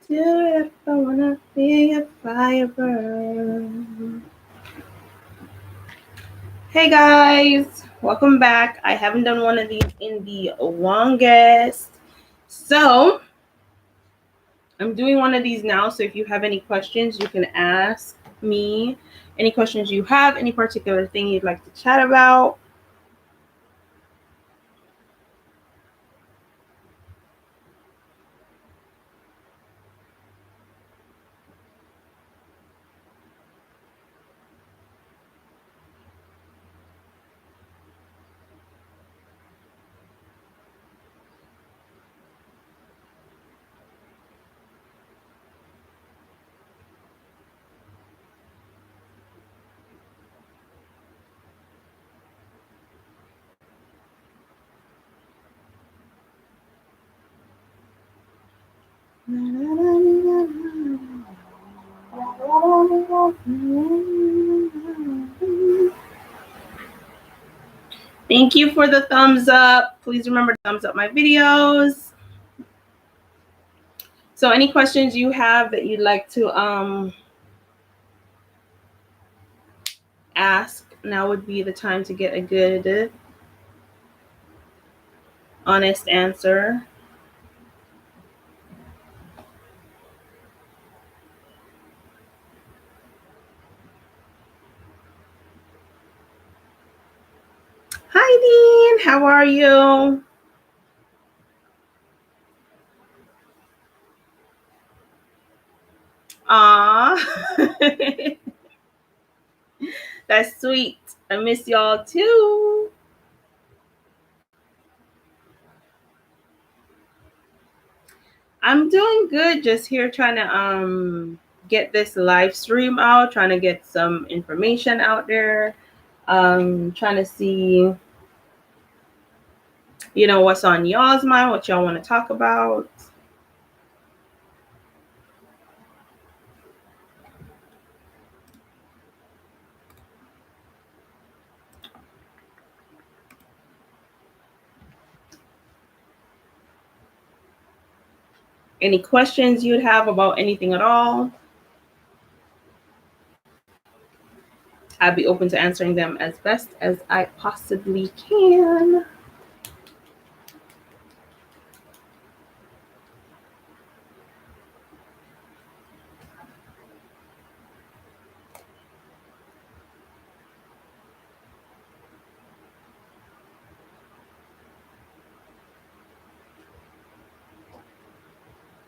do if I wanna feel your fire burn. Hey guys, welcome back. I haven't done one of these in the longest, so I'm doing one of these now. So if you have any questions, you can ask me any questions you have, any particular thing you'd like to chat about. Thank you for the thumbs up. Please remember to thumbs up my videos. So any questions you have that you'd like to ask, now would be the time to get a good, honest answer. Hi, Dean. How are you? Aw. That's sweet. I miss y'all too. I'm doing good. Just here trying to get this live stream out, trying to get some information out there. Trying to see, what's on y'all's mind, what y'all want to talk about. Any questions you'd have about anything at all, I'd be open to answering them as best as I possibly can.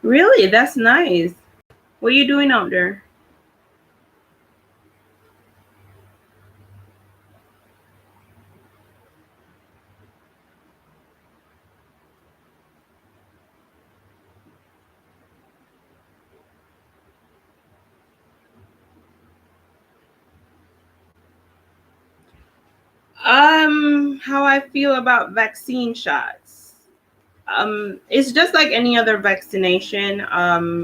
Really? That's nice. What are you doing out there? How I feel about vaccine shots. It's just like any other vaccination.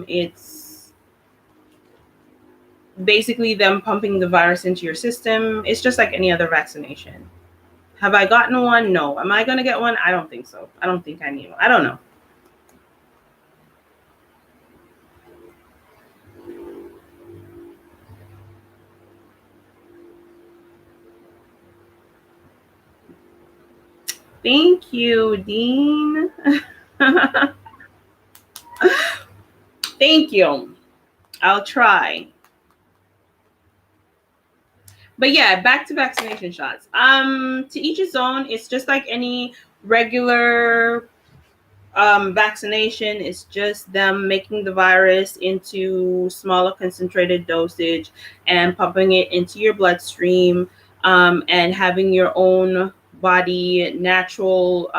It's basically them pumping the virus into your system. It's just like any other vaccination. Have I gotten one? No. Am I going to get one? I don't think so. I don't think I need one. I don't know. Thank you, Dean. Thank you. I'll try. But yeah, back to vaccination shots. To each his own. It's just like any regular vaccination. Is just them making the virus into smaller concentrated dosage and pumping it into your bloodstream, and having your own body natural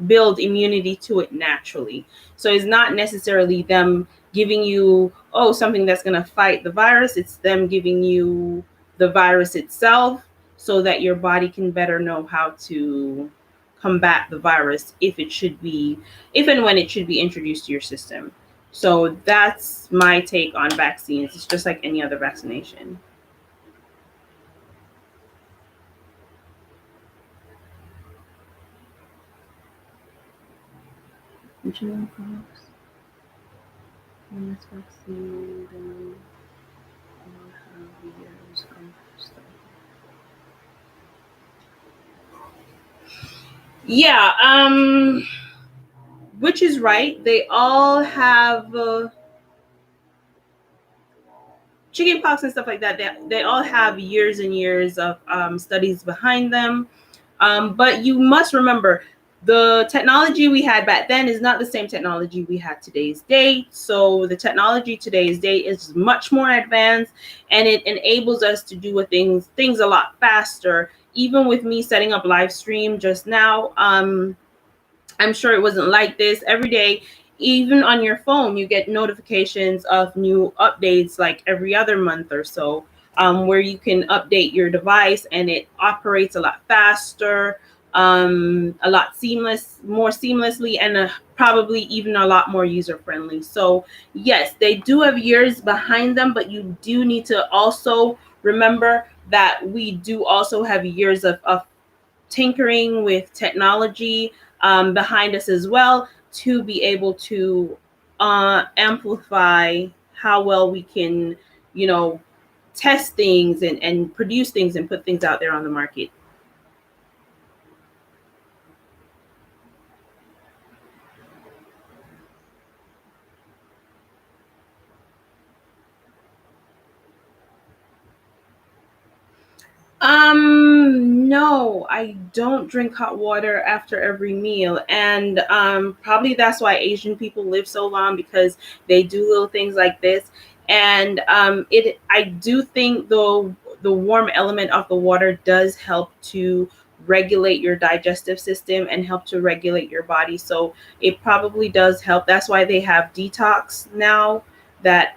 build immunity to it naturally. So it's not necessarily them giving you, something that's going to fight the virus. It's them giving you the virus itself so that your body can better know how to combat the virus if and when it should be introduced to your system. So that's my take on vaccines. It's just like any other vaccination. Yeah, which is right. They all have chickenpox and stuff like that. They all have years and years of studies behind them. But you must remember, the technology we had back then is not the same technology we had today's date. So the technology today's date is much more advanced, and it enables us to do things a lot faster. Even with me setting up live stream just now, I'm sure it wasn't like this every day. Even on your phone, you get notifications of new updates like every other month or so, where you can update your device and it operates a lot faster, a lot more seamlessly, and probably even a lot more user friendly. So, yes, they do have years behind them, but you do need to also remember that we do also have years of tinkering with technology behind us as well, to be able to amplify how well we can, you know, test things and produce things and put things out there on the market. No, I don't drink hot water after every meal. And probably that's why Asian people live so long, because they do little things like this. And I do think, though, the warm element of the water does help to regulate your digestive system and help to regulate your body. So it probably does help. That's why they have detox now that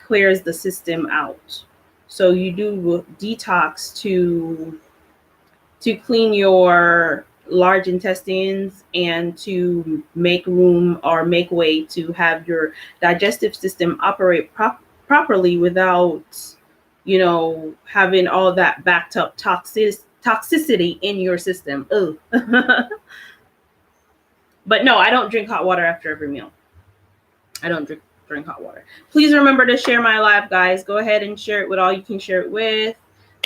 clears the system out. So you do detox to clean your large intestines and to make room or make way to have your digestive system operate properly without, having all that backed up toxicity in your system. Ugh. But no, I don't drink hot water after every meal. I don't drink hot water. Please remember to share my live, guys. Go ahead and share it with all you can share it with.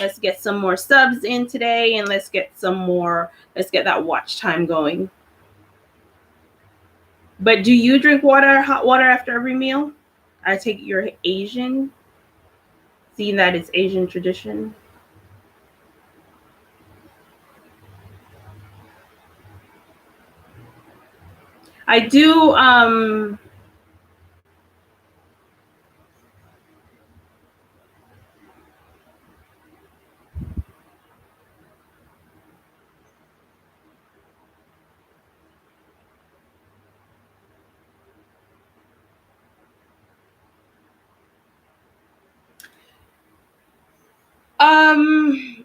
Let's get some more subs in today, and let's get that watch time going. But do you drink hot water after every meal? I take it you're Asian, seeing that it's Asian tradition. I do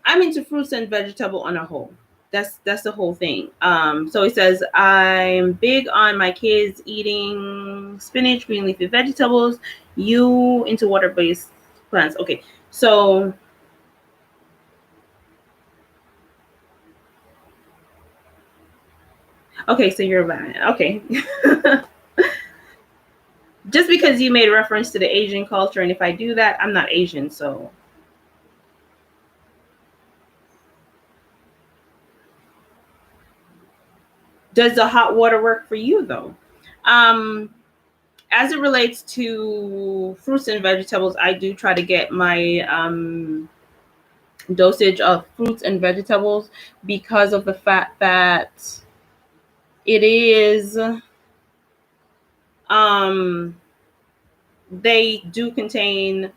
I'm into fruits and vegetable on a whole. That's the whole thing. So it says I'm big on my kids eating spinach, green leafy vegetables. You into water-based plants. Okay. So so you're a vegan. Okay. Just because you made reference to the Asian culture, and if I do that, I'm not Asian, so does the hot water work for you though? As it relates to fruits and vegetables, I do try to get my dosage of fruits and vegetables, because of the fact that it is um they do contain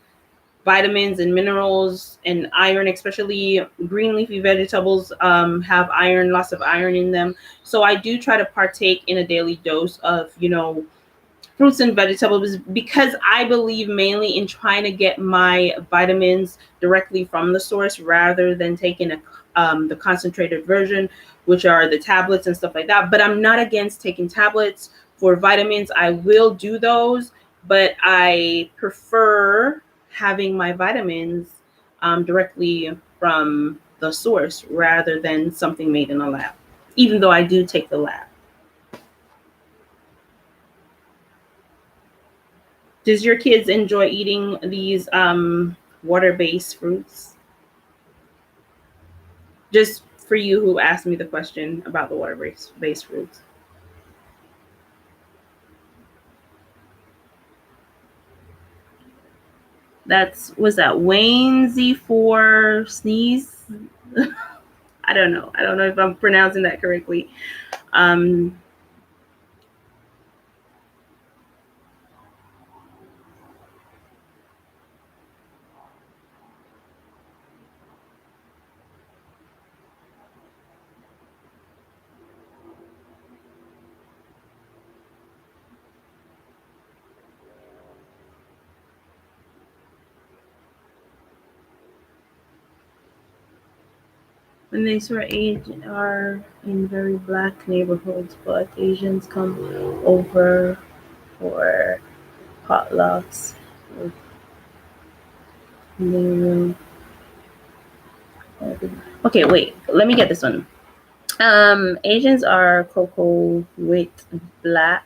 vitamins and minerals and iron. Especially green leafy vegetables have iron, lots of iron in them. So I do try to partake in a daily dose of, fruits and vegetables, because I believe mainly in trying to get my vitamins directly from the source, rather than taking the concentrated version, which are the tablets and stuff like that. But I'm not against taking tablets for vitamins. I will do those, but I prefer having my vitamins directly from the source, rather than something made in a lab, even though I do take the lab. Does your kids enjoy eating these water-based fruits? Just for you who asked me the question about the water-based fruits. Was that Wayne Z4 sneeze? I don't know. I don't know if I'm pronouncing that correctly. Um, when they are in very black neighborhoods, but Asians come over for potlucks. Okay, wait. Let me get this one. Asians are cocoa with black.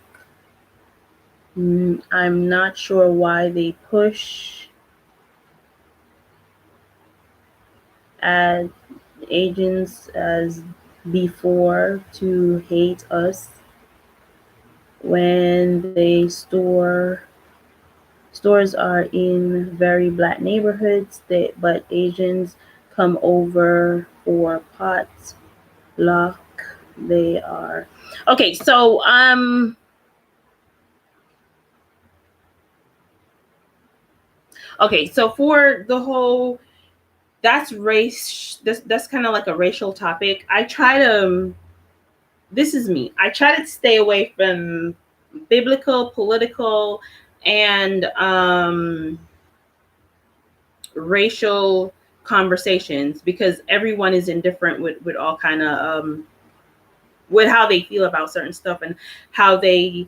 I'm not sure why they push as Asians as before to hate us when they stores are in very black neighborhoods, but Asians come over for potluck. They are okay. So okay. So for the whole, that's race. That's kind of like a racial topic. I try to. This is me. I try to stay away from biblical, political, and racial conversations because everyone is indifferent with all kind of with how they feel about certain stuff and how they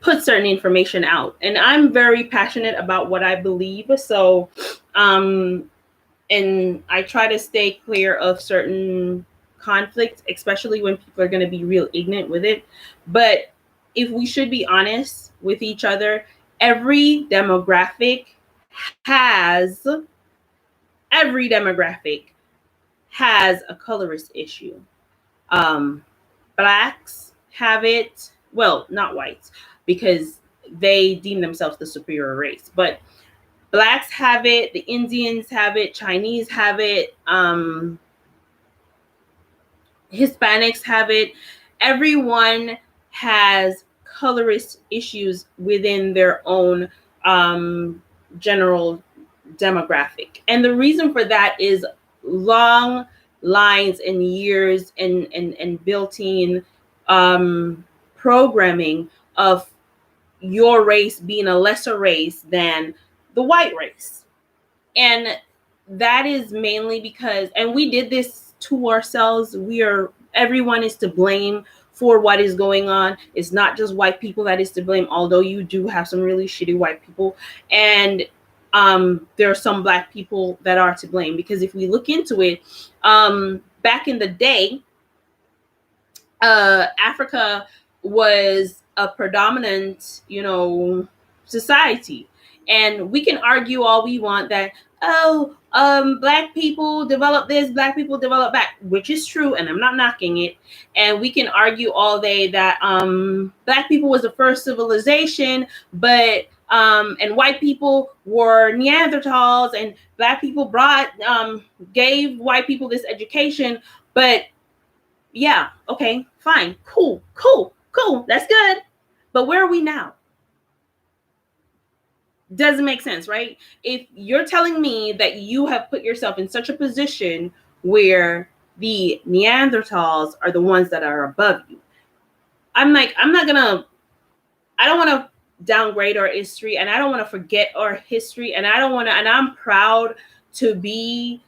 put certain information out. And I'm very passionate about what I believe. So and I try to stay clear of certain conflicts, especially when people are going to be real ignorant with it. But if we should be honest with each other, every demographic has every demographic has a colorist issue. Um, Blacks have it, well, not whites, because they deem themselves the superior race, but blacks have it, the Indians have it, Chinese have it, Hispanics have it. Everyone has colorist issues within their own general demographic. And the reason for that is long lines and years and built-in programming of your race being a lesser race than the white race. And that is mainly because, and we did this to ourselves, everyone is to blame for what is going on. It's not just white people that is to blame, although you do have some really shitty white people. And there are some black people that are to blame, because if we look into it, back in the day, Africa was a predominant, society. And we can argue all we want that, black people develop this, black people develop that, which is true, and I'm not knocking it. And we can argue all day that black people was the first civilization, but and white people were Neanderthals, and black people gave white people this education. But yeah, okay, fine, cool, that's good. But where are we now? Doesn't make sense, right? If you're telling me that you have put yourself in such a position where the Neanderthals are the ones that are above you, I don't want to downgrade our history, and I don't want to forget our history, and and I'm proud to be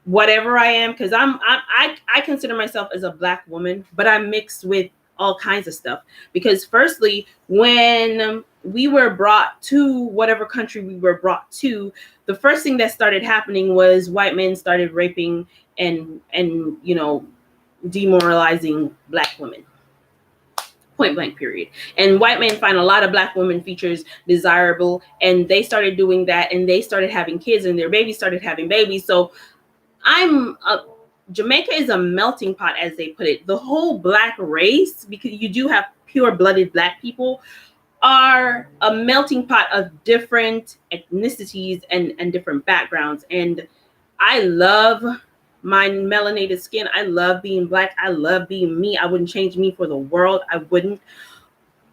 whatever I am, because I consider myself as a black woman, but I'm mixed with all kinds of stuff. Because firstly, when we were brought to whatever country we were brought to, the first thing that started happening was white men started raping and demoralizing black women. point blank period. And white men find a lot of black women features desirable, and they started doing that, and they started having kids, and their babies started having babies. So Jamaica is a melting pot, as they put it. The whole black race, because you do have pure blooded black people, are a melting pot of different ethnicities and different backgrounds. And I love my melanated skin. I love being black. I love being me. I wouldn't change me for the world. I wouldn't.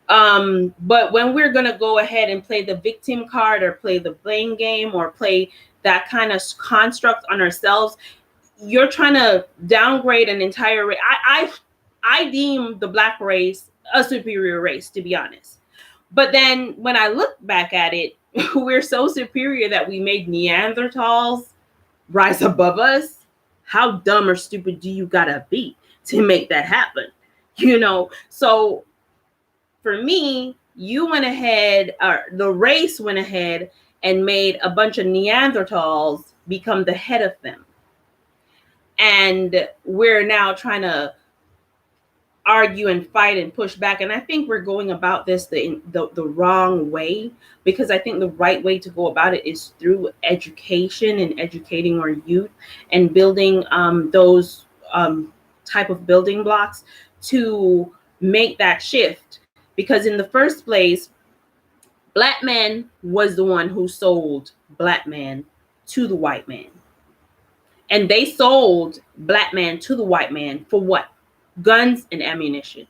But when we're gonna go ahead and play the victim card, or play the blame game, or play that kind of construct on ourselves, you're trying to downgrade an entire race. I deem the black race a superior race, to be honest. But then when I look back at it, we're so superior that we made Neanderthals rise above us. How dumb or stupid do you gotta be to make that happen? So for me, you went ahead, or the race went ahead and made a bunch of Neanderthals become the head of them. And we're now trying to argue and fight and push back. And I think we're going about this the wrong way, because I think the right way to go about it is through education and educating our youth and building those type of building blocks to make that shift. Because in the first place, black man was the one who sold black man to the white man. And they sold black man to the white man for what? Guns and ammunition.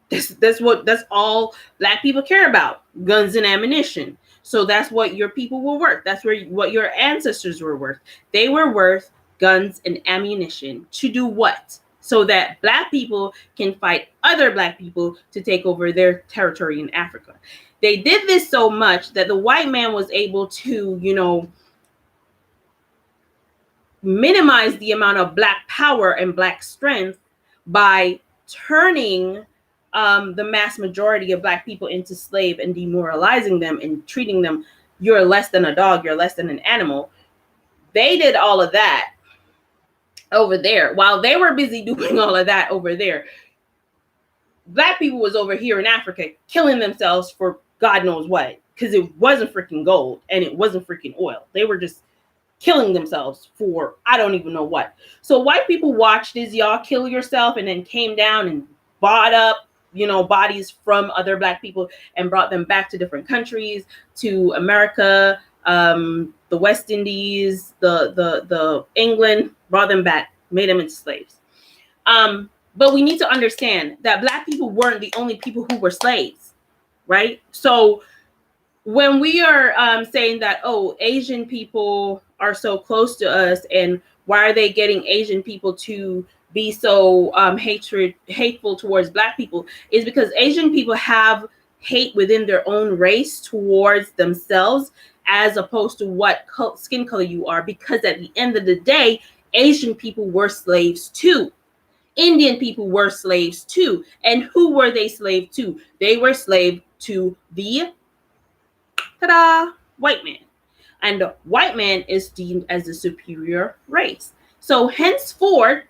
That's all black people care about, guns and ammunition. So that's what your people were worth. That's what your ancestors were worth. They were worth guns and ammunition to do what? So that black people can fight other black people to take over their territory in Africa. They did this so much that the white man was able to, minimize the amount of black power and black strength by turning the mass majority of black people into slave and demoralizing them and treating them, you're less than a dog, you're less than an animal. They did all of that over there. While they were busy doing all of that over there, black people was over here in Africa killing themselves for God knows what, because it wasn't freaking gold and it wasn't freaking oil. They were just killing themselves for I don't even know what. So white people watched as y'all kill yourself, and then came down and bought up bodies from other black people and brought them back to different countries, to America, the West Indies, the England, brought them back, made them into slaves. But we need to understand that black people weren't the only people who were slaves, right? So when we are saying that, Asian people are so close to us, and why are they getting Asian people to be so hateful towards black people, is because Asian people have hate within their own race towards themselves, as opposed to what skin color you are. Because at the end of the day, Asian people were slaves too. Indian people were slaves too. And who were they slave to? They were slave to the white man. And the white man is deemed as the superior race. So henceforth,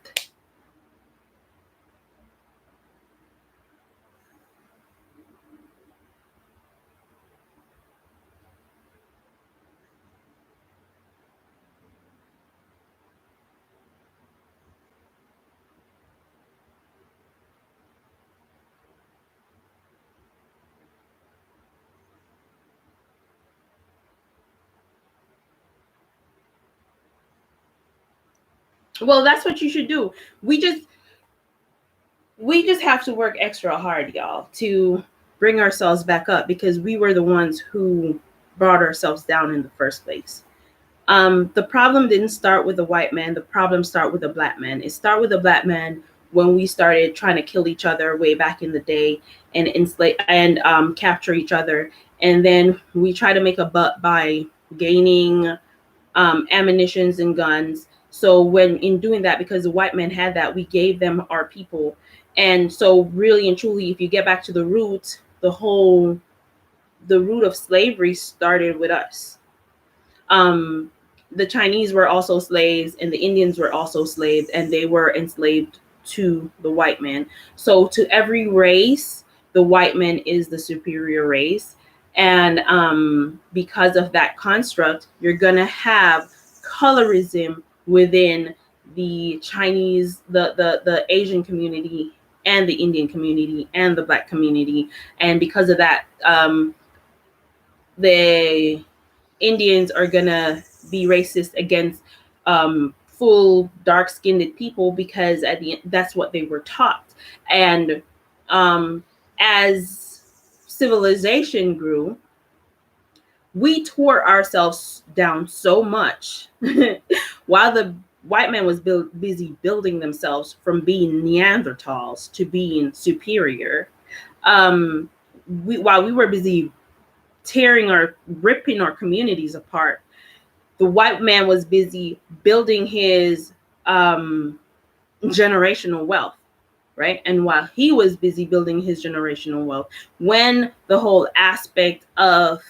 well, that's what you should do. We just have to work extra hard, y'all, to bring ourselves back up, because we were the ones who brought ourselves down in the first place. The problem didn't start with the white man. The problem started with the black man. It started with the black man when we started trying to kill each other way back in the day and enslave and capture each other. And then we try to make a buck by gaining ammunitions and guns. So when in doing that, because the white man had that, we gave them our people. And so really and truly, if you get back to the roots, the root of slavery started with us. The Chinese were also slaves, and the Indians were also slaves, and they were enslaved to the white man. So to every race, the white man is the superior race. And because of that construct, you're going to have colorism within the Chinese, the Asian community, and the Indian community, and the Black community. And because of that, the Indians are gonna be racist against full dark-skinned people, because at the end, that's what they were taught. And as civilization grew, we tore ourselves down so much while the white man was busy building themselves from being Neanderthals to being superior. While we were busy ripping our communities apart, the white man was busy building his generational wealth, right? And while he was busy building his generational wealth, when the whole aspect of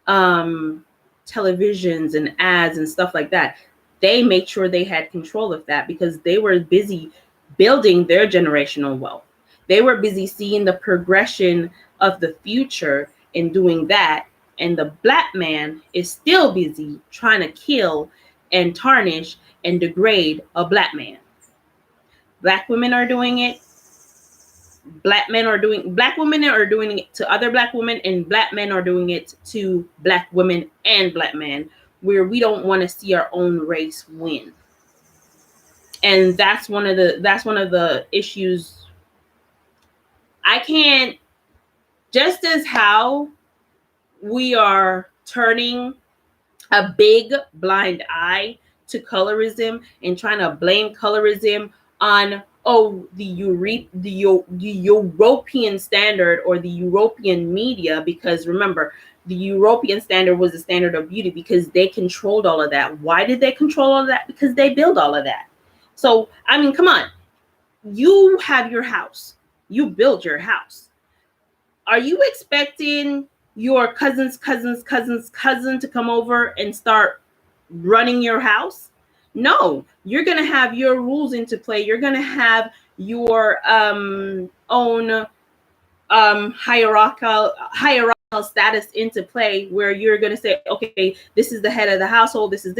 televisions and ads and stuff like that, they made sure they had control of that, because they were busy building their generational wealth. They were busy seeing the progression of the future in doing that. And the Black man is still busy trying to kill and tarnish and degrade a Black man. Black women are doing it. Black women are doing it to other Black women, and Black men are doing it to Black women and Black men, where we don't want to see our own race win. And that's one of the issues. I can't, just as how we are turning a big blind eye to colorism and trying to blame colorism on the European standard or the European media, because remember, the European standard was the standard of beauty, because they controlled all of that. Why did they control all of that? Because they built all of that. So I mean, come on, you have your house, you built your house. Are you expecting your cousin's cousin to come over and start running your house? No, you're going to have your rules into play. You're going to have your own hierarchical status into play, where you're going to say, okay, this is the head of the household. This is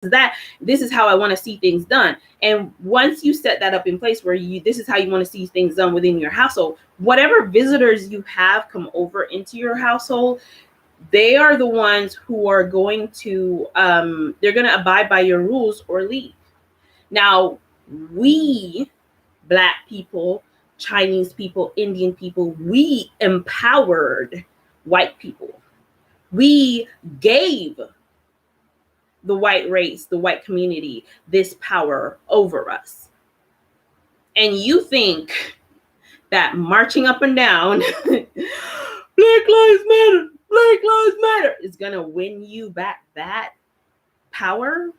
that. This is how I want to see things done. And once you set that up in place, where this is how you want to see things done within your household, whatever visitors you have come over into your household, they are the ones who are going to they're going to abide by your rules or leave. Now, we Black people, Chinese people, Indian people, we empowered white people. We gave the white race, the white community, this power over us. And you think that marching up and down Black Lives Matter is going to win you back that power?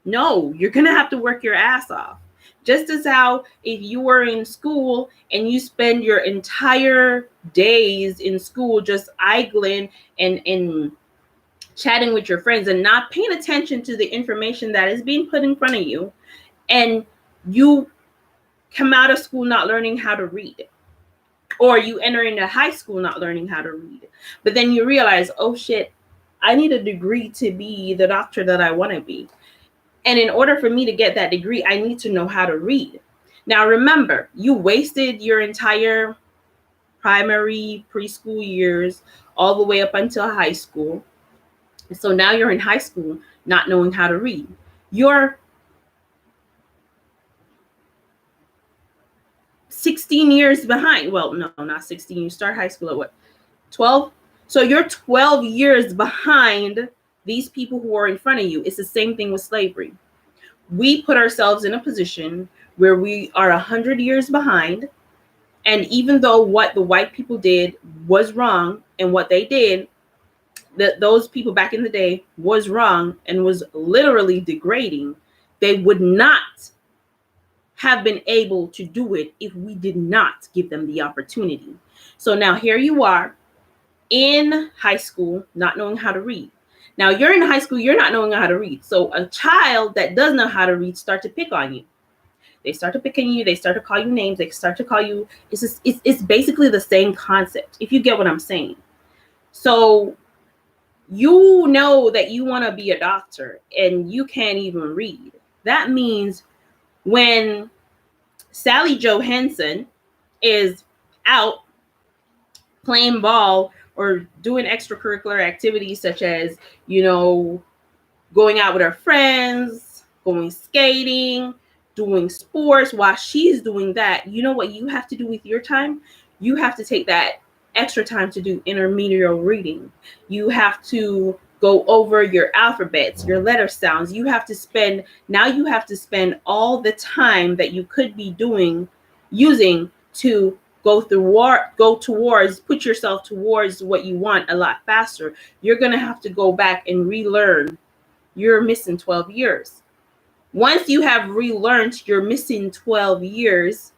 No, you're going to have to work your ass off. Just as how if you were in school and you spend your entire days in school just idling and chatting with your friends and not paying attention to the information that is being put in front of you, and you come out of school not learning how to read, or you enter into high school not learning how to read, but then you realize, oh shit, I need a degree to be the doctor that I want to be. And in order for me to get that degree, I need to know how to read. Now, remember, you wasted your entire primary, preschool years all the way up until high school. So now you're in high school not knowing how to read. You're 16 years behind. Well, no, not 16. You start high school at what? 12? So you're 12 years behind these people who are in front of you. It's the same thing with slavery. We put ourselves in a position where we are 100 years behind. And even though what the white people did was wrong, and what they did, those people back in the day was wrong and was literally degrading, they would not have been able to do it if we did not give them the opportunity. So now here you are in high school not knowing how to read. Now you're in high school, you're not knowing how to read. So a child that does know how to read start to pick on you. They start to pick on you. They start to call you names. They start to call you. It's basically the same concept, if you get what I'm saying. So you know that you want to be a doctor and you can't even read. That means when Sally Johansson is out playing ball or doing extracurricular activities such as, going out with her friends, going skating, doing sports, while she's doing that, you know what you have to do with your time? You have to take that extra time to do intermediate reading. You have to go over your alphabets, your letter sounds. You have to spend all the time that you could be using to put yourself towards what you want a lot faster. You're going to have to go back and relearn. You're missing 12 years. Once you have relearned you're missing 12 years,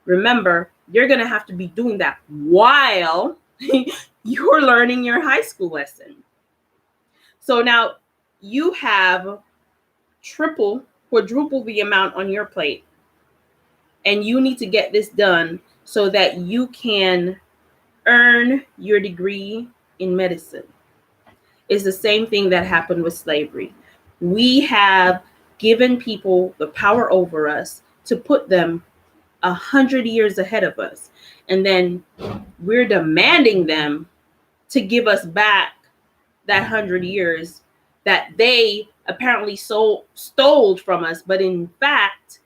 remember, you're going to have to be doing that while you're learning your high school lesson. So now you have quadruple the amount on your plate. And you need to get this done so that you can earn your degree in medicine. It's the same thing that happened with slavery. We have given people the power over us to put them 100 years ahead of us. And then we're demanding them to give us back that 100 years that they apparently stole from us. But in fact,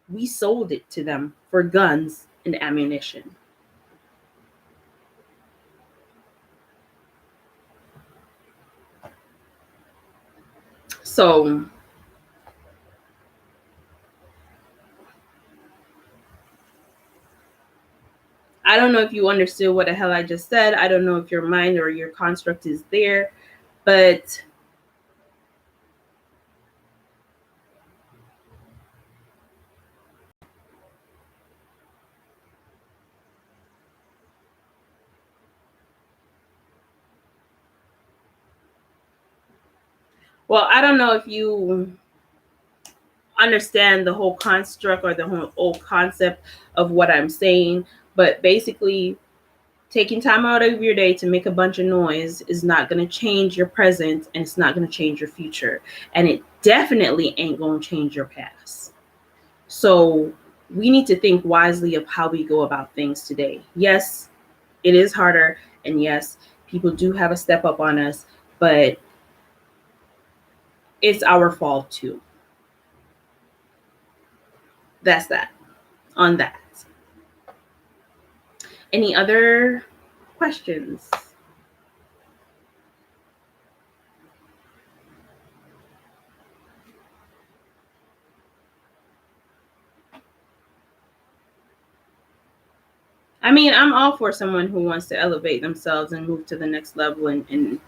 we sold it to them for guns and ammunition. So I don't know if you understood what the hell I just said. I don't know if your mind or your construct is there, but well, I don't know if you understand the whole construct or the whole concept of what I'm saying, but basically taking time out of your day to make a bunch of noise is not going to change your present, and it's not going to change your future, and it definitely ain't going to change your past. So we need to think wisely of how we go about things today. Yes, it is harder, and yes, people do have a step up on us, but it's our fault too. That's that on that. Any other questions? I mean, I'm all for someone who wants to elevate themselves and move to the next level and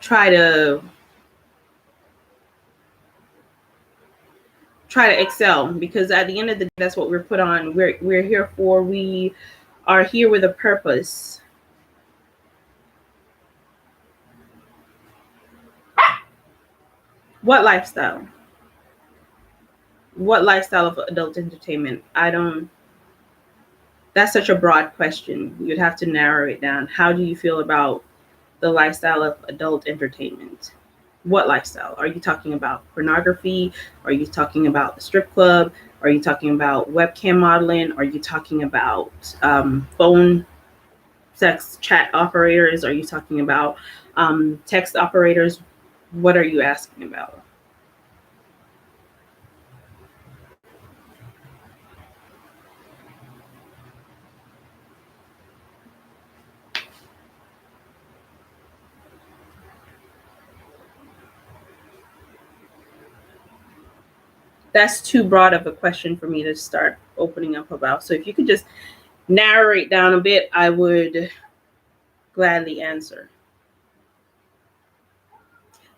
try to excel, because at the end of the day, that's what we're put on. We're here for. We are here with a purpose. What lifestyle? What lifestyle of adult entertainment? That's such a broad question. You'd have to narrow it down. How do you feel about the lifestyle of adult entertainment? What lifestyle? Are you talking about pornography? Are you talking about the strip club? Are you talking about webcam modeling? Are you talking about phone sex chat operators? Are you talking about text operators? What are you asking about? That's too broad of a question for me to start opening up about. So if you could just narrow it down a bit, I would gladly answer.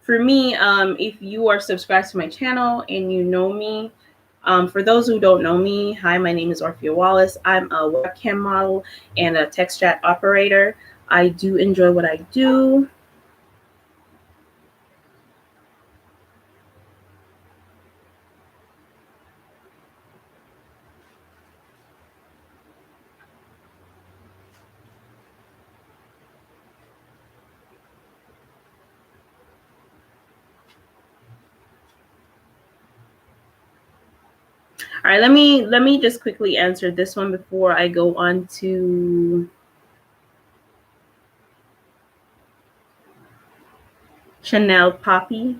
For me, if you are subscribed to my channel and you know me, for those who don't know me, hi, my name is Orffea Wallace. I'm a webcam model and a text chat operator. I do enjoy what I do. All right, let me just quickly answer this one before I go on to Chanel Poppy.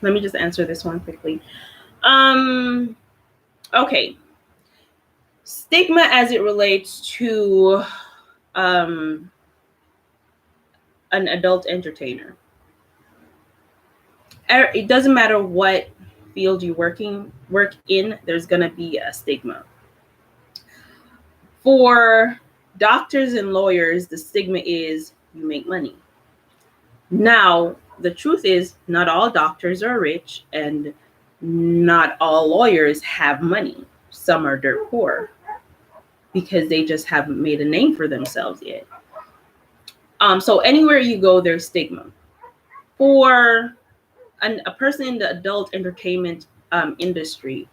Let me just answer this one quickly. Okay. Stigma as it relates to an adult entertainer. It doesn't matter what field you work in, there's gonna be a stigma. For doctors and lawyers, the stigma is you make money. Now, the truth is, not all doctors are rich, and not all lawyers have money. Some are dirt poor because they just haven't made a name for themselves yet. So anywhere you go, there's stigma. For a person in the adult entertainment industry,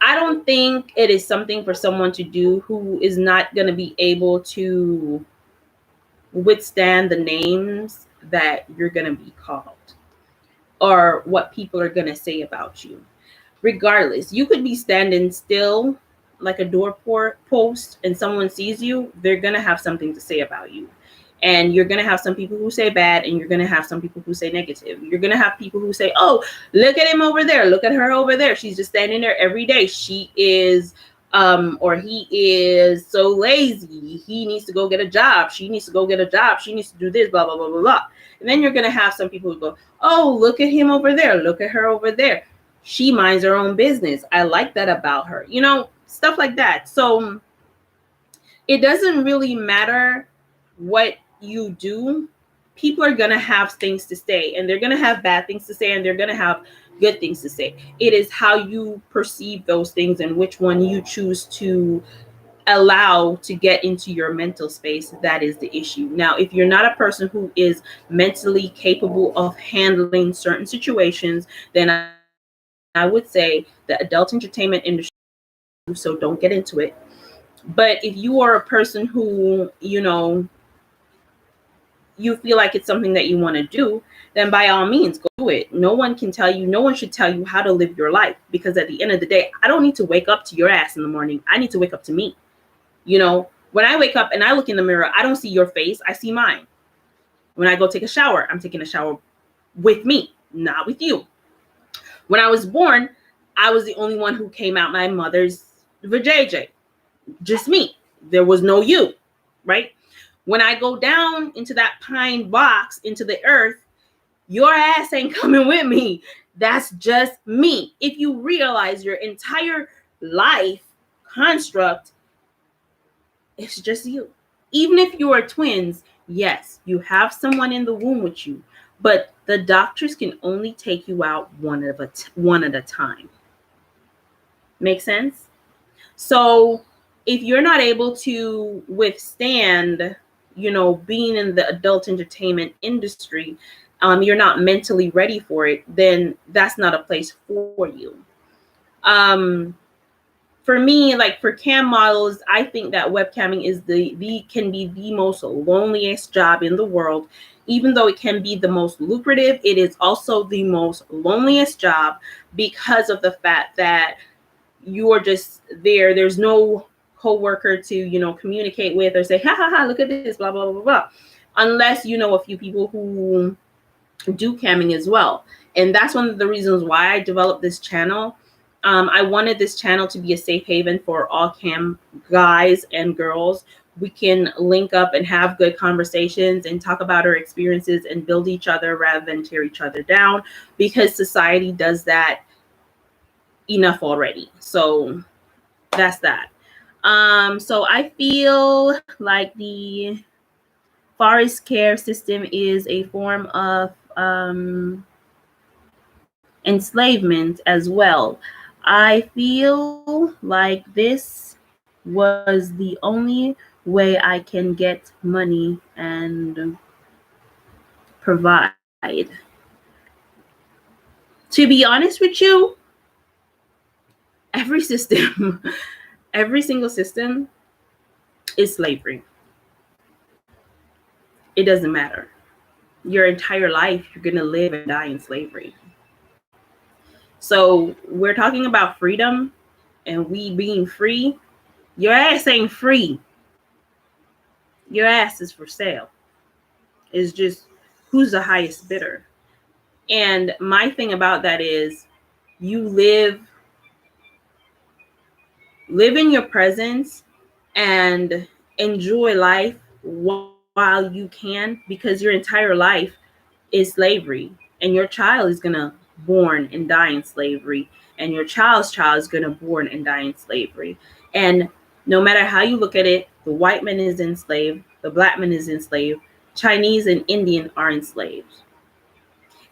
I don't think it is something for someone to do who is not going to be able to withstand the names that you're going to be called or what people are going to say about you. Regardless, you could be standing still like a door post and someone sees you, they're going to have something to say about you. And you're going to have some people who say bad, and you're going to have some people who say negative. You're going to have people who say, oh, look at him over there. Look at her over there. She's just standing there every day. She is, or he is so lazy. He needs to go get a job. She needs to go get a job. She needs to do this, blah, blah, blah, blah, blah. And then you're going to have some people who go, oh, look at him over there. Look at her over there. She minds her own business. I like that about her. You know, stuff like that. So it doesn't really matter what you do. People are going to have things to say, and they're going to have bad things to say, and they're going to have good things to say. It is how you perceive those things and which one you choose to allow to get into your mental space. That is the issue. Now, if you're not a person who is mentally capable of handling certain situations, then I would say the adult entertainment industry, so don't get into it. But if you are a person who, you know, you feel like it's something that you want to do, then by all means, go do it. No one should tell you how to live your life, because at the end of the day, I don't need to wake up to your ass in the morning. I need to wake up to me. You know, when I wake up and I look in the mirror, I don't see your face. I see mine. When I go take a shower, I'm taking a shower with me, not with you. When I was born, I was the only one who came out my mother's vajayjay. Just me. There was no you, right? When I go down into that pine box, into the earth, your ass ain't coming with me. That's just me. If you realize your entire life construct, it's just you. Even if you are twins, yes, you have someone in the womb with you, but the doctors can only take you out one at a time. Make sense? So if you're not able to withstand, you know, being in the adult entertainment industry, you're not mentally ready for it, then that's not a place for you. For me, like for cam models, I think that webcamming is can be the most loneliest job in the world. Even though it can be the most lucrative, it is also the most loneliest job because of the fact that you are just there. There's no coworker to, you know, communicate with or say, ha ha ha, look at this, blah, blah, blah, blah. Unless you know a few people who do camming as well. And that's one of the reasons why I developed this channel. I wanted this channel to be a safe haven for all cam guys and girls. We can link up and have good conversations and talk about our experiences and build each other rather than tear each other down, because society does that enough already. So that's that. So I feel like the forest care system is a form of enslavement as well. I feel like this was the only way I can get money and provide. To be honest with you, every system, every single system is slavery. It doesn't matter. Your entire life, you're going to live and die in slavery. So we're talking about freedom and we being free. Your ass ain't free. Your ass is for sale. It's just who's the highest bidder. And my thing about that is you live in your presence and enjoy life while you can, because your entire life is slavery, and your child is gonna born and die in slavery, and your child's child is gonna born and die in slavery. And no matter how you look at it, the white man is enslaved, the black man is enslaved, Chinese and Indian are enslaved.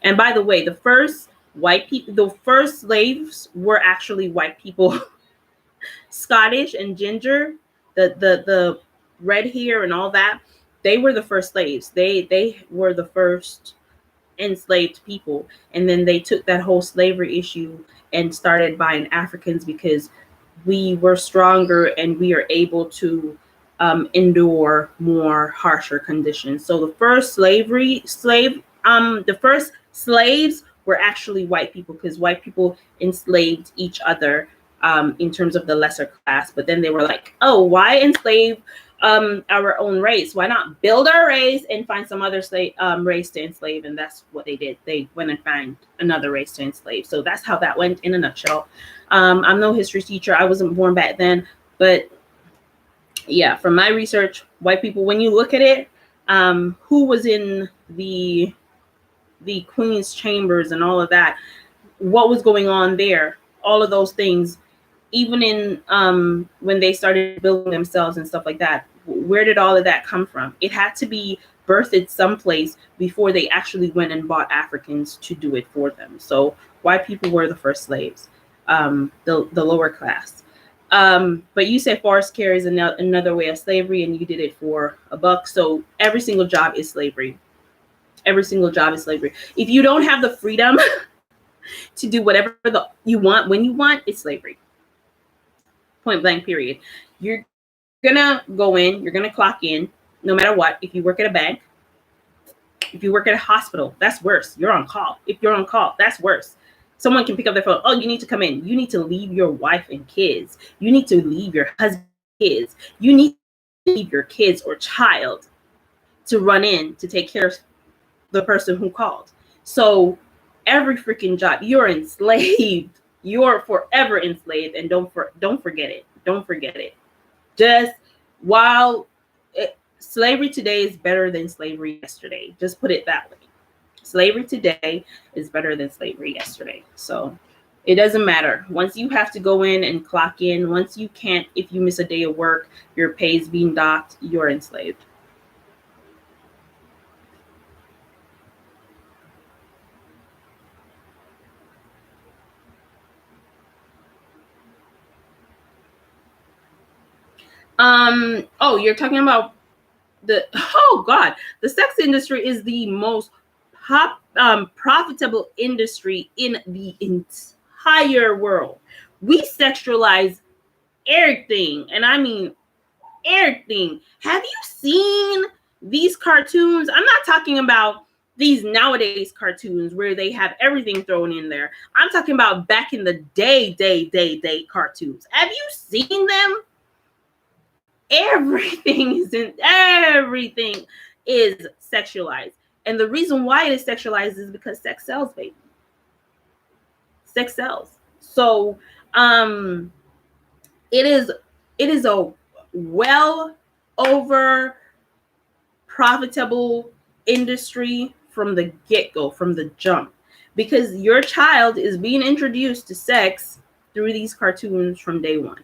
And by the way, the first slaves were actually white people. Scottish and ginger, the red hair and all that, they were the first slaves. They were the first enslaved people, and then they took that whole slavery issue and started buying Africans because we were stronger and we are able to endure more harsher conditions. So the first slaves were actually white people, because white people enslaved each other in terms of the lesser class. But then they were like, oh, why enslave our own race? Why not build our race and find some other race to enslave? And that's what they did. They went and found another race to enslave. So that's how that went in a nutshell. I'm no history teacher. I wasn't born back then. But yeah, from my research, white people, when you look at it, who was in the Queen's chambers and all of that, what was going on there, all of those things, even in when they started building themselves and stuff like that, where did all of that come from? It had to be birthed someplace before they actually went and bought Africans to do it for them. So white people were the first slaves, the lower class. But you said forest care is another way of slavery, and you did it for $1. So every single job is slavery. Every single job is slavery. If you don't have the freedom to do whatever you want when you want, it's slavery. Point blank, period. You're gonna go in, you're gonna clock in, no matter what. If you work at a bank, if you work at a hospital, that's worse. You're on call. If you're on call, that's worse. Someone can pick up their phone. Oh, you need to come in. You need to leave your wife and kids. You need to leave your husband and kids. You need to leave your kids or child to run in to take care of the person who called. So every freaking job, you're enslaved. You're forever enslaved, and don't forget it. Don't forget it. Just slavery today is better than slavery yesterday. Just put it that way. Slavery today is better than slavery yesterday. So it doesn't matter. Once you have to go in and clock in, once you can't, if you miss a day of work, your pay is being docked, you're enslaved. You're talking about the sex industry is the most profitable industry in the entire world. We sexualize everything, and I mean everything. Have you seen these cartoons? I'm not talking about these nowadays cartoons where they have everything thrown in there. I'm talking about back in the day cartoons. Have you seen them? Everything is sexualized. And the reason why it is sexualized is because sex sells, baby. Sex sells. So it is a well over profitable industry from the get-go, from the jump, because your child is being introduced to sex through these cartoons from day one.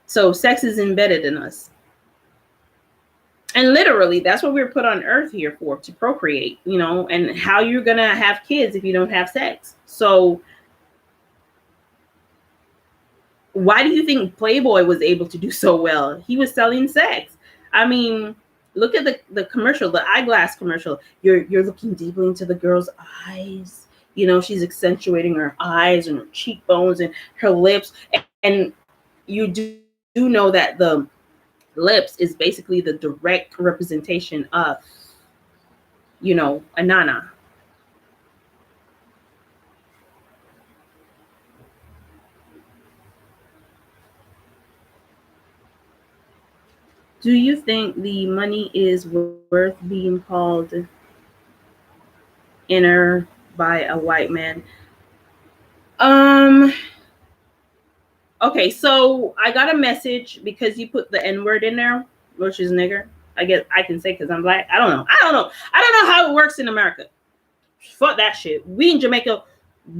So sex is embedded in us. And literally, that's what we were put on earth here for, to procreate, and how you're going to have kids if you don't have sex. So why do you think Playboy was able to do so well? He was selling sex. I mean, look at the commercial, the eyeglass commercial. You're looking deeply into the girl's eyes. She's accentuating her eyes and her cheekbones and her lips. And you do know that the lips is basically the direct representation of, a nana. Do you think the money is worth being called inner by a white man? Um okay, so I got a message because you put the N-word in there, which is nigger. I guess I can say because I'm black. I don't know. I don't know how it works in America. Fuck that shit. We in Jamaica,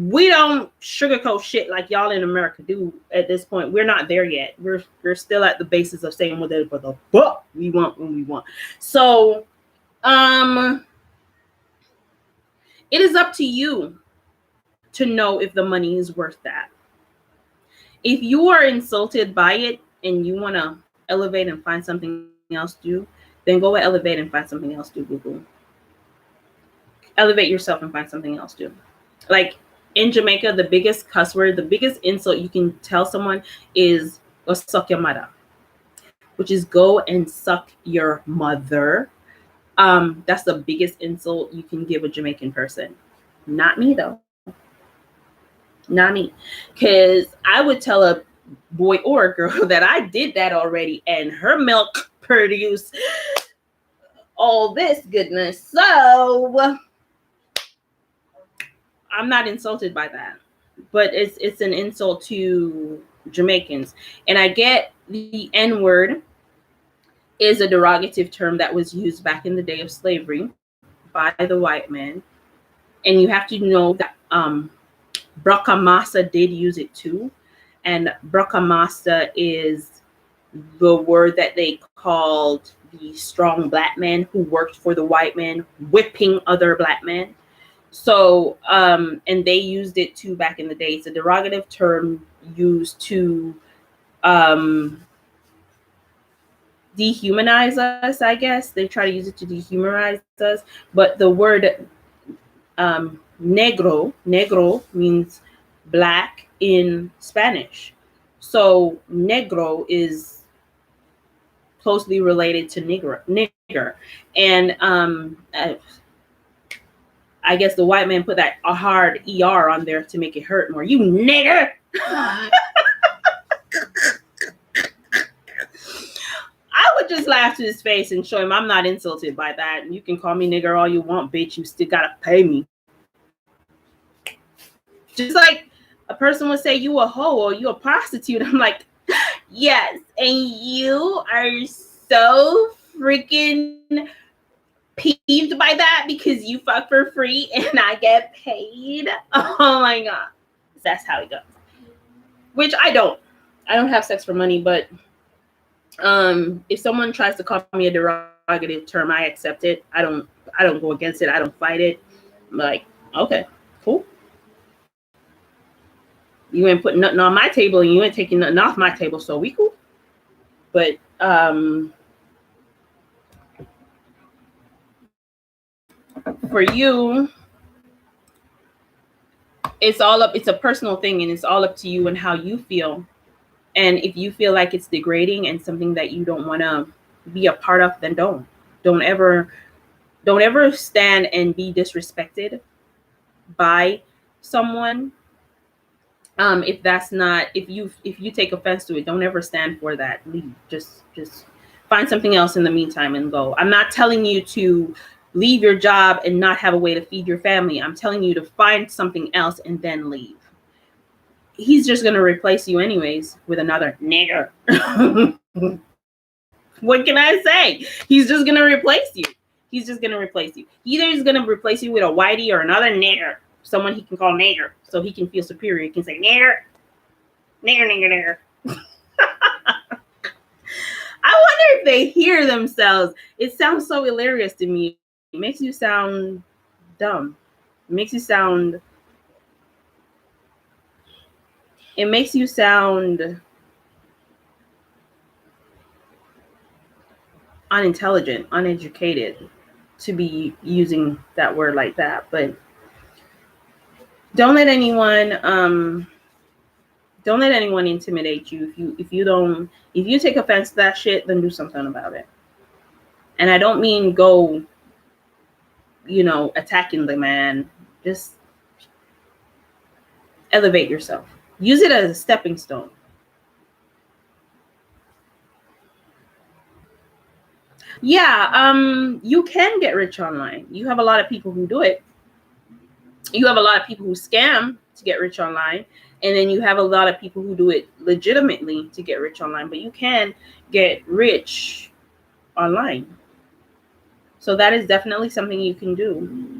we don't sugarcoat shit like y'all in America do at this point. We're not there yet. We're still at the basis of saying what the fuck we want when we want. So it is up to you to know if the money is worth that. If you are insulted by it and you want to elevate and find something else to do, then go elevate and find something else to do, Google. Elevate yourself and find something else to do. Like in Jamaica, the biggest cuss word, the biggest insult you can tell someone is go suck your mother, which is go and suck your mother. That's the biggest insult you can give a Jamaican person. Not me though. Not me. Because I would tell a boy or a girl that I did that already and her milk produced all this goodness. So I'm not insulted by that. But it's an insult to Jamaicans. And I get the N-word is a derogative term that was used back in the day of slavery by the white man. And you have to know that Brakamasa did use it too. And Brakamasa is the word that they called the strong black man who worked for the white man, whipping other black men. So, and they used it too back in the day. It's a derogative term used to dehumanize us, I guess. They try to use it to dehumanize us. But the word negro means black in Spanish. So negro is closely related to nigger. And I guess the white man put that a hard ER on there to make it hurt more. You nigger! I would just laugh to his face and show him I'm not insulted by that. You can call me nigger all you want, bitch. You still gotta pay me. Just like a person would say you a hoe or you a prostitute. I'm like, yes, and you are so freaking peeved by that because you fuck for free and I get paid. Oh my god. That's how it goes. Which I don't have sex for money, but if someone tries to call me a derogative term, I accept it. I don't go against it. I don't fight it. I'm like, okay, cool. You ain't putting nothing on my table and you ain't taking nothing off my table, so we cool. But for you, it's a personal thing and it's all up to you and how you feel. And if you feel like it's degrading and something that you don't want to be a part of, then don't ever stand and be disrespected by someone. If you take offense to it, don't ever stand for that. Leave. Just find something else in the meantime and go. I'm not telling you to leave your job and not have a way to feed your family. I'm telling you to find something else and then leave. He's just going to replace you anyways with another nigger. What can I say? He's just going to replace you. He's just going to replace you. Either he's going to replace you with a whitey or another nigger. Someone he can call nigger so he can feel superior. He can say nigger. I wonder if they hear themselves. It sounds so hilarious to me. It makes you sound dumb. It makes you sound unintelligent, uneducated to be using that word like that. But don't let anyone intimidate you. If you take offense to that shit, then do something about it. And I don't mean go, attacking the man. Just elevate yourself. Use it as a stepping stone. Yeah, you can get rich online. You have a lot of people who do it. You have a lot of people who scam to get rich online, and then you have a lot of people who do it legitimately to get rich online. But you can get rich online, so that is definitely something you can do.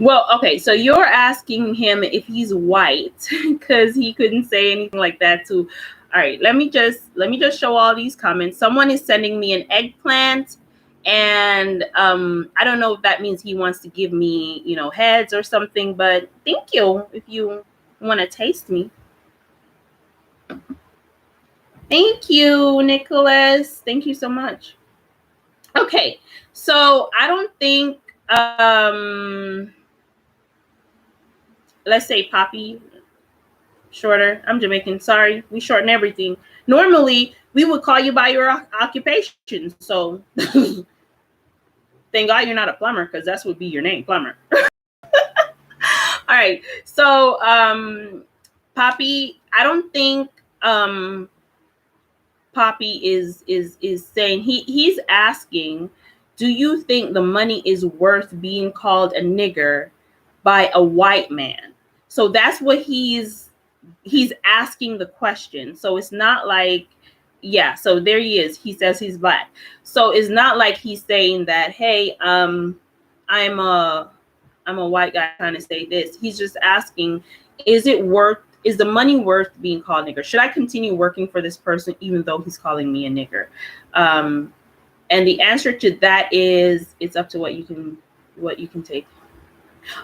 Well, okay, so you're asking him if he's white because he couldn't say anything like that too. All right, let me just show all these comments. Someone is sending me an eggplant, and I don't know if that means he wants to give me, heads or something, but thank you if you want to taste me. Thank you, Nicholas. Thank you so much. Okay, so I don't think let's say Poppy shorter. I'm Jamaican. Sorry, we shorten everything. Normally, we would call you by your occupation. So, thank God you're not a plumber because that would be your name, plumber. All right. So, Poppy, I don't think Poppy is saying he's asking, do you think the money is worth being called a nigger by a white man? So that's what he's asking the question. So it's not like, yeah, so there he is. He says he's black. So it's not like he's saying that, hey, I'm a I'm a white guy trying to say this. He's just asking, is the money worth being called nigger? Should I continue working for this person even though he's calling me a nigger? And the answer to that is it's up to what you can take.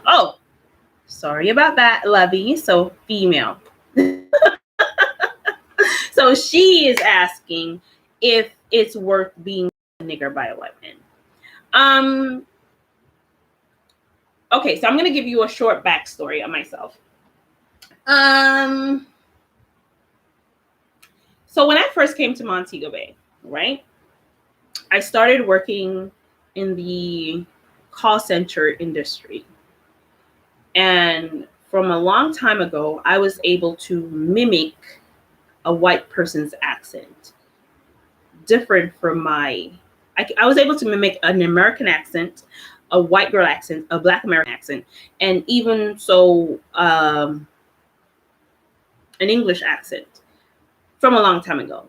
Oh, sorry about that, Lovey. So female. So she is asking if it's worth being a nigger by a white man. Um, okay, so I'm gonna give you a short backstory on myself. Um, so when I first came to Montego Bay, right, I started working in the call center industry. And from a long time ago, I was able to mimic a white person's accent, different from I was able to mimic an American accent, a white girl accent, a black American accent, and even so, an English accent from a long time ago.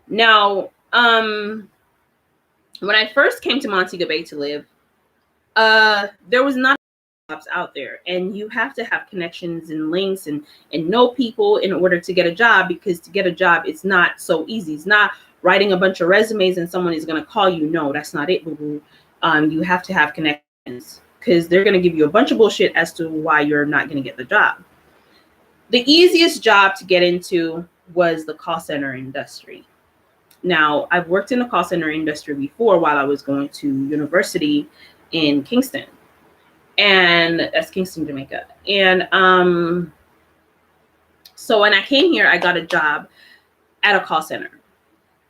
Now, when I first came to Montego Bay to live, there was not jobs out there, and you have to have connections and links and know people in order to get a job, because to get a job, it's not so easy. It's not writing a bunch of resumes and someone is going to call you. No, that's not it, boo-boo. You have to have connections, because they're going to give you a bunch of bullshit as to why you're not going to get the job. The easiest job to get into was the call center industry. Now, I've worked in the call center industry before while I was going to university in Kingston, and that's Kingston, Jamaica. And so when I came here, I got a job at a call center.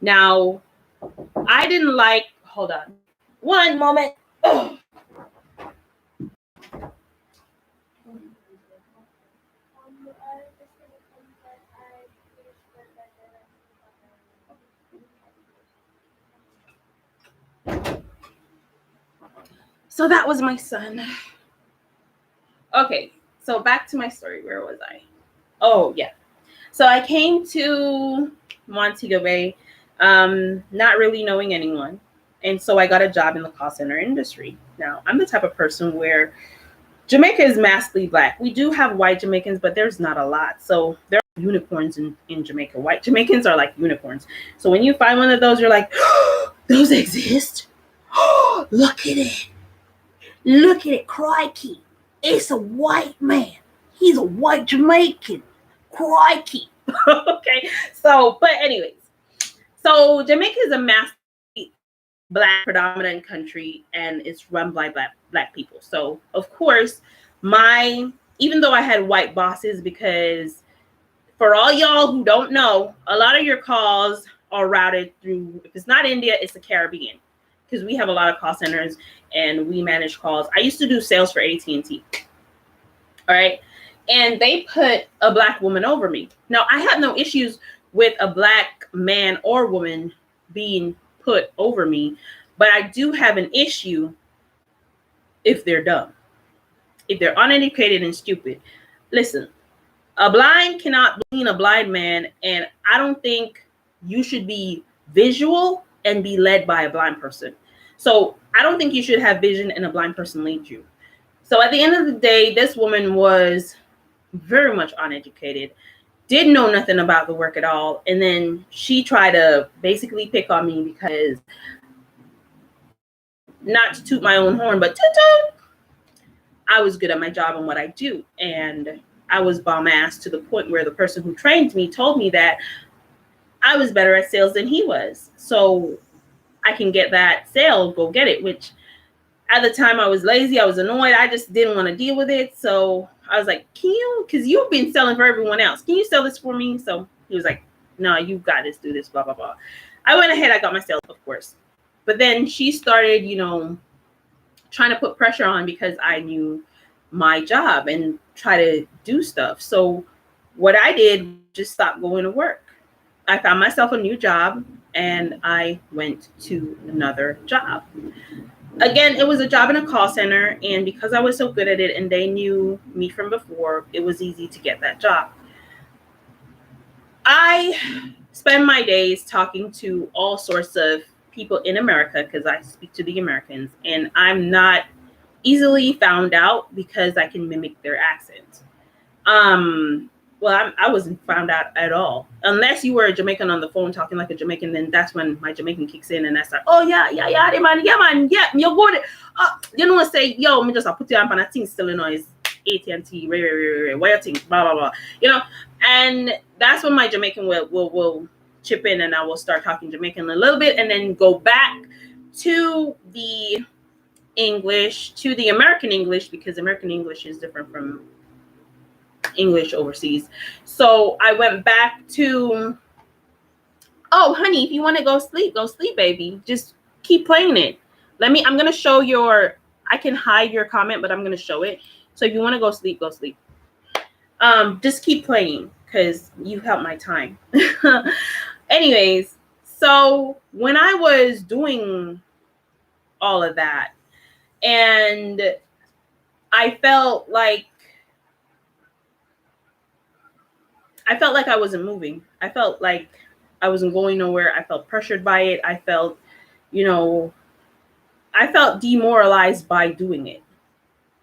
Now, I didn't like, hold on, one moment. Oh. So that was my son. Okay, so back to my story. Where was I? Oh, yeah. So I came to Montego Bay, not really knowing anyone. And so I got a job in the call center industry. Now, I'm the type of person where Jamaica is massively black. We do have white Jamaicans, but there's not a lot. So there are unicorns in Jamaica. White Jamaicans are like unicorns. So when you find one of those, you're like, oh, those exist? Oh, look at it. Look at it, crikey. It's a white man. He's a white Jamaican. Crikey. Okay. So, but anyways, so Jamaica is a massive black predominant country, and it's run by black people. So of course, even though I had white bosses, because for all y'all who don't know, a lot of your calls are routed through, if it's not India, it's the Caribbean, because we have a lot of call centers and we manage calls. I used to do sales for AT&T. All right. And they put a Black woman over me. Now, I have no issues with a Black man or woman being put over me, but I do have an issue if they're dumb, if they're uneducated and stupid. Listen, a blind cannot lean a blind man, and I don't think you should be visual and be led by a blind person. So I don't think you should have vision and a blind person lead you. So at the end of the day, this woman was very much uneducated, didn't know nothing about the work at all. And then she tried to basically pick on me because, not to toot my own horn, but toot, I was good at my job and what I do. And I was bomb ass to the point where the person who trained me told me that I was better at sales than he was. So I can get that sale, go get it, which at the time I was lazy, I was annoyed, I just didn't want to deal with it. So I was like, can you, because you've been selling for everyone else, can you sell this for me? So he was like, no, you got this, do this, blah, blah, blah. I went ahead, I got my sales, of course. But then she started, trying to put pressure on because I knew my job and try to do stuff. So what I did, just stop going to work. I found myself a new job and I went to another job. Again, it was a job in a call center, and because I was so good at it and they knew me from before, it was easy to get that job. I spend my days talking to all sorts of people in America because I speak to the Americans, and I'm not easily found out because I can mimic their accent. Well, I wasn't found out at all. Unless you were a Jamaican on the phone talking like a Jamaican, then that's when my Jamaican kicks in, and that's like, oh yeah, man, you're good. Say, yo, me just I'll put you on and I think still Illinois, AT&T, what you think, blah blah blah, and that's when my Jamaican will chip in, and I will start talking Jamaican a little bit, and then go back to the English, to the American English, because American English is different from English overseas. So I went back to, oh honey, if you want to go sleep, baby, just keep playing it. I'm going to show I can hide your comment, but I'm going to show it. So if you want to go sleep, just keep playing because you helped my time. Anyways, so when I was doing all of that, and I felt like I wasn't moving. I felt like I wasn't going nowhere. I felt pressured by it. I felt, demoralized by doing it.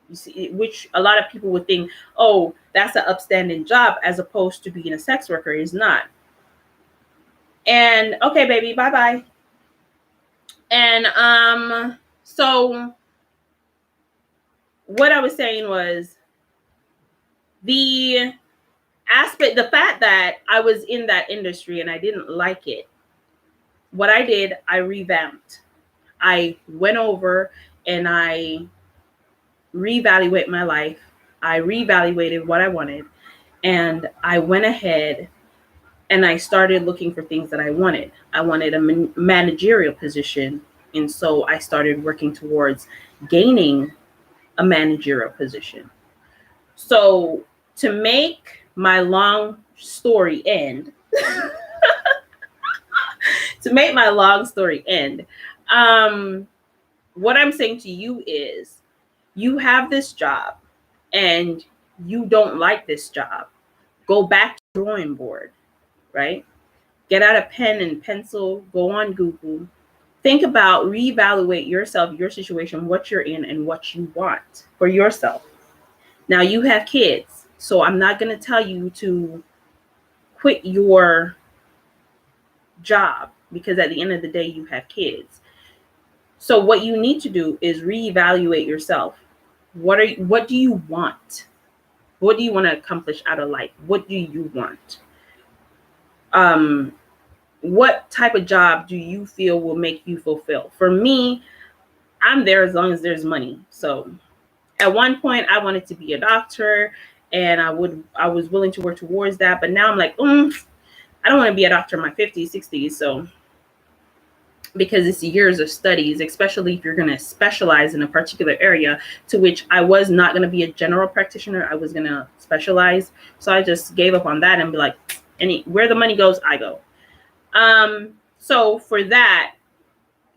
You see, which a lot of people would think, oh, that's an upstanding job as opposed to being a sex worker. Is not. And okay, baby, bye-bye. And so what I was saying was the fact that I was in that industry and I didn't like it. What I did, I revamped. I went over and I reevaluated my life. I reevaluated what I wanted, and I went ahead and I started looking for things that I wanted. I wanted a managerial position, and so I started working towards gaining a managerial position. So to make my long story end, what I'm saying to you is, you have this job and you don't like this job. Go back to the drawing board, right? Get out a pen and pencil, go on Google, think about, reevaluate yourself, your situation, what you're in, and what you want for yourself. Now, you have kids, so I'm not going to tell you to quit your job because at the end of the day, you have kids. So what you need to do is reevaluate yourself. What do you want? What do you want to accomplish out of life? What do you want? What type of job do you feel will make you fulfill? For me, I'm there as long as there's money. So at one point I wanted to be a doctor and I was willing to work towards that. But now I'm like, I don't want to be a doctor in my 50s, 60s. So, because it's years of studies, especially if you're going to specialize in a particular area, to which I was not going to be a general practitioner. I was going to specialize. So I just gave up on that and be like, where the money goes, I go. So for that,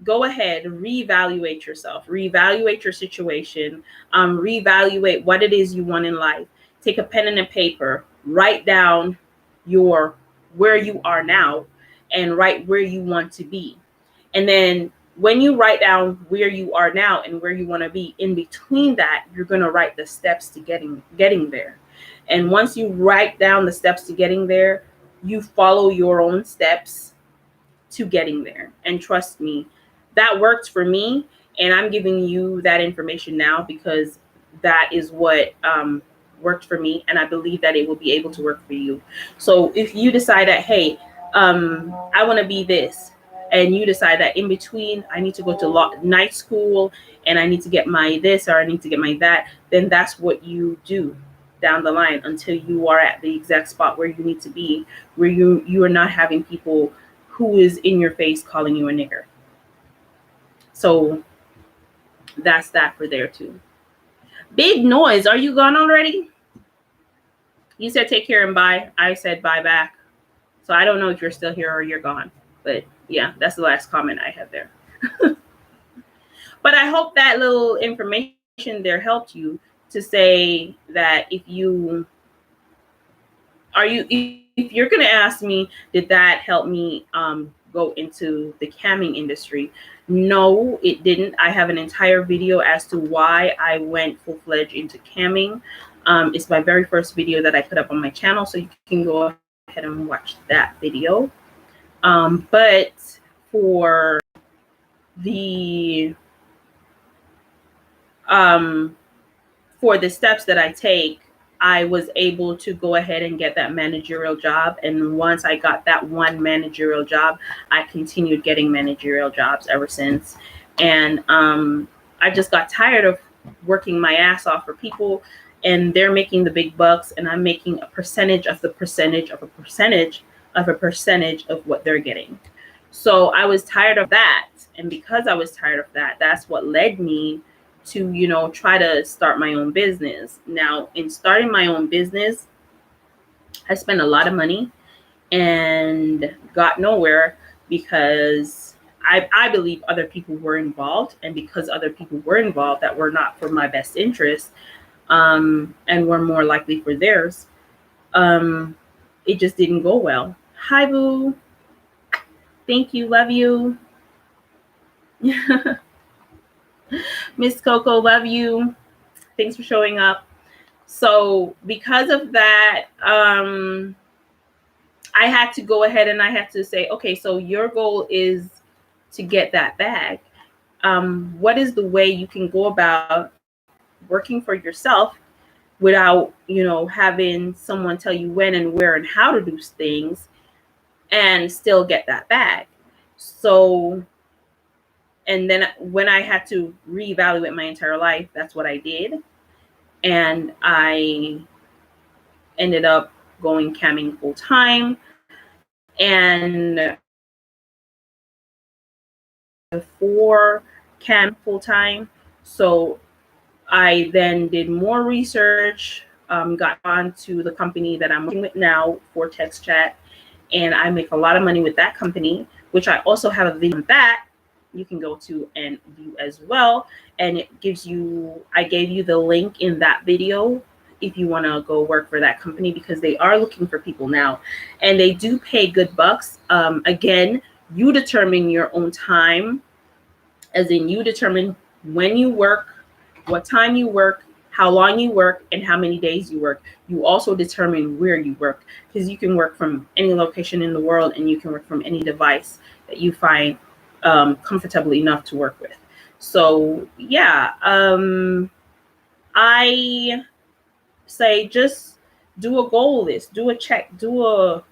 go ahead, reevaluate yourself, reevaluate your situation, reevaluate what it is you want in life. Take a pen and a paper, write down where you are now, and write where you want to be. And then when you write down where you are now and where you want to be, in between that, you're going to write the steps to getting there. And once you write down the steps to getting there, you follow your own steps to getting there. And trust me, that worked for me. And I'm giving you that information now because that is what worked for me. And I believe that it will be able to work for you. So if you decide that, hey, I want to be this, and you decide that in between I need to go to night school and I need to get my this or I need to get my that, then that's what you do down the line until you are at the exact spot where you need to be, where you are not having people who is in your face calling you a nigger. So that's that for there too. Big noise. Are you gone already? You said take care and bye. I said bye back. So I don't know if you're still here or you're gone. But yeah, that's the last comment I have there. But I hope that little information there helped you to say that if you're going to ask me, did that help me go into the camming industry? No, it didn't. I have an entire video as to why I went full-fledged into camming. It's my very first video that I put up on my channel, so you can go ahead and watch that video. But for the steps that I take, I was able to go ahead and get that managerial job. And once I got that one managerial job, I continued getting managerial jobs ever since. And I just got tired of working my ass off for people, and they're making the big bucks, and I'm making a percentage of the percentage of a percentage of a percentage of what they're getting. So I was tired of that. And because I was tired of that, that's what led me to, try to start my own business. Now, in starting my own business, I spent a lot of money and got nowhere because I believe other people were involved. And because other people were involved that were not for my best interest, and were more likely for theirs, it just didn't go well. Hi, boo. Thank you. Love you. Miss Coco, love you. Thanks for showing up. So because of that, I had to go ahead and I had to say, okay, so your goal is to get that bag. What is the way you can go about working for yourself without, having someone tell you when and where and how to do things and still get that bag? So, and then when I had to reevaluate my entire life, that's what I did. And I ended up going camming full time. And for cam full time. So I then did more research, got on to the company that I'm working with now for text chat. And I make a lot of money with that company, which I also have a video on that you can go to and view as well. And it gives you, I gave you the link in that video if you want to go work for that company, because they are looking for people now and they do pay good bucks. Again, you determine your own time, as in you determine when you work, what time you work, how long you work, and how many days you work. You also determine where you work, because you can work from any location in the world and you can work from any device that you find comfortable enough to work with. So yeah, I say just do a goal list, do a check, do a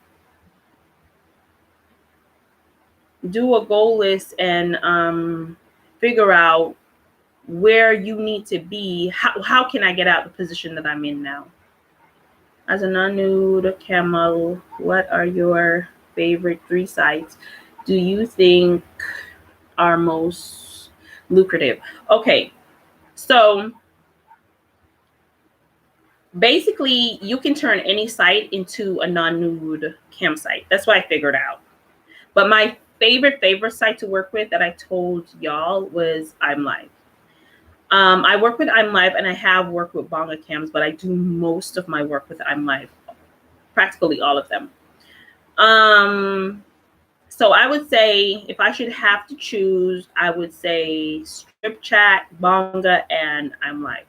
goal list, and figure out where you need to be. How can I get out the position that I'm in now? As a non-nude camel, what are your favorite 3 sites do you think are most lucrative? Okay, so basically you can turn any site into a non-nude campsite. That's what I figured out. But my favorite site to work with that I told y'all was ImLive. I work with ImLive and I have worked with Bonga Cams, but I do most of my work with ImLive, practically all of them. So I would say if I should have to choose, I would say Strip Chat, Bonga, and ImLive.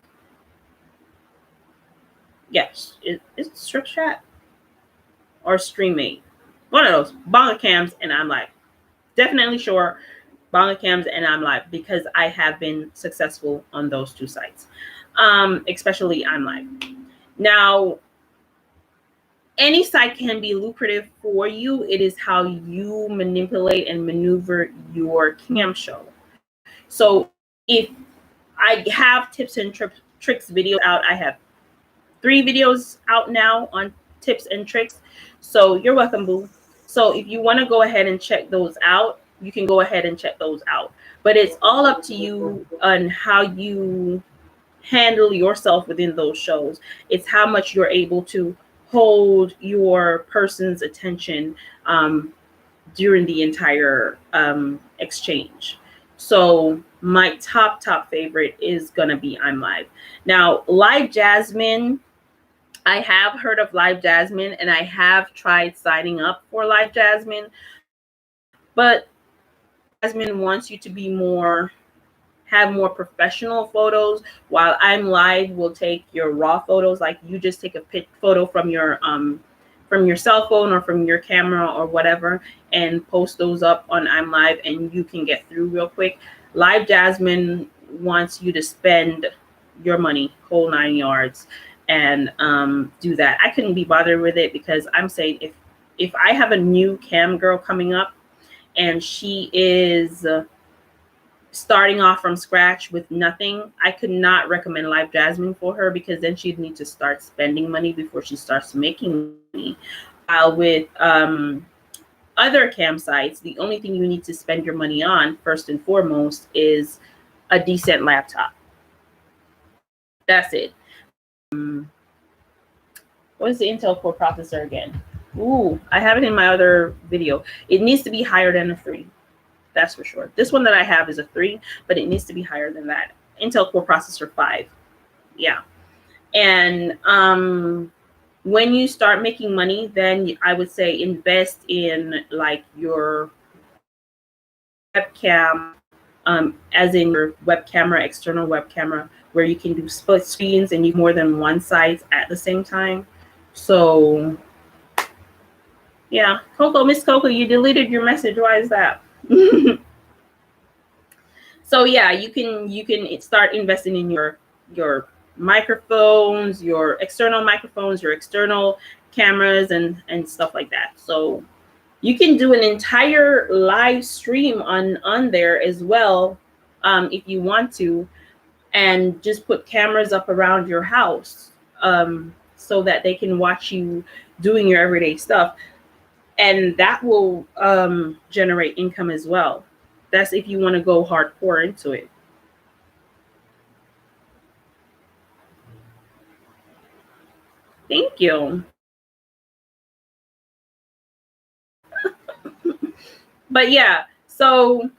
Yes, it's Strip Chat or StreamMate. One of those. Bonga Cams and ImLive. Definitely sure Bonga Cams and ImLive because I have been successful on those 2 sites, especially ImLive. Now, any site can be lucrative for you. It is how you manipulate and maneuver your cam show. So if I have tips and tricks videos out, I have 3 videos out now on tips and tricks. So you're welcome, boo. So if you want to go ahead and check those out, you can go ahead and check those out. But it's all up to you on how you handle yourself within those shows. It's how much you're able to hold your person's attention during the entire exchange. So my top favorite is gonna be ImLive. Now, Live Jasmine, I have heard of Live Jasmine and I have tried signing up for Live Jasmine, but Jasmine wants you to be have more professional photos, while ImLive will take your raw photos. Like you just take a photo from your cell phone or from your camera or whatever and post those up on ImLive and you can get through real quick. Live Jasmine wants you to spend your money, whole 9 yards, and do that. I couldn't be bothered with it because I'm saying if I have a new cam girl coming up and she is starting off from scratch with nothing, I could not recommend Live Jasmine for her because then she'd need to start spending money before she starts making money. While with other campsites, the only thing you need to spend your money on, first and foremost, is a decent laptop. That's it. What is the Intel Core processor again? Ooh, I have it in my other video. It needs to be higher than a 3. That's for sure. This one that I have is a 3, but it needs to be higher than that. Intel Core processor 5. Yeah. And when you start making money, then I would say invest in like your webcam, as in your web camera, external web camera, where you can do split screens and you more than one site at the same time. So yeah, Miss Coco, you deleted your message. Why is that? So yeah, you can start investing in your microphones, your external microphones, your external cameras, and stuff like that. So you can do an entire live stream on there as well, if you want to, and just put cameras up around your house, so that they can watch you doing your everyday stuff, and that will generate income as well. That's if you want to go hardcore into it. Thank you. But yeah, so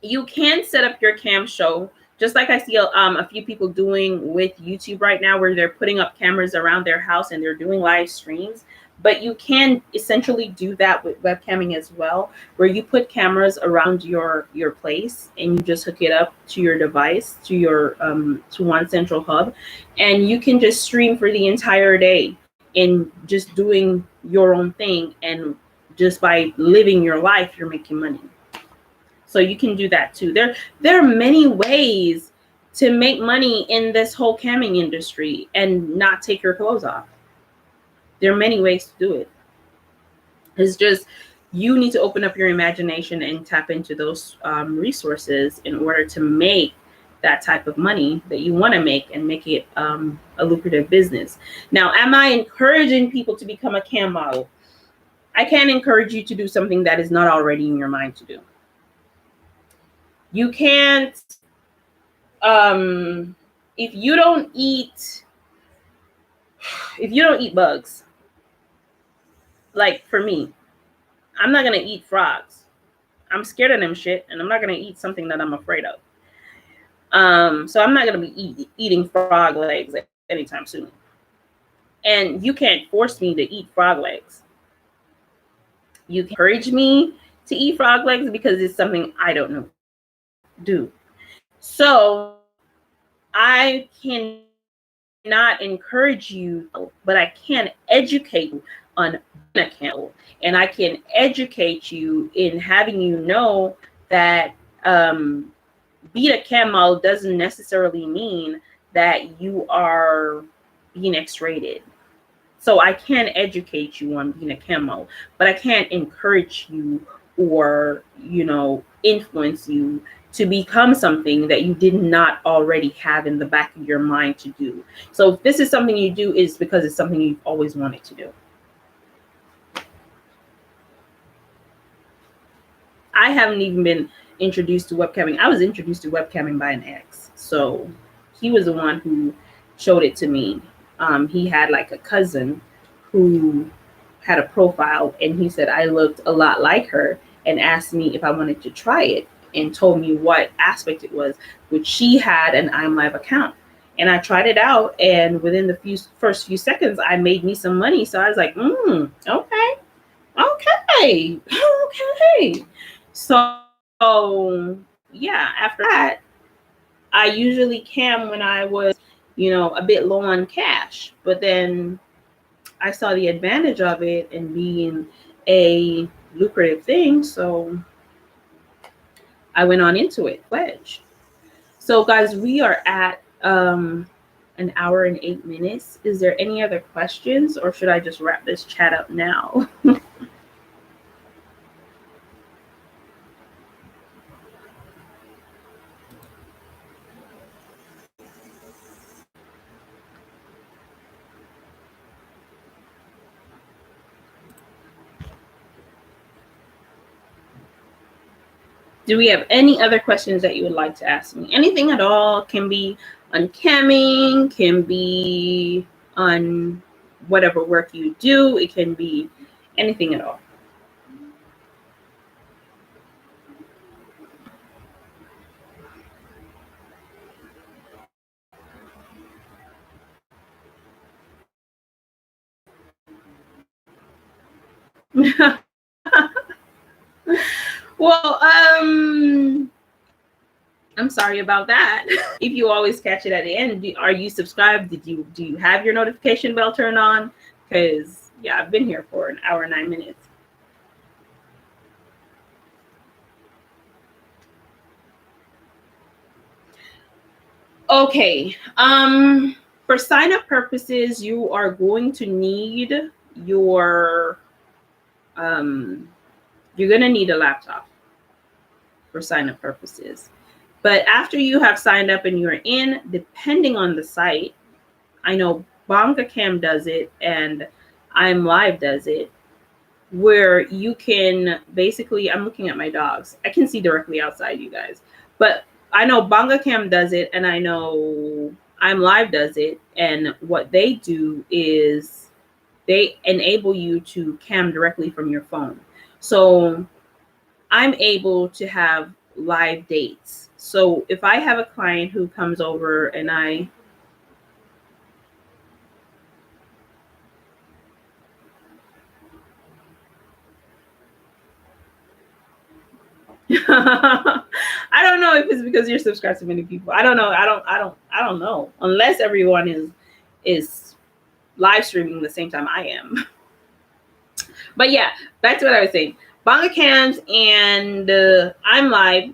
you can set up your cam show just like I see a few people doing with YouTube right now, where they're putting up cameras around their house and they're doing live streams. But you can essentially do that with webcamming as well, where you put cameras around your place and you just hook it up to your device, to your to one central hub, and you can just stream for the entire day and just doing your own thing, and just by living your life, you're making money. So you can do that too. There are many ways to make money in this whole camming industry and not take your clothes off. There are many ways to do it. It's just you need to open up your imagination and tap into those resources in order to make that type of money that you want to make and make it a lucrative business. Now, am I encouraging people to become a cam model? I can't encourage you to do something that is not already in your mind to do. You can't, if you don't eat bugs, like for me, I'm not gonna eat frogs. I'm scared of them shit, and I'm not gonna eat something that I'm afraid of. So I'm not gonna be eating frog legs anytime soon. And you can't force me to eat frog legs. You can encourage me to eat frog legs because it's something I don't know do. So I cannot encourage you, but I can educate you on being a camel, and I can educate you in having you know that being a camel doesn't necessarily mean that you are being X-rated. So I can educate you on being a camo, but I can't encourage you or, influence you to become something that you did not already have in the back of your mind to do. So if this is something you do, is because it's something you've always wanted to do. I haven't even been introduced to webcamming. I was introduced to webcamming by an ex. So he was the one who showed it to me. He had like a cousin who had a profile, and he said I looked a lot like her and asked me if I wanted to try it and told me what aspect it was, which she had an I'm Live account. And I tried it out, and within the first few seconds, I made me some money. So I was like, okay. So yeah, after that, I usually cam when I was, a bit low on cash. But then I saw the advantage of it and being a lucrative thing, so I went on into it, pledged. So guys, we are at an hour and 8 minutes. Is there any other questions, or should I just wrap this chat up now? Do we have any other questions that you would like to ask me? Anything at all. Can be on camming, can be on whatever work you do. It can be anything at all. Well, I'm sorry about that. If you always catch it at the end, are you subscribed? Do you have your notification bell turned on? Because yeah, I've been here for an hour and 9 minutes. Okay. For sign up purposes, you are going to need your you're going to need a laptop for sign up purposes. But after you have signed up and you're in, depending on the site, I know BongaCam does it and I'm Live does it, where you can basically, I'm looking at my dogs. I can see directly outside, you guys. But I know BongaCam does it, and I know I'm Live does it. And what they do is they enable you to cam directly from your phone. So I'm able to have live dates. So if I have a client who comes over and I I don't know if it's because you're subscribed to many people. I don't know. I don't know. Unless everyone is live streaming the same time I am. But yeah, back to what I was saying. BongaCams and I'm Live.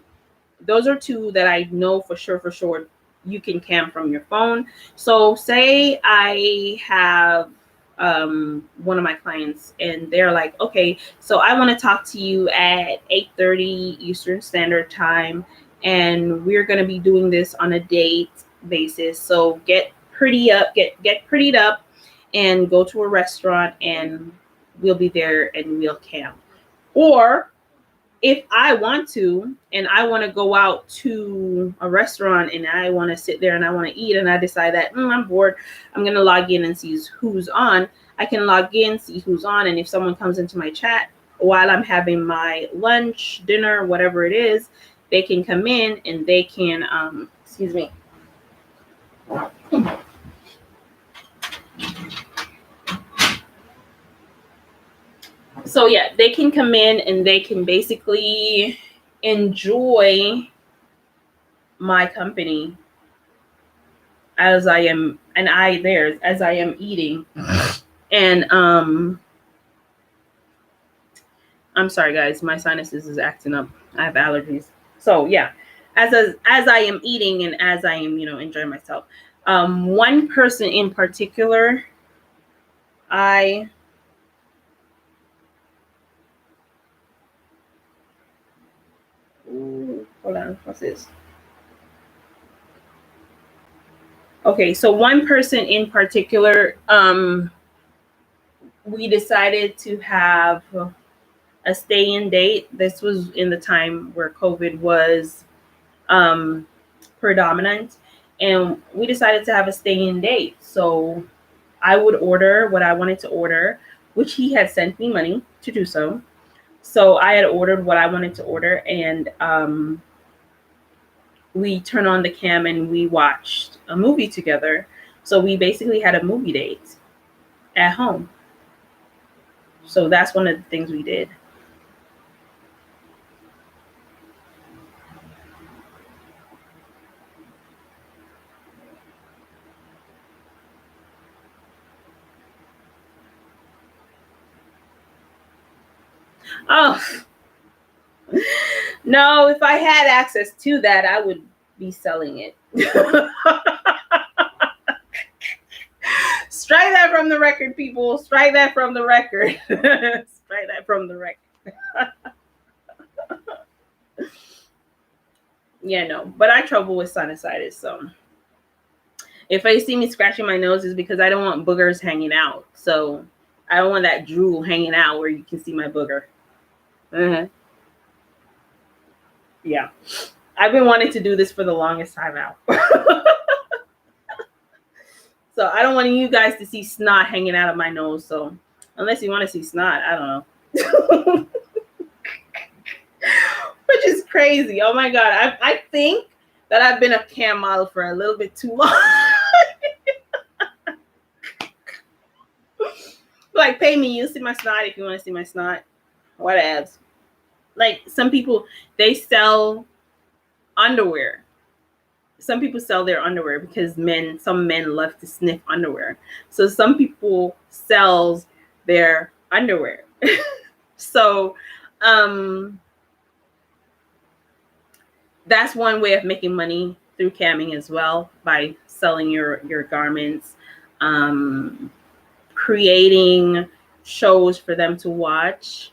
Those are two that I know for sure you can cam from your phone. So say I have one of my clients and they're like, okay, so I want to talk to you at 8:30 Eastern Standard Time, and we're going to be doing this on a date basis. So get prettied up and go to a restaurant and we'll be there and we'll camp. Or if I want to and I want to go out to a restaurant and I want to sit there and I want to eat and I decide that I'm bored, I'm going to log in and see who's on. I can log in, see who's on, and if someone comes into my chat while I'm having my lunch, dinner, whatever it is, they can come in and they can, excuse me. So yeah, they can come in and they can basically enjoy my company as I am, and I theirs as I am eating. And I'm sorry guys, my sinuses is acting up. I have allergies. So yeah, as I am eating and as I am, enjoying myself. One person in particular, hold on, what's this? Okay, so one person in particular, we decided to have a stay-in date. This was in the time where COVID was predominant, and we decided to have a stay-in date. So I would order what I wanted to order, which he had sent me money to do so. So I had ordered what I wanted to order, and we turned on the cam and we watched a movie together. So we basically had a movie date at home. So that's one of the things we did. Oh, no, if I had access to that, I would be selling it. Strike that from the record, people. Strike that from the record. Strike that from the record. Yeah, no. But I trouble with sinusitis, so if I see me scratching my nose, it's because I don't want boogers hanging out. So I don't want that drool hanging out where you can see my booger. Uh-huh. Yeah. I've been wanting to do this for the longest time out. So I don't want you guys to see snot hanging out of my nose. So unless you want to see snot, I don't know. Which is crazy. Oh my God. I think that I've been a cam model for a little bit too long. Like, pay me. You see my snot if you want to see my snot. Whatevs. Like, some people, they sell underwear. Some people sell their underwear because some men love to sniff underwear. So some people sells their underwear. So that's one way of making money through camming as well, by selling your garments, creating shows for them to watch.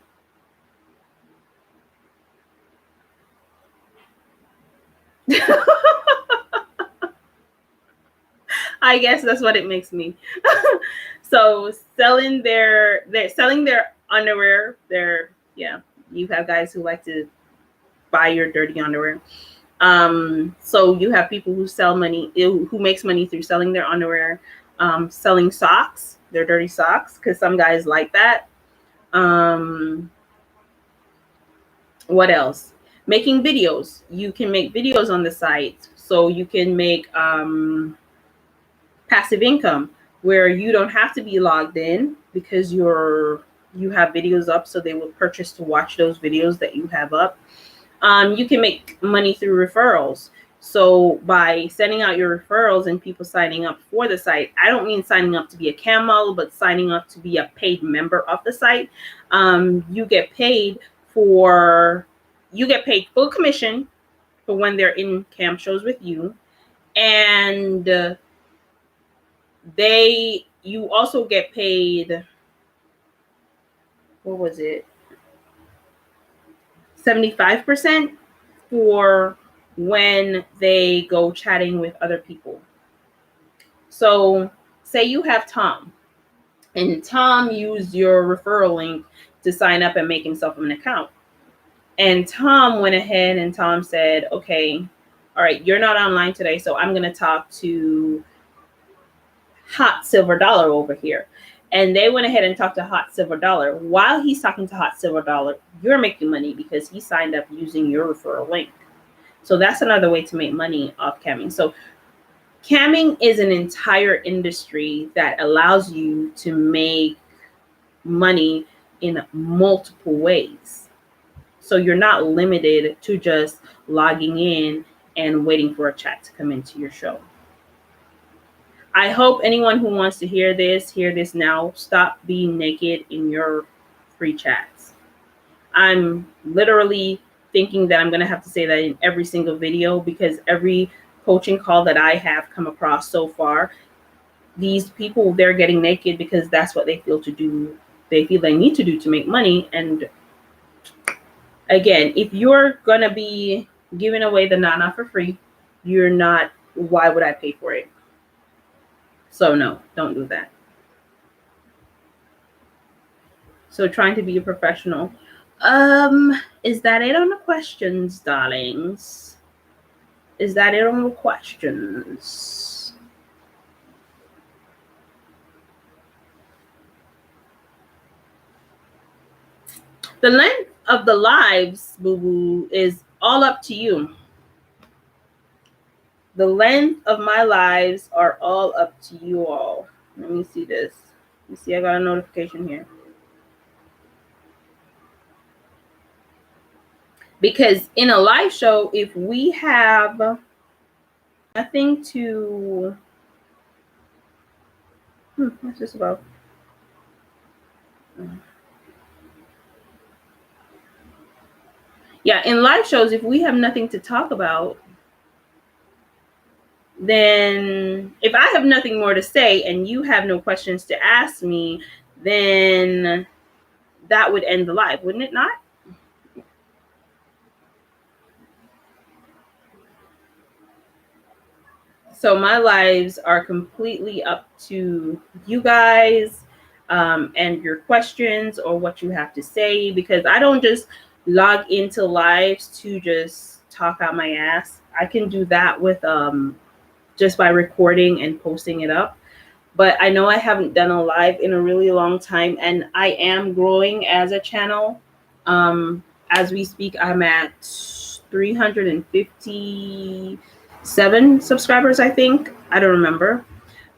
I guess that's what it makes me. So selling their underwear. You have guys who like to buy your dirty underwear. So you have people who who makes money through selling their underwear, selling socks, their dirty socks, because some guys like that. What else? Making videos. You can make videos on the site, so you can make passive income where you don't have to be logged in because you have videos up, so they will purchase to watch those videos that you have up. You can make money through referrals. So by sending out your referrals and people signing up for the site, I don't mean signing up to be a cam model, but signing up to be a paid member of the site. You get paid full commission for when they're in cam shows with you. And you also get paid, what was it? 75% for when they go chatting with other people. So say you have Tom And Tom used your referral link to sign up and make himself an account. And Tom went ahead and Tom said, okay, all right, you're not online today, so I'm going to talk to Hot Silver Dollar over here. And they went ahead and talked to Hot Silver Dollar. While he's talking to Hot Silver Dollar, you're making money because he signed up using your referral link. So that's another way to make money off camming. So camming is an entire industry that allows you to make money in multiple ways. So you're not limited to just logging in and waiting for a chat to come into your show. I hope anyone who wants to hear this now. Stop being naked in your free chats. I'm literally thinking that I'm going to have to say that in every single video, because every coaching call that I have come across so far, these people, they're getting naked because that's what they feel to do. They feel they need to do to make money. And again, if you're going to be giving away the nana for free, you're not, why would I pay for it? So no, don't do that. So trying to be a professional. Is that it on the questions, darlings? Is that it on the questions? The length of the lives, boo-boo, is all up to you. The length of my lives are all up to you all. Let me see this. You see, I got a notification here. Because in a live show, if we have nothing to... what's this about? Yeah, in live shows, if we have nothing to talk about, then if I have nothing more to say and you have no questions to ask me, then that would end the live, wouldn't it not? So my lives are completely up to you guys, and your questions or what you have to say, because I don't just log into lives to just talk out my ass. I can do that with just by recording and posting it up. But I know I haven't done a live in a really long time, and I am growing as a channel. As we speak, I'm at 357 subscribers, I think. I don't remember.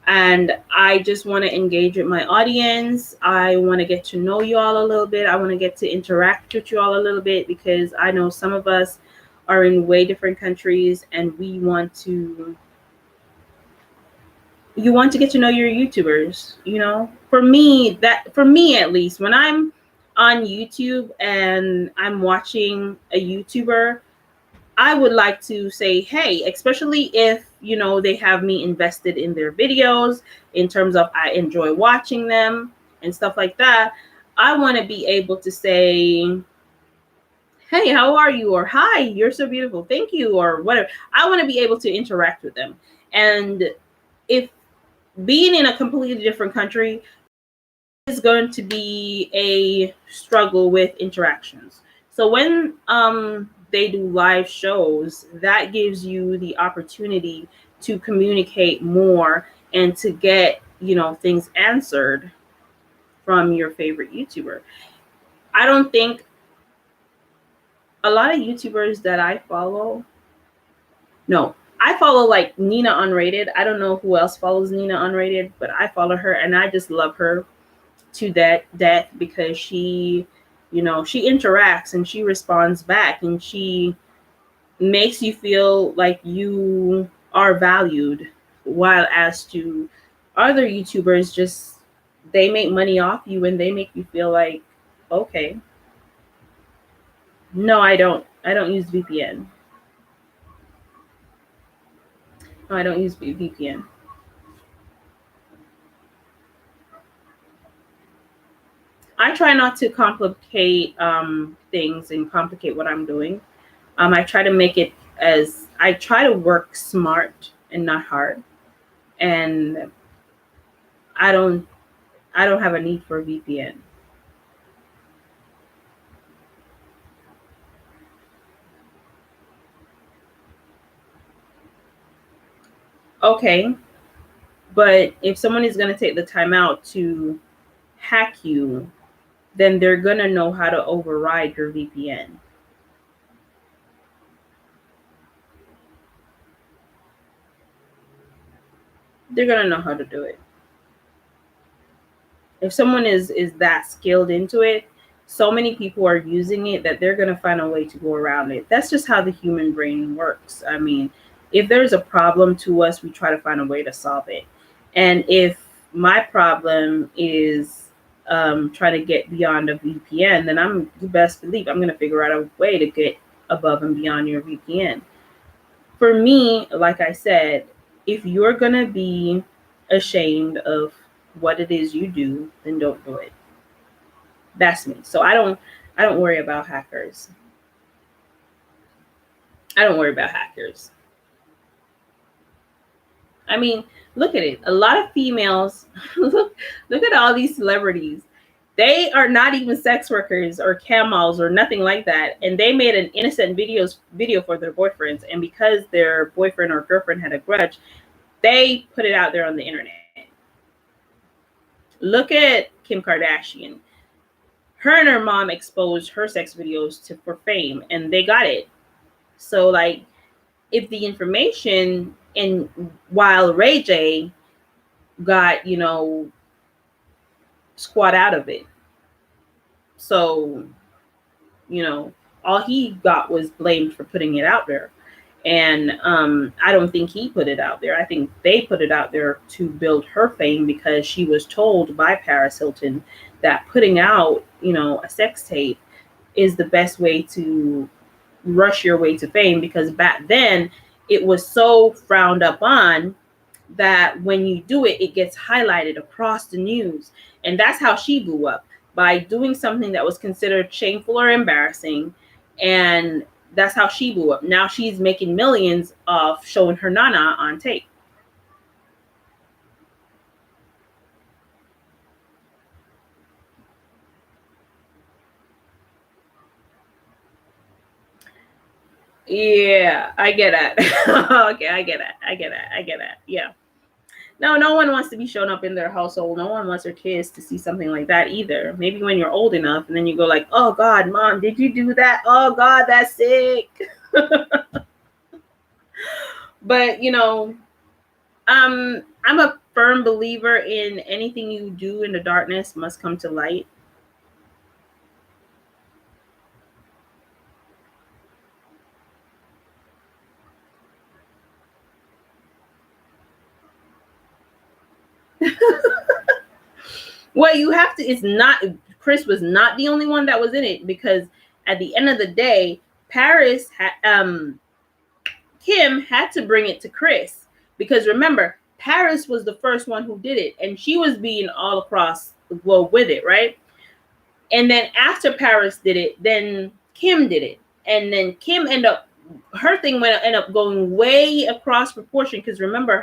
And I just want to engage with my audience. I want to get to know you all a little bit. I want to get to interact with you all a little bit, because I know some of us are in way different countries, and we want to... You want to get to know your YouTubers, you know? For me, at least, when I'm on YouTube and I'm watching a YouTuber, I would like to say, hey, especially if, you know, they have me invested in their videos in terms of I enjoy watching them and stuff like that. I want to be able to say, hey, how are you? Or hi, you're so beautiful. Thank you. Or whatever. I want to be able to interact with them. And if being in a completely different country is going to be a struggle with interactions. So when they do live shows, that gives you the opportunity to communicate more and to get, you know, things answered from your favorite YouTuber. I don't think a lot of YouTubers that I follow, no, I follow like Nina Unrated. I don't know who else follows Nina Unrated, but I follow her and I just love her to death, because she, you know, she interacts and she responds back and she makes you feel like you are valued. While as to other YouTubers, just they make money off you and they make you feel like, okay. No, I don't use VPN. No, I don't use VPN. I try not to complicate things and complicate what I'm doing. I try to make it I try to work smart and not hard. And I don't I don't have a need for a VPN. Okay, but if someone is going to take the time out to hack you, then they're going to know how to override your VPN. They're going to know how to do it. If someone is that skilled into it, so many people are using it that they're going to find a way to go around it. That's just how the human brain works. I mean, if there's a problem to us, we try to find a way to solve it. And if my problem is trying to get beyond a VPN, then I'm the best believe I'm going to figure out a way to get above and beyond your VPN. For me, like I said, if you're going to be ashamed of what it is you do, then don't do it. That's me. So I don't worry about hackers. I don't worry about hackers. I mean, look at it. A lot of females look at all these celebrities. They are not even sex workers or cam models or nothing like that. And they made an innocent video for their boyfriends. And because their boyfriend or girlfriend had a grudge, they put it out there on the internet. Look at Kim Kardashian. Her and her mom exposed her sex videos for fame, and they got it. So like, if the information, and while Ray J got, squat out of it. So, all he got was blamed for putting it out there. And I don't think he put it out there. I think they put it out there to build her fame, because she was told by Paris Hilton that putting out, a sex tape is the best way to rush your way to fame, because back then it was so frowned upon that when you do it, it gets highlighted across the news. And that's how she blew up, by doing something that was considered shameful or embarrassing. And that's how she blew up. Now she's making millions off showing her nana on tape. Yeah, I get that. Okay, I get it. I get it. Yeah. No one wants to be shown up in their household. No one wants their kids to see something like that either. Maybe when you're old enough, and then you go like, "Oh God, mom, did you do that? Oh God, that's sick." But I'm a firm believer in anything you do in the darkness must come to light. Well, you have to. It's not. Chris was not the only one that was in it, because at the end of the day, Kim had to bring it to Chris, because remember, Paris was the first one who did it, and she was being all across the globe with it, right? And then after Paris did it, then Kim did it, and then Kim her thing end up going way across proportion, because remember,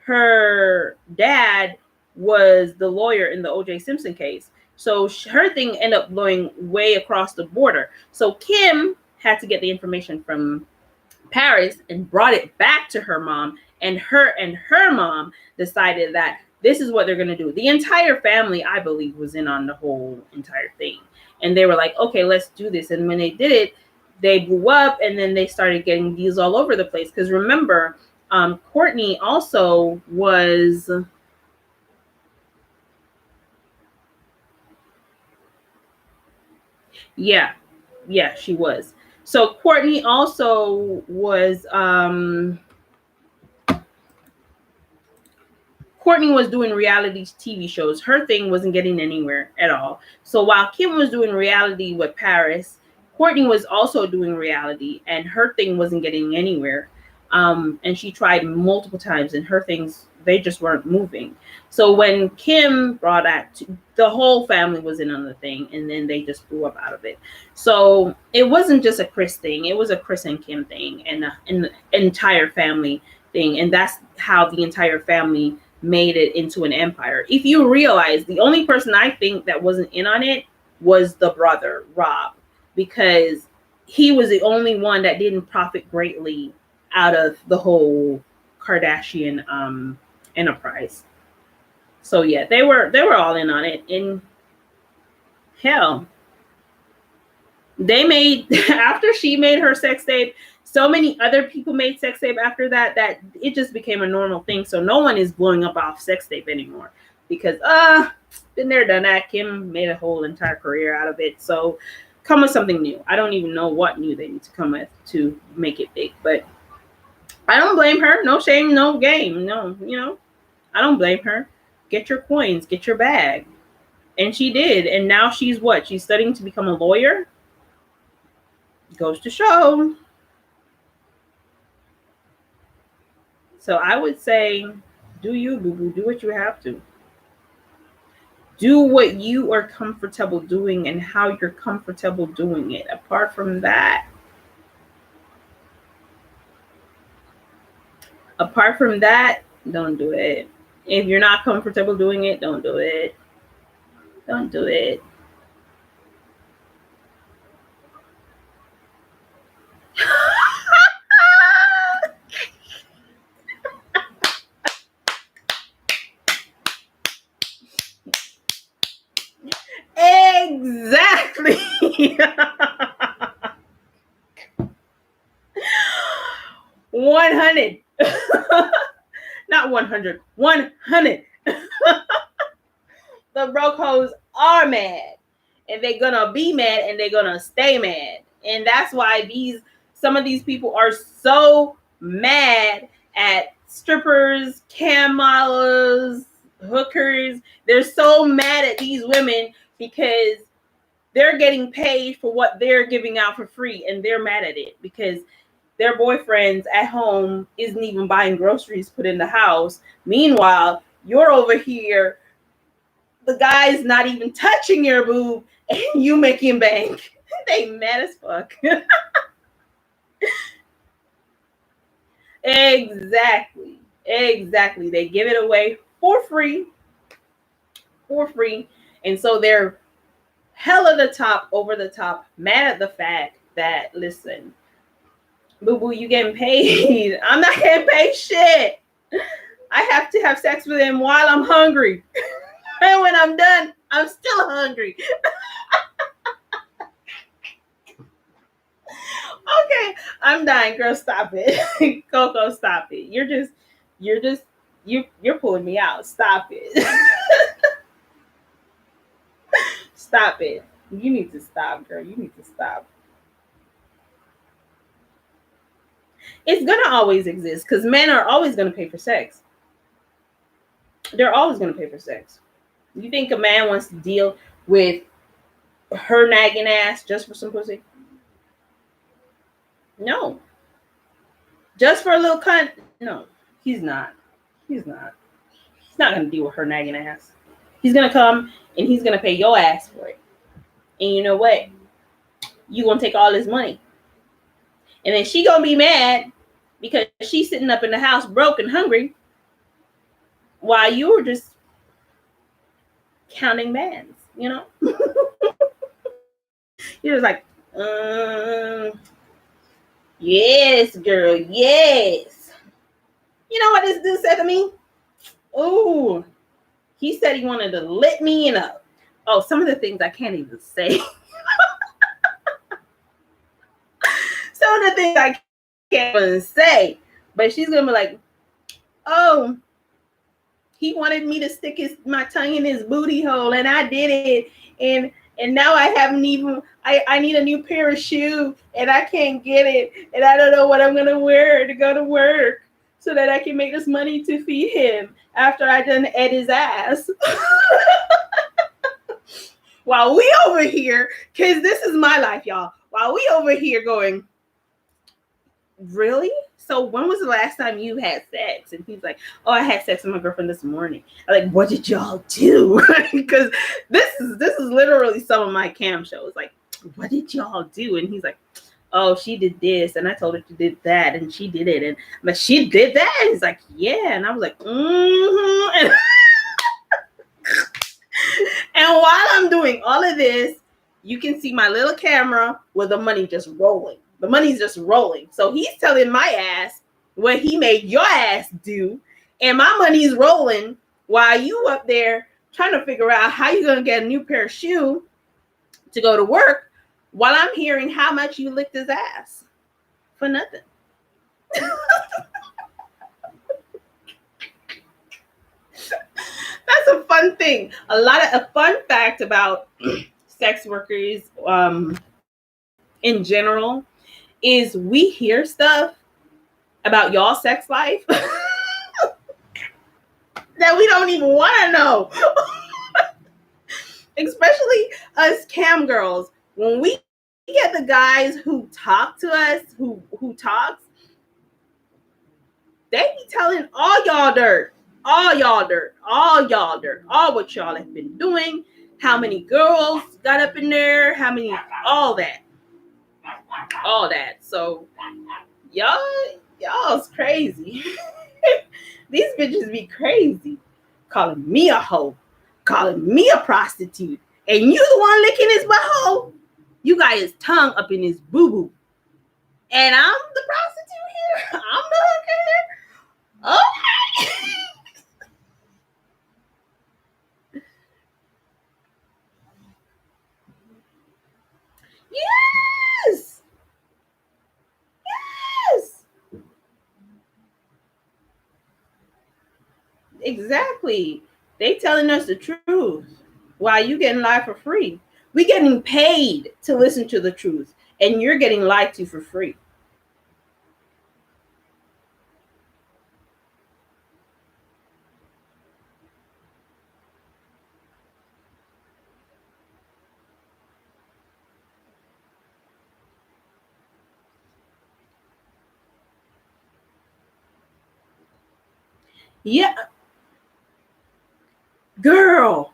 her dad was the lawyer in the O.J. Simpson case. So her thing ended up going way across the border. So Kim had to get the information from Paris and brought it back to her mom, and her mom decided that this is what they're going to do. The entire family, I believe, was in on the whole entire thing. And they were like, okay, let's do this. And when they did it, they blew up, and then they started getting deals all over the place. Because remember, Courtney also was... Yeah, she was. So Courtney also was... Courtney was doing reality TV shows. Her thing wasn't getting anywhere at all. So while Kim was doing reality with Paris, Courtney was also doing reality, and her thing wasn't getting anywhere. And she tried multiple times, and her things, they just weren't moving. So when Kim brought that, the whole family was in on the thing, and then they just blew up out of it. So it wasn't just a Chris thing; it was a Chris and Kim thing, and the entire family thing, and that's how the entire family made it into an empire. If you realize, the only person I think that wasn't in on it was the brother, Rob, because he was the only one that didn't profit greatly out of the whole Kardashian enterprise. So yeah, they were all in on it. And hell, they made after she made her sex tape, so many other people made sex tape after that it just became a normal thing. So no one is blowing up off sex tape anymore because been there, done that. Kim made a whole entire career out of it. So come with something new. I don't even know what new they need to come with to make it big, but I don't blame her. No shame, no game. No, I don't blame her. Get your coins, get your bag. And she did. And now she's what? She's studying to become a lawyer? Goes to show. So I would say, do you, boo-boo. Do what you have to. Do what you are comfortable doing and how you're comfortable doing it. Apart from that, don't do it. If you're not comfortable doing it, don't do it. Don't do it. Exactly. 100. Not 100. 100. The broke hoes are mad, and they're gonna be mad, and they're gonna stay mad. And that's why some of these people are so mad at strippers, cam models, hookers. They're so mad at these women because they're getting paid for what they're giving out for free, and they're mad at it because their boyfriends at home isn't even buying groceries put in the house. Meanwhile, you're over here, the guy's not even touching your boob, and you making bank. They mad as fuck. Exactly. They give it away for free. And so they're hella the top, over the top, mad at the fact that, listen, boo-boo, you getting paid. I'm not getting paid shit. I have to have sex with him while I'm hungry. And when I'm done, I'm still hungry. Okay, I'm dying, girl. Stop it. Coco, stop it. You're pulling me out. Stop it. Stop it. You need to stop, girl. You need to stop. It's gonna always exist because men are always gonna pay for sex. They're always gonna pay for sex. You think a man wants to deal with her nagging ass just for some pussy? No. Just for a little cunt? No, he's not. He's not gonna deal with her nagging ass. He's gonna come and he's gonna pay your ass for it. And you know what? You gonna take all his money. And then she gonna be mad because she's sitting up in the house broke and hungry while you were just counting bands, You're just like, yes, girl, yes. You know what this dude said to me? Ooh, he said he wanted to lit me up. Oh, some of the things I can't even say. Some of the things I can't even say. But she's going to be like, oh, he wanted me to stick my tongue in his booty hole, and I did it. And now I haven't even, I need a new pair of shoes, and I can't get it. And I don't know what I'm going to wear to go to work so that I can make this money to feed him after I done ate his ass. While we over here, because this is my life, y'all. While we over here going, really? So when was the last time you had sex? And he's like, oh, I had sex with my girlfriend this morning. I'm like, what did y'all do? Because this is literally some of my cam shows. Like, what did y'all do? And he's like, oh, she did this, and I told her to did that, and she did it, and but she did that. And he's like, yeah, and I was like, mm-hmm. And while I'm doing all of this, you can see my little camera with the money just rolling. The money's just rolling. So he's telling my ass what he made your ass do, and my money's rolling while you up there trying to figure out how you're gonna get a new pair of shoes to go to work, while I'm hearing how much you licked his ass for nothing. That's a fun thing. A fun fact about sex workers in general is we hear stuff about y'all sex life that we don't even want to know. Especially us cam girls. When we get the guys who talk to us, who talks, they be telling all y'all dirt, all what y'all have been doing, how many girls got up in there, how many, all that. So y'all's crazy. These bitches be crazy, calling me a hoe, calling me a prostitute, and you the one licking his butthole. You got his tongue up in his boo-boo, and I'm the prostitute here. I'm the hooker here. Okay. Yes. Exactly. They telling us the truth while you getting lied for free. We getting paid to listen to the truth, and you're getting lied to for free. Yeah, girl,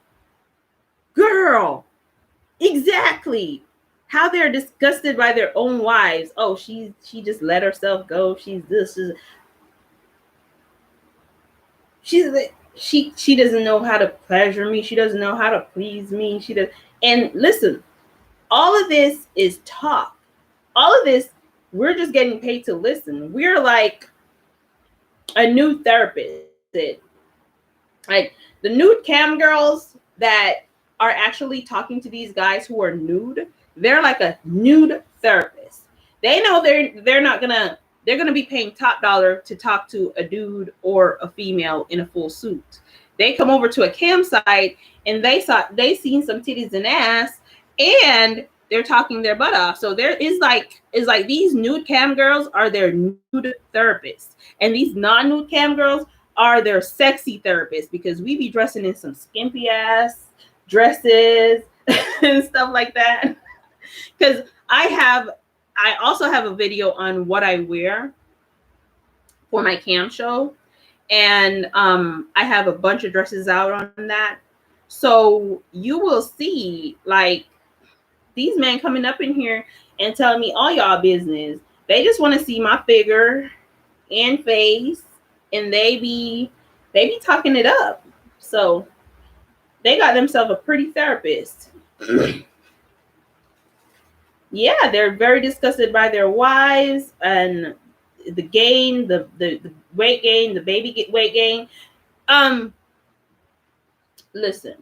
exactly. How they're disgusted by their own wives. Oh, she just let herself go. She's this. She doesn't know how to pleasure me. She doesn't know how to please me. She does. And listen, all of this is talk. All of this, we're just getting paid to listen. We're like a nude therapist. Like the nude cam girls that are actually talking to these guys who are nude, they're like a nude therapist. They know they're gonna be paying top dollar to talk to a dude or a female in a full suit. They come over to a campsite and they seen some titties and ass, and they're talking their butt off. So there is like these nude cam girls are their nude therapists, and these non-nude cam girls are their sexy therapists, because we be dressing in some skimpy ass dresses and stuff like that. Because I also have a video on what I wear for my cam show, and I have a bunch of dresses out on that. So you will see like these men coming up in here and telling me all y'all business. They just want to see my figure and face, and they be talking it up. So they got themselves a pretty therapist. Yeah, they're very disgusted by their wives and the gain, the weight gain, the baby weight gain. Listen,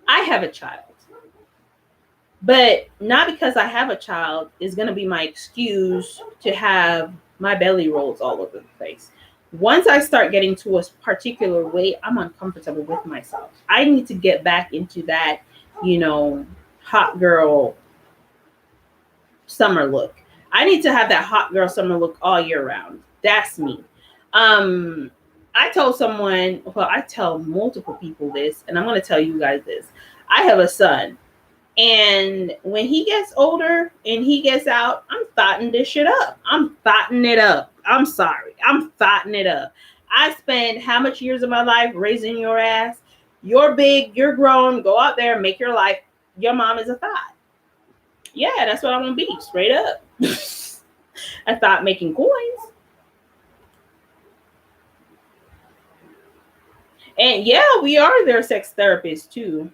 I have a child, but not because I have a child is going to be my excuse to have my belly rolls all over the place. Once I start getting to a particular weight, I'm uncomfortable with myself. I need to get back into that, hot girl summer look. I need to have that hot girl summer look all year round. That's me. I told someone, well, I tell multiple people this, and I'm going to tell you guys this. I have a son, and when he gets older and he gets out, I'm thotting this shit up. I'm thotting it up. I'm sorry. I'm thotting it up. I spent how much years of my life raising your ass? You're big, you're grown, go out there and make your life. Your mom is a thought. Yeah, that's what I want to be, straight up. I thought making coins. And yeah, we are their sex therapists too.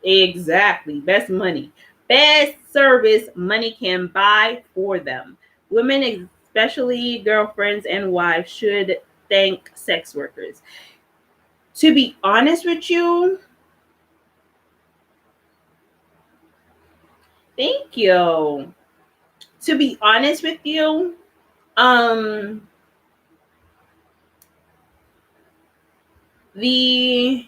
Exactly. Best money. Best service money can buy for them. Women, especially girlfriends and wives, should thank sex workers. To be honest with you, thank you. To be honest with you, um, the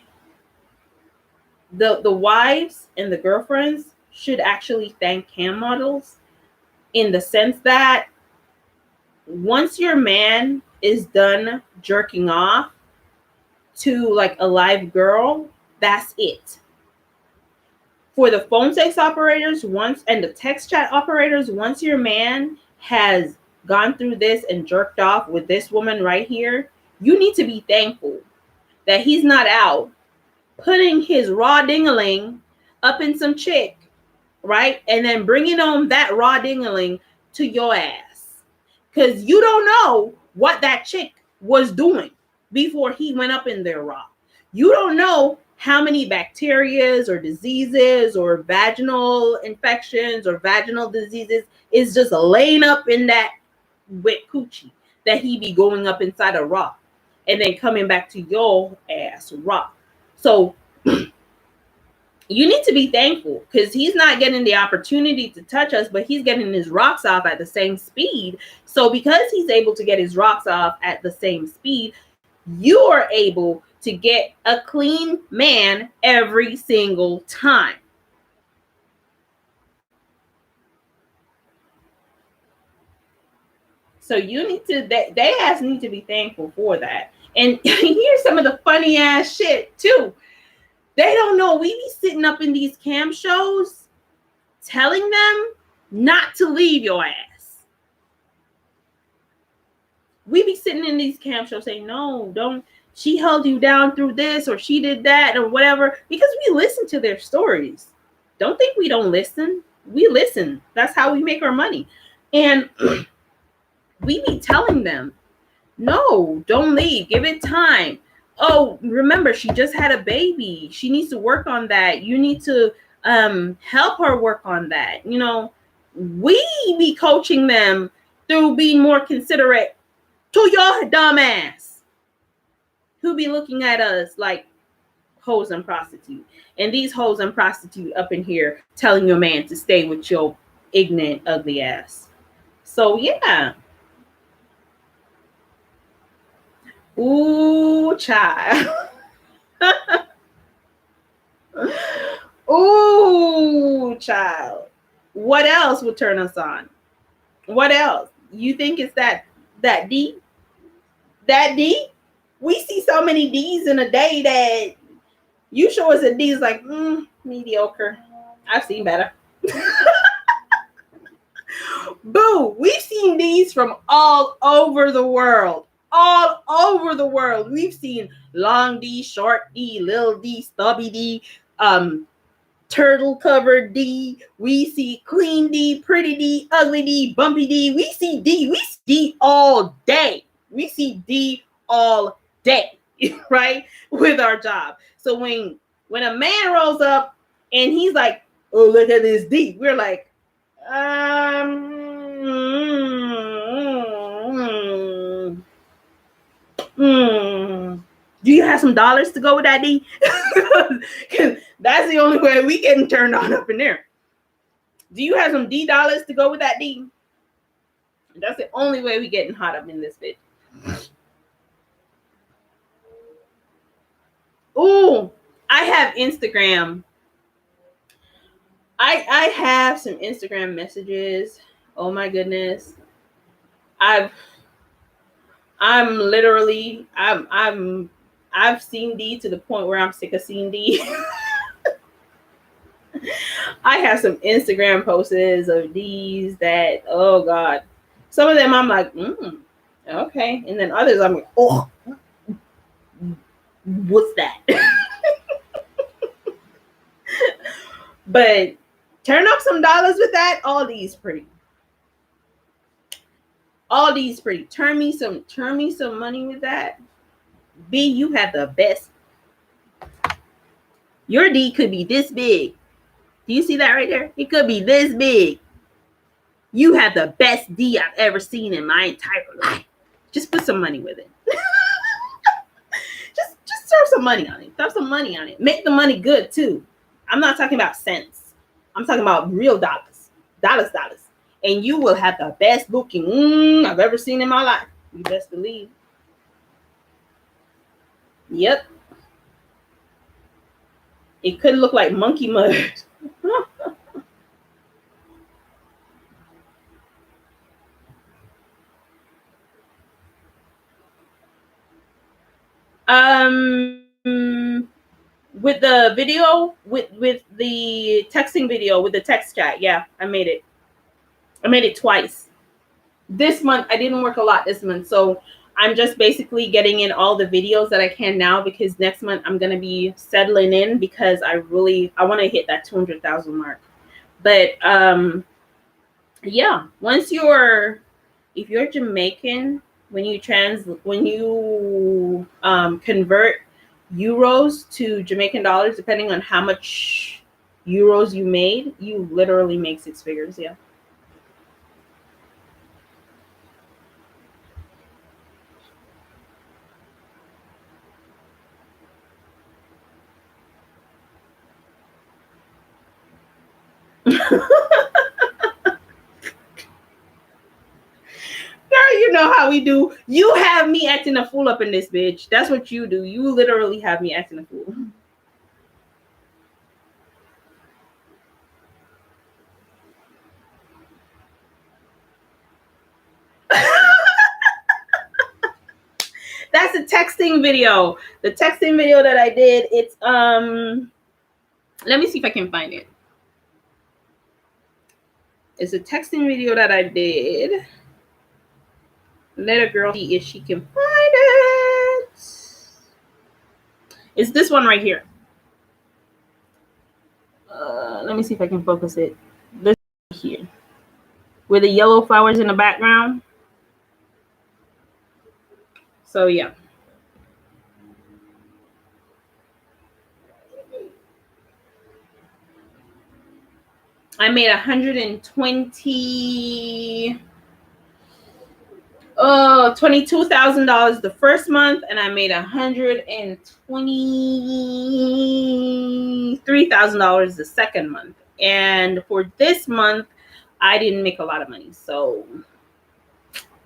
the wives and the girlfriends should actually thank cam models in the sense that once your man is done jerking off to like a live girl, that's it. For the phone sex operators, once and the text chat operators, once your man has gone through this and jerked off with this woman right here, you need to be thankful that he's not out putting his raw dingaling up in some chick, right? And then bringing on that raw dingaling to your ass. Because you don't know what that chick was doing before he went up in there raw. You don't know how many bacterias or diseases or vaginal infections or vaginal diseases is just laying up in that wet coochie that he be going up inside a raw and then coming back to your ass raw. So you need to be thankful because he's not getting the opportunity to touch us, but he's getting his rocks off at the same speed. So because he's able to get his rocks off at the same speed, you are able to get a clean man every single time. So you need to, they ass need to be thankful for that. And here's some of the funny ass shit too. They don't know we be sitting up in these cam shows telling them not to leave your ass. We be sitting in these cam shows saying, no, don't, she held you down through this or she did that or whatever, because we listen to their stories. Don't think we don't listen. We listen. That's how we make our money. And we be telling them, no, don't leave. Give it time. Oh, remember, she just had a baby. She needs to work on that. You need to help her work on that. You know, we be coaching them through being more considerate to your dumb ass who be looking at us like hoes and prostitute. And these hoes and prostitute up in here telling your man to stay with your ignorant, ugly ass. So, yeah. Ooh, child. Ooh, child. What else would turn us on? What else? You think it's that deep? That deep? We see so many D's in a day that you show us a D is like mediocre. I've seen better. Boo! We've seen these from all over the world. All over the world. We've seen long D, short D, little D, stubby D, turtle covered D. We see clean D, pretty D, ugly D, bumpy D. We see D. We see D all day. We see D all day, right? With our job. So when a man rolls up and he's like, "Oh, look at this D," we're like, do you have some dollars to go with that D? Because that's the only way we getting turned on up in there. Do you have some D dollars to go with that D? That's the only way we getting hot up in this bitch. Oh, I have Instagram. I have some Instagram messages. Oh my goodness. I've seen D to the point where I'm sick of seeing D. I have some Instagram posts of D's that, oh God. Some of them I'm like, okay. And then others I'm like, oh, what's that? But Turn up some dollars with that. All these pretty. All these pretty. Turn me some money with that. B, you have the best. Your D could be this big. Do you see that right there? It could be this big. You have the best D I've ever seen in my entire life. Just put some money with it. just throw some money on it. Throw some money on it. Make the money good too. I'm not talking about cents. I'm talking about real dollars. Dollars. And you will have the best booking I've ever seen in my life. You best believe. Yep. It could look like monkey mud. With the video, with the texting video, with the text chat, yeah, I made it twice. This month I didn't work a lot this month, so I'm just basically getting in all the videos that I can now, because next month I'm gonna be settling in, because I want to hit that 200,000 mark. But yeah, if you're Jamaican, when you convert euros to Jamaican dollars, depending on how much euros you made, you literally make six figures. Yeah. Girl, you know how we do. You have me acting a fool up in this bitch. That's what you do. You literally have me acting a fool. That's a texting video. The texting video that I did, it's let me see if I can find it. It's a texting video that I did. Let a girl see if she can find it. It's this one right here. Let me see if I can focus it. This here, with the yellow flowers in the background. So yeah. I made $22,000 the first month, and I made $123,000 the second month. And for this month, I didn't make a lot of money. So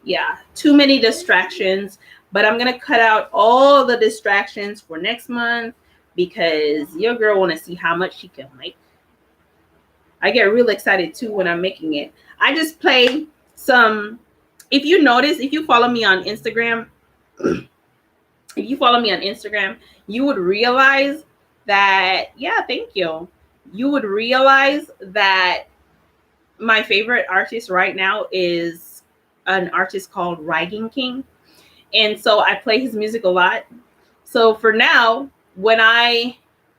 yeah, too many distractions. But I'm gonna cut out all the distractions for next month, because your girl want to see how much she can make. I get real excited too when I'm making it. I just play some. If you notice, if you follow me on Instagram, you would realize that, yeah, thank you. You would realize that my favorite artist right now is an artist called Writing King. And so I play his music a lot. So for now, when I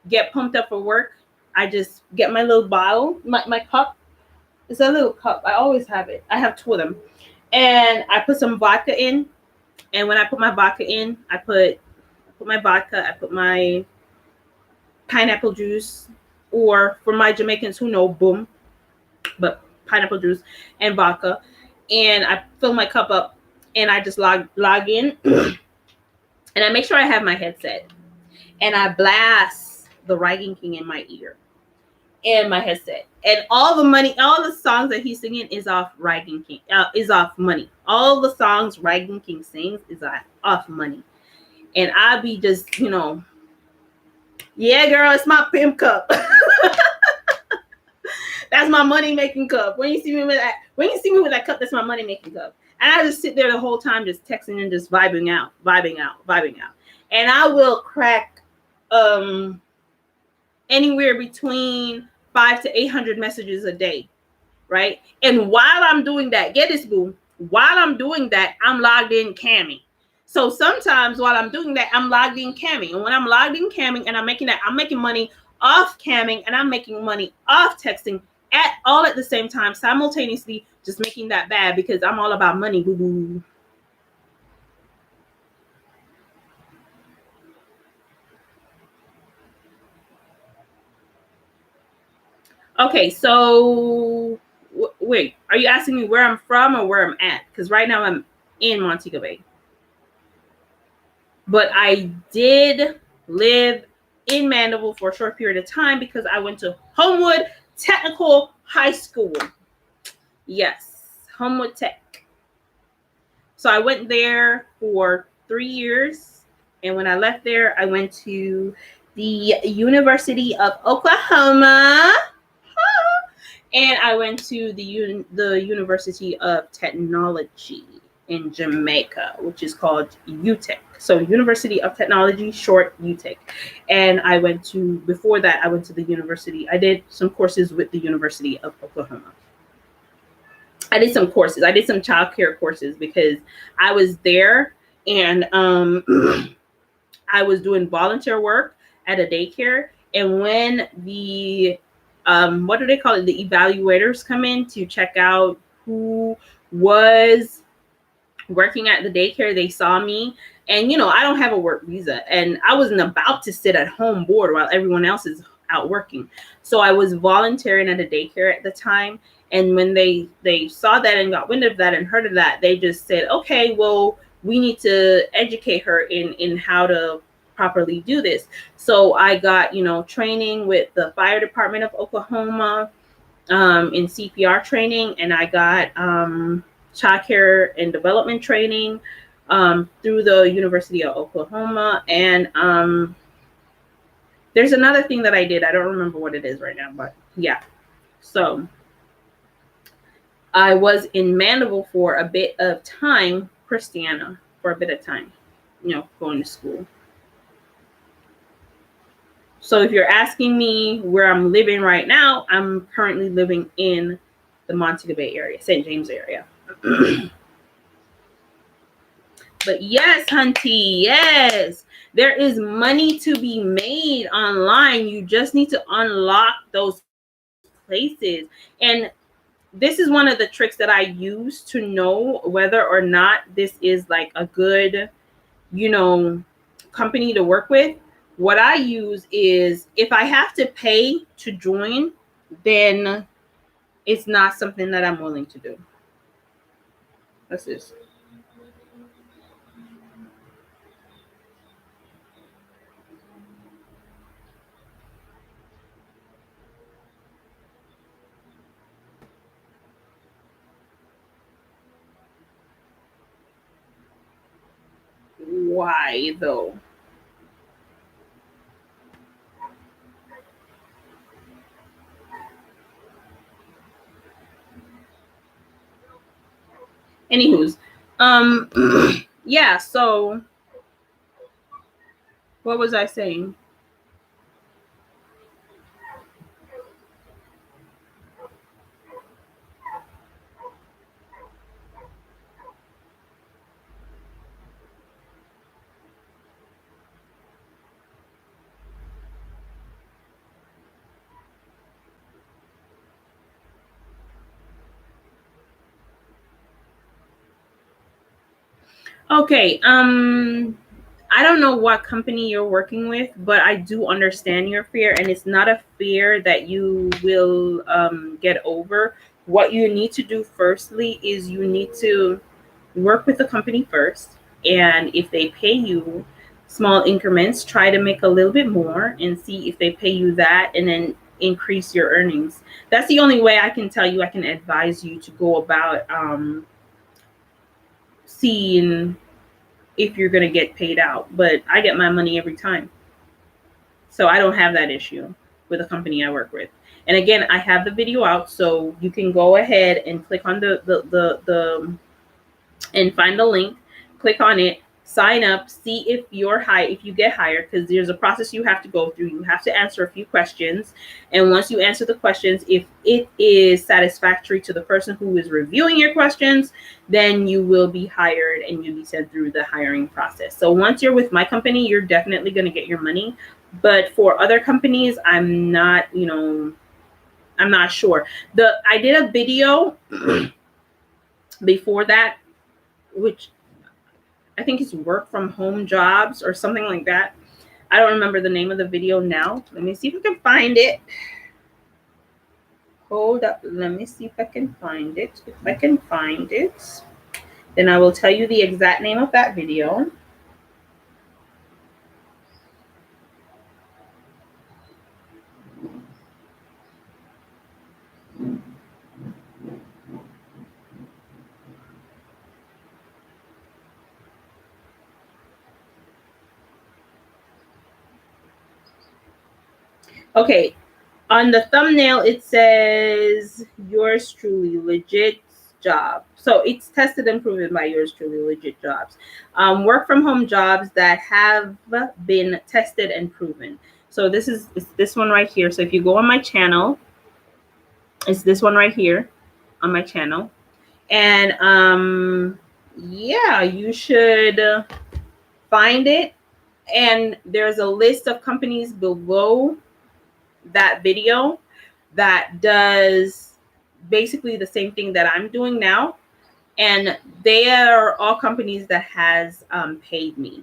get pumped up for work, I just get my little bottle, my cup. It's a little cup. I always have it. I have two of them. And I put some vodka in. And when I put my vodka in, I put my vodka, I put my pineapple juice, or for my Jamaicans who know, boom, but pineapple juice and vodka. And I fill my cup up, and I just log in. And I make sure I have my headset. And I blast the Writing King in my ear and my headset. And all the money, all the songs that he's singing is off Writing King, is off money. All the songs Writing King sings is off money. And I be just, yeah, girl, it's my pimp cup. That's my money making cup. When you see me with that cup, that's my money making cup. And I just sit there the whole time, just texting and just vibing out. And I will crack anywhere between 500 to 800 messages a day, right? And while I'm doing that, get this, boo. While I'm doing that, I'm logged in camming. So sometimes while I'm doing that, I'm logged in camming. And when I'm logged in camming and I'm making money off camming, and I'm making money off texting, at all at the same time, simultaneously just making that bad because I'm all about money, boo boo. Okay, so wait, are you asking me where I'm from or where I'm at? Because right now I'm in Montego Bay, but I did live in Mandeville for a short period of time because I went to Homewood Technical High School. Yes, Homewood Tech. So I went there for 3 years, and when I left there, I went to the University of Oklahoma. And I went to the University of Technology in Jamaica, which is called UTEC. So University of Technology, short UTEC. And I went to, before that, I went to the university. I did some courses with the University of Oklahoma. I did some courses. I did some childcare courses because I was there, and I was doing volunteer work at a daycare. And when the what do they call it? The evaluators come in to check out who was working at the daycare. They saw me, and I don't have a work visa, and I wasn't about to sit at home bored while everyone else is out working. So I was volunteering at a daycare at the time. And when they saw that and got wind of that and heard of that, they just said, okay, well, we need to educate her in how to properly do this. So I got, training with the fire department of Oklahoma, in CPR training, and I got child care and development training through the University of Oklahoma. And there's another thing that I did. I don't remember what it is right now, but yeah. So I was in Mandeville for a bit of time, Christiana, for a bit of time, going to school. So if you're asking me where I'm living right now, I'm currently living in the Montego Bay area, St. James area. But yes, Hunty, yes, there is money to be made online. You just need to unlock those places. And this is one of the tricks that I use to know whether or not this is like a good, company to work with. What I use is, if I have to pay to join, then it's not something that I'm willing to do. What's this? Why though? Anywho's, yeah. So what was I saying? Okay. I don't know what company you're working with, but I do understand your fear, and it's not a fear that you will get over. What you need to do firstly is you need to work with the company first, and if they pay you small increments, try to make a little bit more and see if they pay you that, and then increase your earnings. That's the only way I can tell you. I can advise you to go about seeing if you're going to get paid out. But I get my money every time, so I don't have that issue with the company I work with. And again, I have the video out, so you can go ahead and click on the and find the link, click on it, sign up, see if if you get hired, because there's a process you have to go through. You have to answer a few questions, and once you answer the questions, if it is satisfactory to the person who is reviewing your questions, then you will be hired and you'll be sent through the hiring process. So once you're with my company, you're definitely going to get your money. But for other companies, I'm not, I'm not sure. I did a video before that, which I think is work from home jobs or something like that. I don't remember the name of the video now. Let me see if I can find it. Hold up. Let me see if I can find it. If I can find it, then I will tell you the exact name of that video. Okay, on the thumbnail it says yours truly legit job. So it's tested and proven by yours truly legit jobs. Work from home jobs that have been tested and proven. So it's this one right here. So if you go on my channel, it's this one right here on my channel. And yeah, you should find it. And there's a list of companies below that video that does basically the same thing that I'm doing now. And they are all companies that has paid me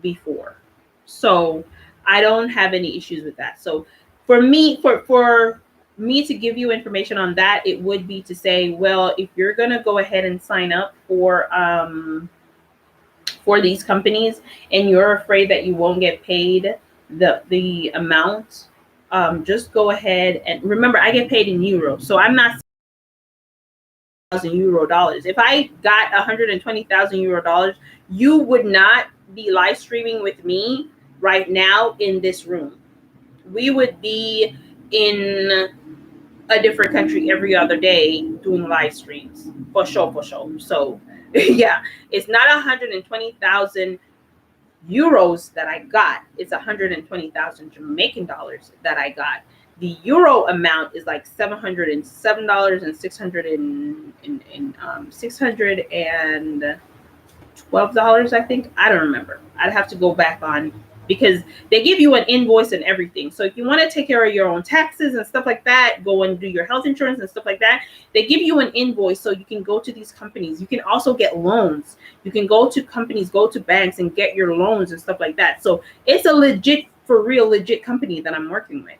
before. So I don't have any issues with that. So for me, for me to give you information on that, it would be to say, well, if you're gonna go ahead and sign up for these companies and you're afraid that you won't get paid the amount, just go ahead and remember I get paid in euros. So I'm not euro dollars. If I got 120,000 euro dollars, you would not be live streaming with me right now in this room. We would be in a different country every other day doing live streams for sure, for sure. So yeah, it's not 120,000 euros that I got. It's 120,000 Jamaican dollars that I got. The euro amount is like $707 and $612, I think. I don't remember. I'd have to go back on because they give you an invoice and everything. So if you want to take care of your own taxes and stuff like that, go and do your health insurance and stuff like that, they give you an invoice so you can go to these companies. You can also get loans. You can go to companies, go to banks and get your loans and stuff like that. So it's a legit, for real, legit company that I'm working with.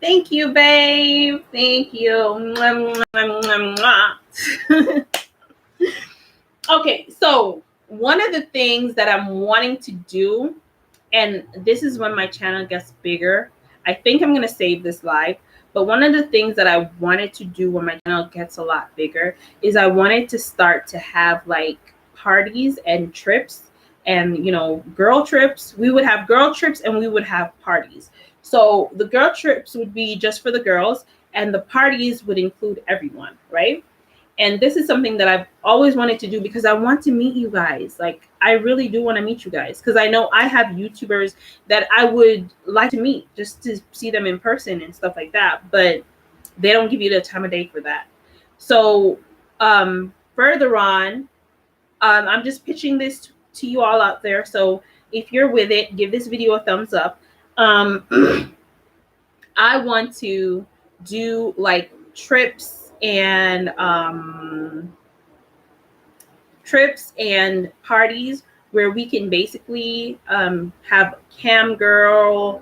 Thank you, babe. Thank you. Mwah, mwah, mwah, mwah. Okay, so one of the things that I'm wanting to do, and this is when my channel gets bigger, I think I'm going to save this live, but one of the things that I wanted to do when my channel gets a lot bigger is I wanted to start to have like parties and trips and, you know, girl trips. We would have girl trips and we would have parties. So the girl trips would be just for the girls and the parties would include everyone, right? And this is something that I've always wanted to do because I want to meet you guys. Like, I really do want to meet you guys because I know I have YouTubers that I would like to meet just to see them in person and stuff like that. But they don't give you the time of day for that. So further on, I'm just pitching this to you all out there. So if you're with it, give this video a thumbs up. I want to do like trips and parties where we can basically have cam girl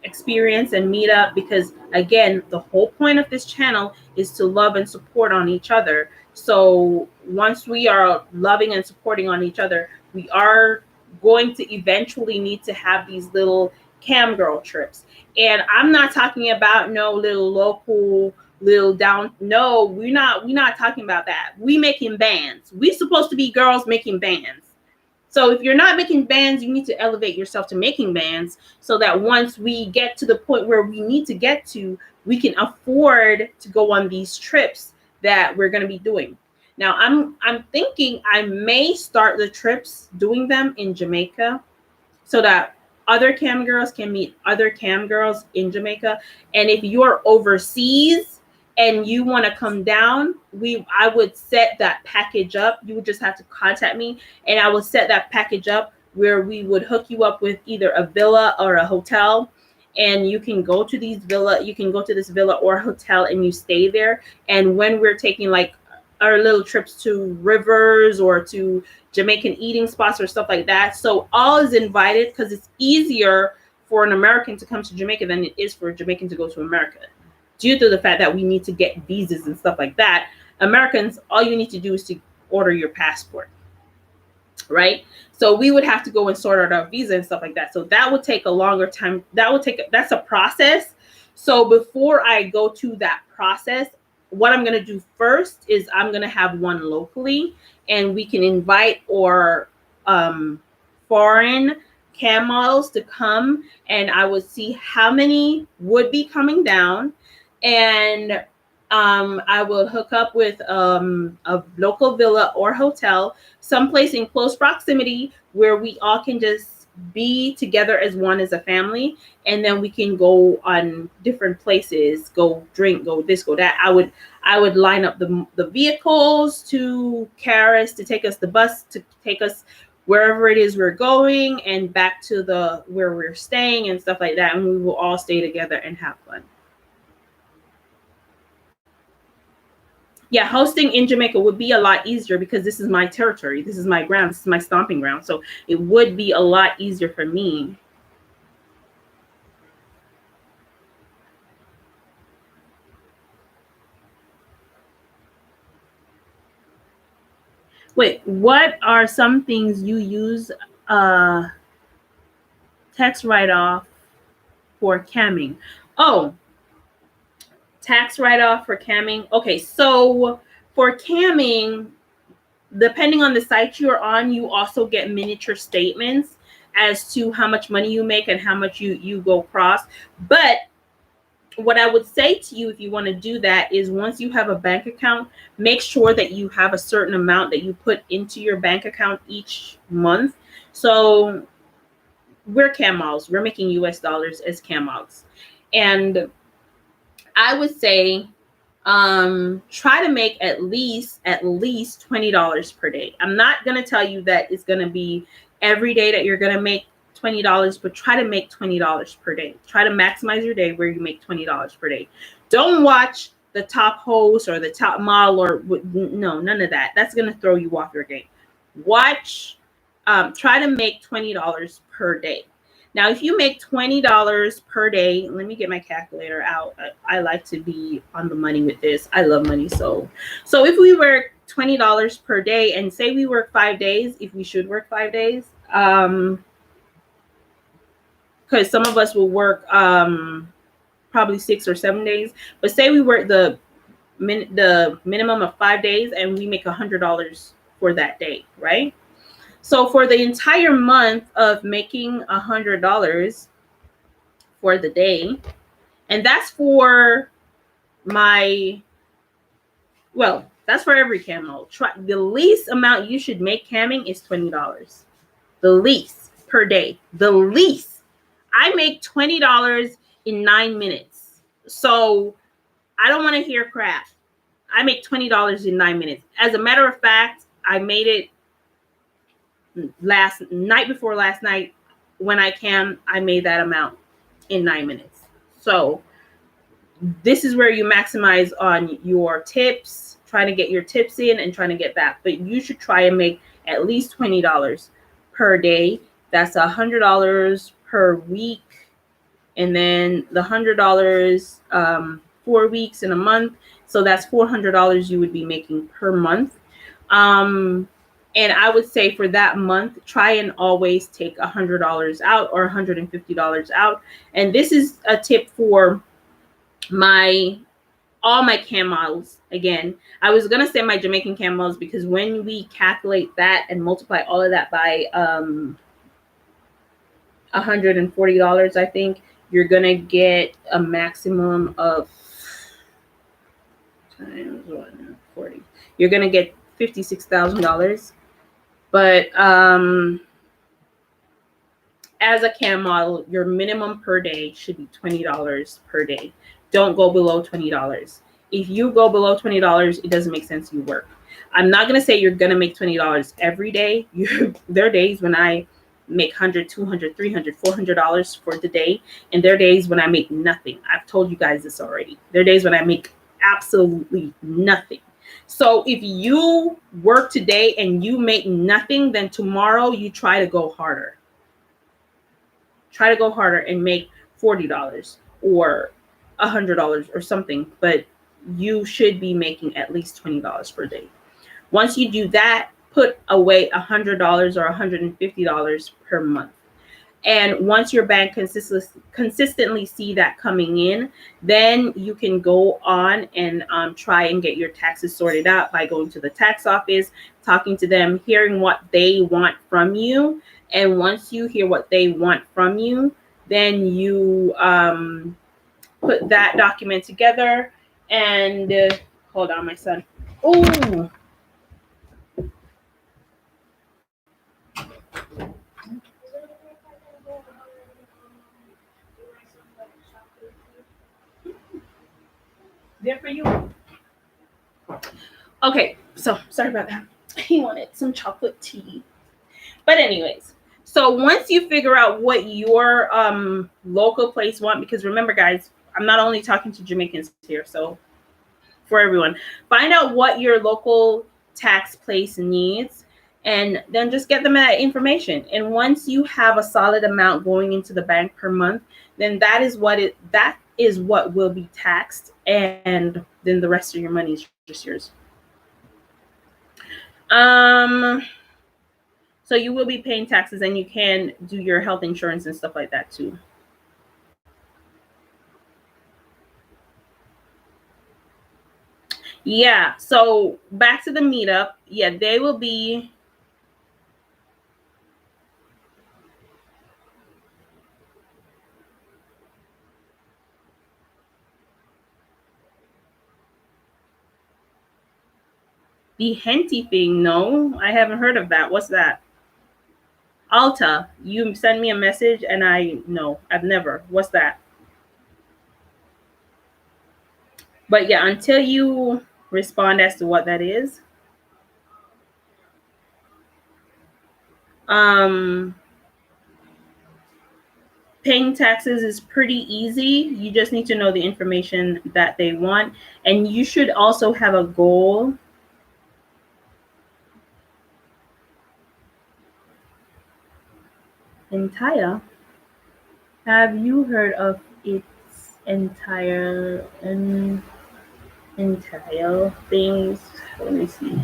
experience and meet up, because again, the whole point of this channel is to love and support on each other. So once we are loving and supporting on each other, we are going to eventually need to have these little cam girl trips. And I'm not talking about no little local little down. No, we're not talking about that. We making bands. We supposed to be girls making bands. So if you're not making bands, you need to elevate yourself to making bands so that once we get to the point where we need to get to, we can afford to go on these trips that we're going to be doing. Now I'm thinking I may start the trips doing them in Jamaica so that other cam girls can meet other cam girls in Jamaica. And if you're overseas and you want to come down, I would set that package up. You would just have to contact me, and I will set that package up where we would hook you up with either a villa or a hotel, and you can go to this villa or hotel and you stay there. And when we're taking like our little trips to rivers or to Jamaican eating spots or stuff like that, so all is invited, because it's easier for an American to come to Jamaica than it is for a Jamaican to go to America, due to the fact that we need to get visas and stuff like that. Americans, all you need to do is to order your passport, right? So we would have to go and sort out our visa and stuff like that. So that would take a longer time. That's a process. So before I go to that process, what I'm going to do first is I'm going to have one locally, and we can invite or foreign cam models to come, and I would see how many would be coming down, and I will hook up with a local villa or hotel, someplace in close proximity where we all can just be together as one, as a family, and then we can go on different places, go drink, go this, go that. I would line up the vehicles to carry us, to take us, the bus to take us wherever it is we're going, and back to where we're staying and stuff like that, and we will all stay together and have fun. Yeah, hosting in Jamaica would be a lot easier because this is my territory. This is my ground. This is my stomping ground. So it would be a lot easier for me. Wait, what are some things you use tax write-off for camming? Oh, tax write-off for camming. Okay, so for camming, depending on the site you're on, you also get miniature statements as to how much money you make and how much you go across. But what I would say to you, if you want to do that, is once you have a bank account, make sure that you have a certain amount that you put into your bank account each month. So we're cam models. We're making US dollars as cam models. And I would say try to make at least $20 per day. I'm not going to tell you that it's going to be every day that you're going to make $20, but try to make $20 per day. Try to maximize your day where you make $20 per day. Don't watch the top host or the top model, or no, none of that. That's going to throw you off your game. Try to make $20 per day. Now, if you make $20 per day, let me get my calculator out. I like to be on the money with this. I love money. So if we work $20 per day, and say we work 5 days, if we should work 5 days, because some of us will work probably 6 or 7 days, but say we work the minimum of 5 days and we make $100 for that day, right? So for the entire month of making $100 for the day, and that's for that's for every camo. The least amount you should make camming is $20. The least per day. The least. I make $20 in 9 minutes. So I don't want to hear crap. I make $20 in 9 minutes. As a matter of fact, I made it night before last night. When I made that amount in 9 minutes. So this is where you maximize on your tips, trying to get your tips in and trying to get that. But you should try and make at least $20 per day. That's $100 per week. And then the $100 4 weeks in a month. So that's $400 you would be making per month. And I would say for that month, try and always take $100 out or $150 out. And this is a tip for all my cam models. Again, I was gonna say my Jamaican cam models, because when we calculate that and multiply all of that by $140, I think you're gonna get a maximum of times 140. You're gonna get $56,000. But as a cam model, your minimum per day should be $20 per day. Don't go below $20. If you go below $20, it doesn't make sense you work. I'm not going to say you're going to make $20 every day. There are days when I make $100, $200, $300, $400 for the day. And there are days when I make nothing. I've told you guys this already. There are days when I make absolutely nothing. So if you work today and you make nothing, then tomorrow you try to go harder. Try to go harder and make $40 or $100 or something, but you should be making at least $20 per day. Once you do that, put away $100 or $150 per month. And once your bank consistently see that coming in, then you can go on and try and get your taxes sorted out by going to the tax office, talking to them, hearing what they want from you. And once you hear what they want from you, then you put that document together and hold on, my son. Oh. There for you. Okay, so sorry about that. He wanted some chocolate tea. But anyways, so once you figure out what your local place want, because remember, guys, I'm not only talking to Jamaicans here, so for everyone, find out what your local tax place needs, and then just get them that information. And once you have a solid amount going into the bank per month, then that is what will be taxed, and then the rest of your money is just yours. So you will be paying taxes, and you can do your health insurance and stuff like that too. Yeah, so back to the meetup. Yeah, they will be the Henty thing. No, I haven't heard of that. What's that? Alta, you send me a message and I've never. What's that? But yeah, until you respond as to what that is, paying taxes is pretty easy. You just need to know the information that they want, and you should also have a goal. Entire. Have you heard of its entire things? Let me see.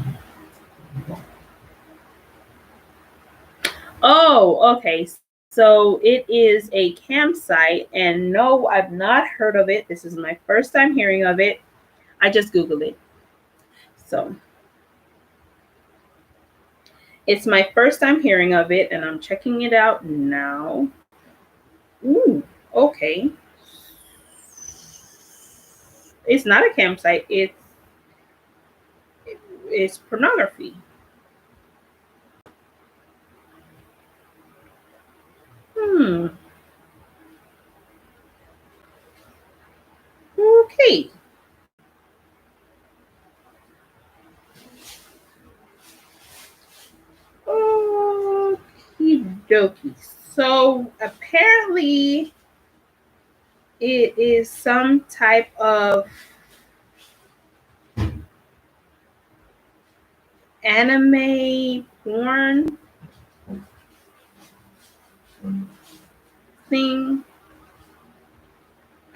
Oh, okay. So it is a campsite, and no, I've not heard of it. This is my first time hearing of it. I just Googled it. So it's my first time hearing of it, and I'm checking it out now. Ooh, okay. It's not a campsite. It's pornography. Okay. Okie dokie. So apparently it is some type of anime porn thing.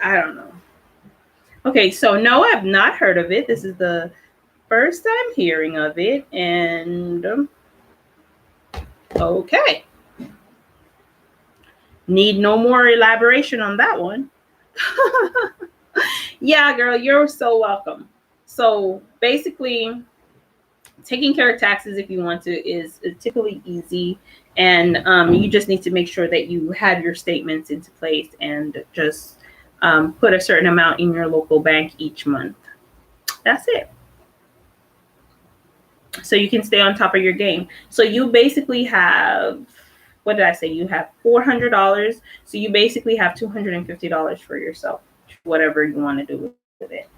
I don't know. Okay, so no, I've not heard of it. This is the first time hearing of it, and okay. Need no more elaboration on that one. Yeah, girl, you're so welcome. So basically, taking care of taxes, if you want to, is typically easy, and you just need to make sure that you have your statements into place and just put a certain amount in your local bank each month. That's it. So you can stay on top of your game. So you basically have what did I say? You have $400. So you basically have $250 for yourself, whatever you want to do with it.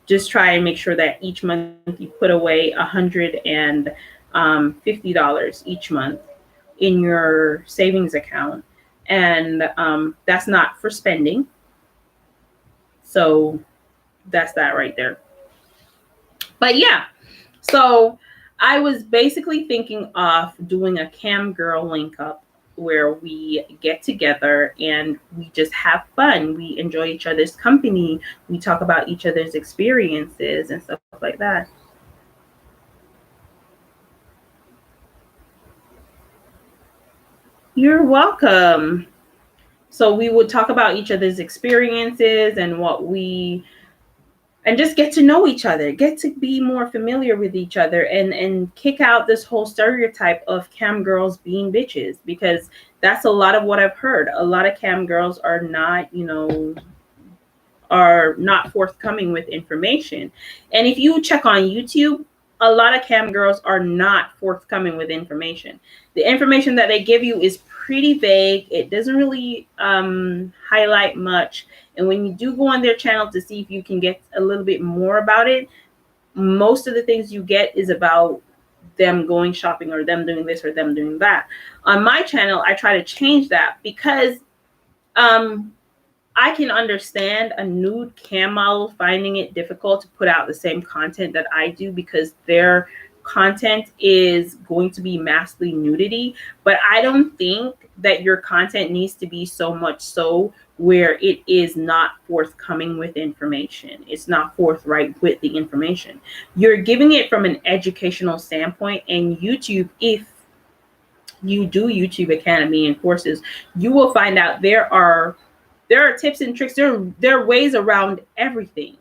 Just try and make sure that each month you put away $150 each month in your savings account. And that's not for spending. So that's that right there. But yeah, so I was basically thinking of doing a cam girl link up where we get together and we just have fun. We enjoy each other's company. We talk about each other's experiences and stuff like that. You're welcome. So we would talk about each other's experiences and and just get to know each other, get to be more familiar with each other, and kick out this whole stereotype of cam girls being bitches, because that's a lot of what I've heard. A lot of cam girls are not, are not forthcoming with information. And if you check on YouTube, a lot of cam girls are not forthcoming with information. The information that they give you is pretty vague. It doesn't really highlight much. And when you do go on their channel to see if you can get a little bit more about it, most of the things you get is about them going shopping or them doing this or them doing that. On my channel, I try to change that because I can understand a nude cam model finding it difficult to put out the same content that I do, because their content is going to be massively nudity. But I don't think that your content needs to be so much so where it is not forthcoming with information. It's not forthright with the information. You're giving it from an educational standpoint, and YouTube, if you do YouTube Academy and courses, you will find out there are tips and tricks. There are ways around everything.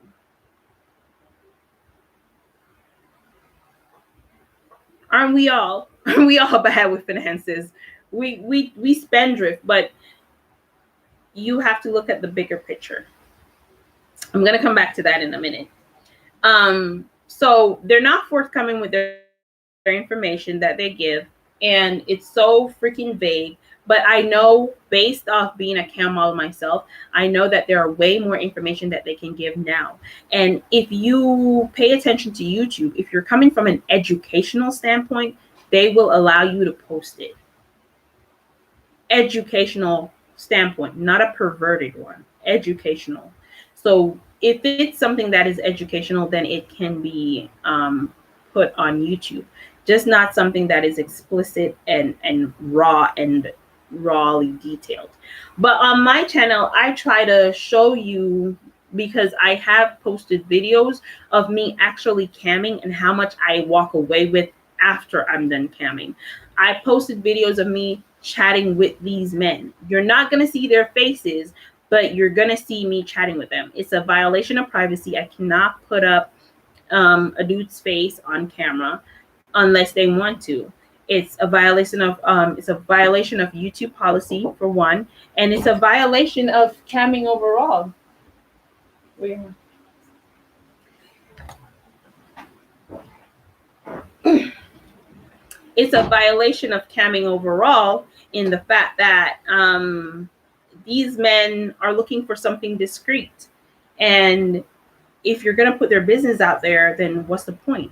Aren't we all? Aren't we all bad with finances? We spendthrift, but you have to look at the bigger picture. I'm gonna come back to that in a minute. So they're not forthcoming with their information that they give, and it's so freaking vague. But I know, based off being a cam model myself, I know that there are way more information that they can give now. And if you pay attention to YouTube, if you're coming from an educational standpoint, they will allow you to post it. Educational standpoint, not a perverted one. Educational. So if it's something that is educational, then it can be put on YouTube. Just not something that is explicit and raw and rawly detailed. But on my channel, I try to show you, because I have posted videos of me actually camming and how much I walk away with after I'm done camming. I posted videos of me chatting with these men. You're not going to see their faces, but you're going to see me chatting with them. It's a violation of privacy. I cannot put up a dude's face on camera unless they want to. It's a violation of YouTube policy, for one, and it's a violation of camming overall. It's a violation of camming overall, in the fact that these men are looking for something discreet, and if you're going to put their business out there, then what's the point?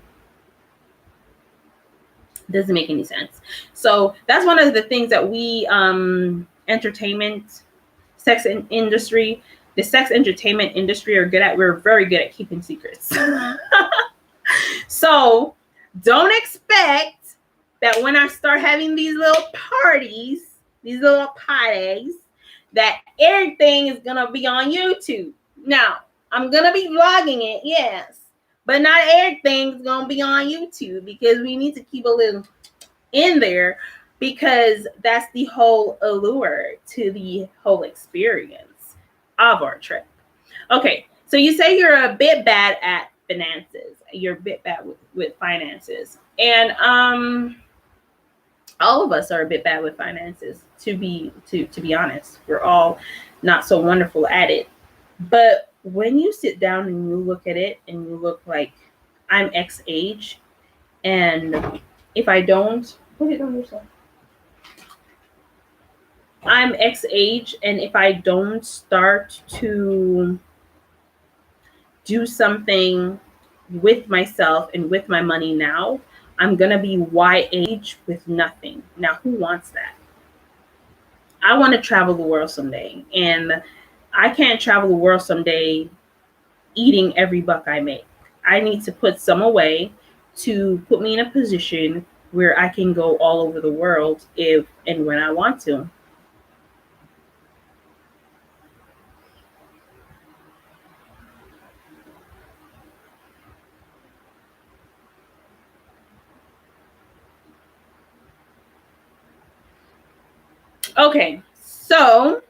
Doesn't make any sense. So that's one of the things that we entertainment, sex industry, the sex entertainment industry are good at. We're very good at keeping secrets. So don't expect that when I start having these little parties, that everything is gonna be on YouTube. Now, I'm gonna be vlogging it, yes, but not everything's gonna be on YouTube, because we need to keep a little in there, because that's the whole allure to the whole experience of our trip. Okay, so you say you're a bit bad at finances. You're a bit bad with finances, and all of us are a bit bad with finances. To be honest, we're all not so wonderful at it. But when you sit down and you look at it and you look like, I'm X age, and if I don't, put it on yourself. I'm X age, and if I don't start to do something with myself and with my money now, I'm gonna be Y age with nothing. Now, who wants that? I want to travel the world someday, and I can't travel the world someday eating every buck I make. I need to put some away to put me in a position where I can go all over the world if and when I want to. Okay, so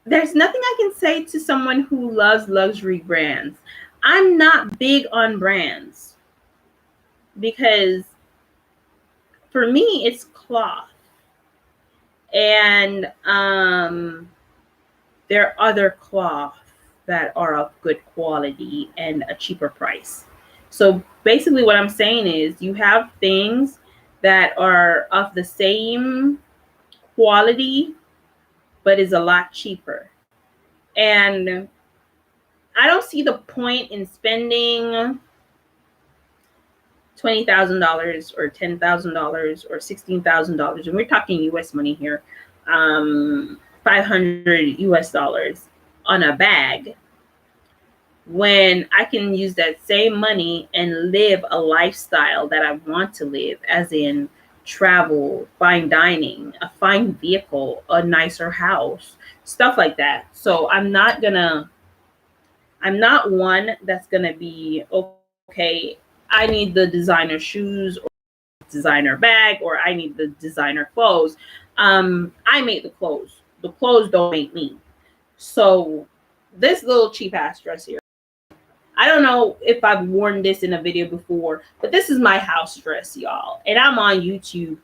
there's nothing I can say to someone who loves luxury brands. I'm not big on brands because for me it's cloth, and there are other cloth that are of good quality and a cheaper price. So basically what I'm saying is you have things that are of the same quality but is a lot cheaper. And I don't see the point in spending $20,000 or $10,000 or $16,000, and we're talking U.S. money here, 500 U.S. dollars on a bag when I can use that same money and live a lifestyle that I want to live, as in travel, fine dining, a fine vehicle, a nicer house, stuff like that. So I'm not one that's gonna be okay. I need the designer shoes or designer bag, or I need the designer clothes. I make the clothes. The clothes don't make me. So this little cheap ass dress here, I don't know if I've worn this in a video before, but this is my house dress, y'all. And I'm on YouTube.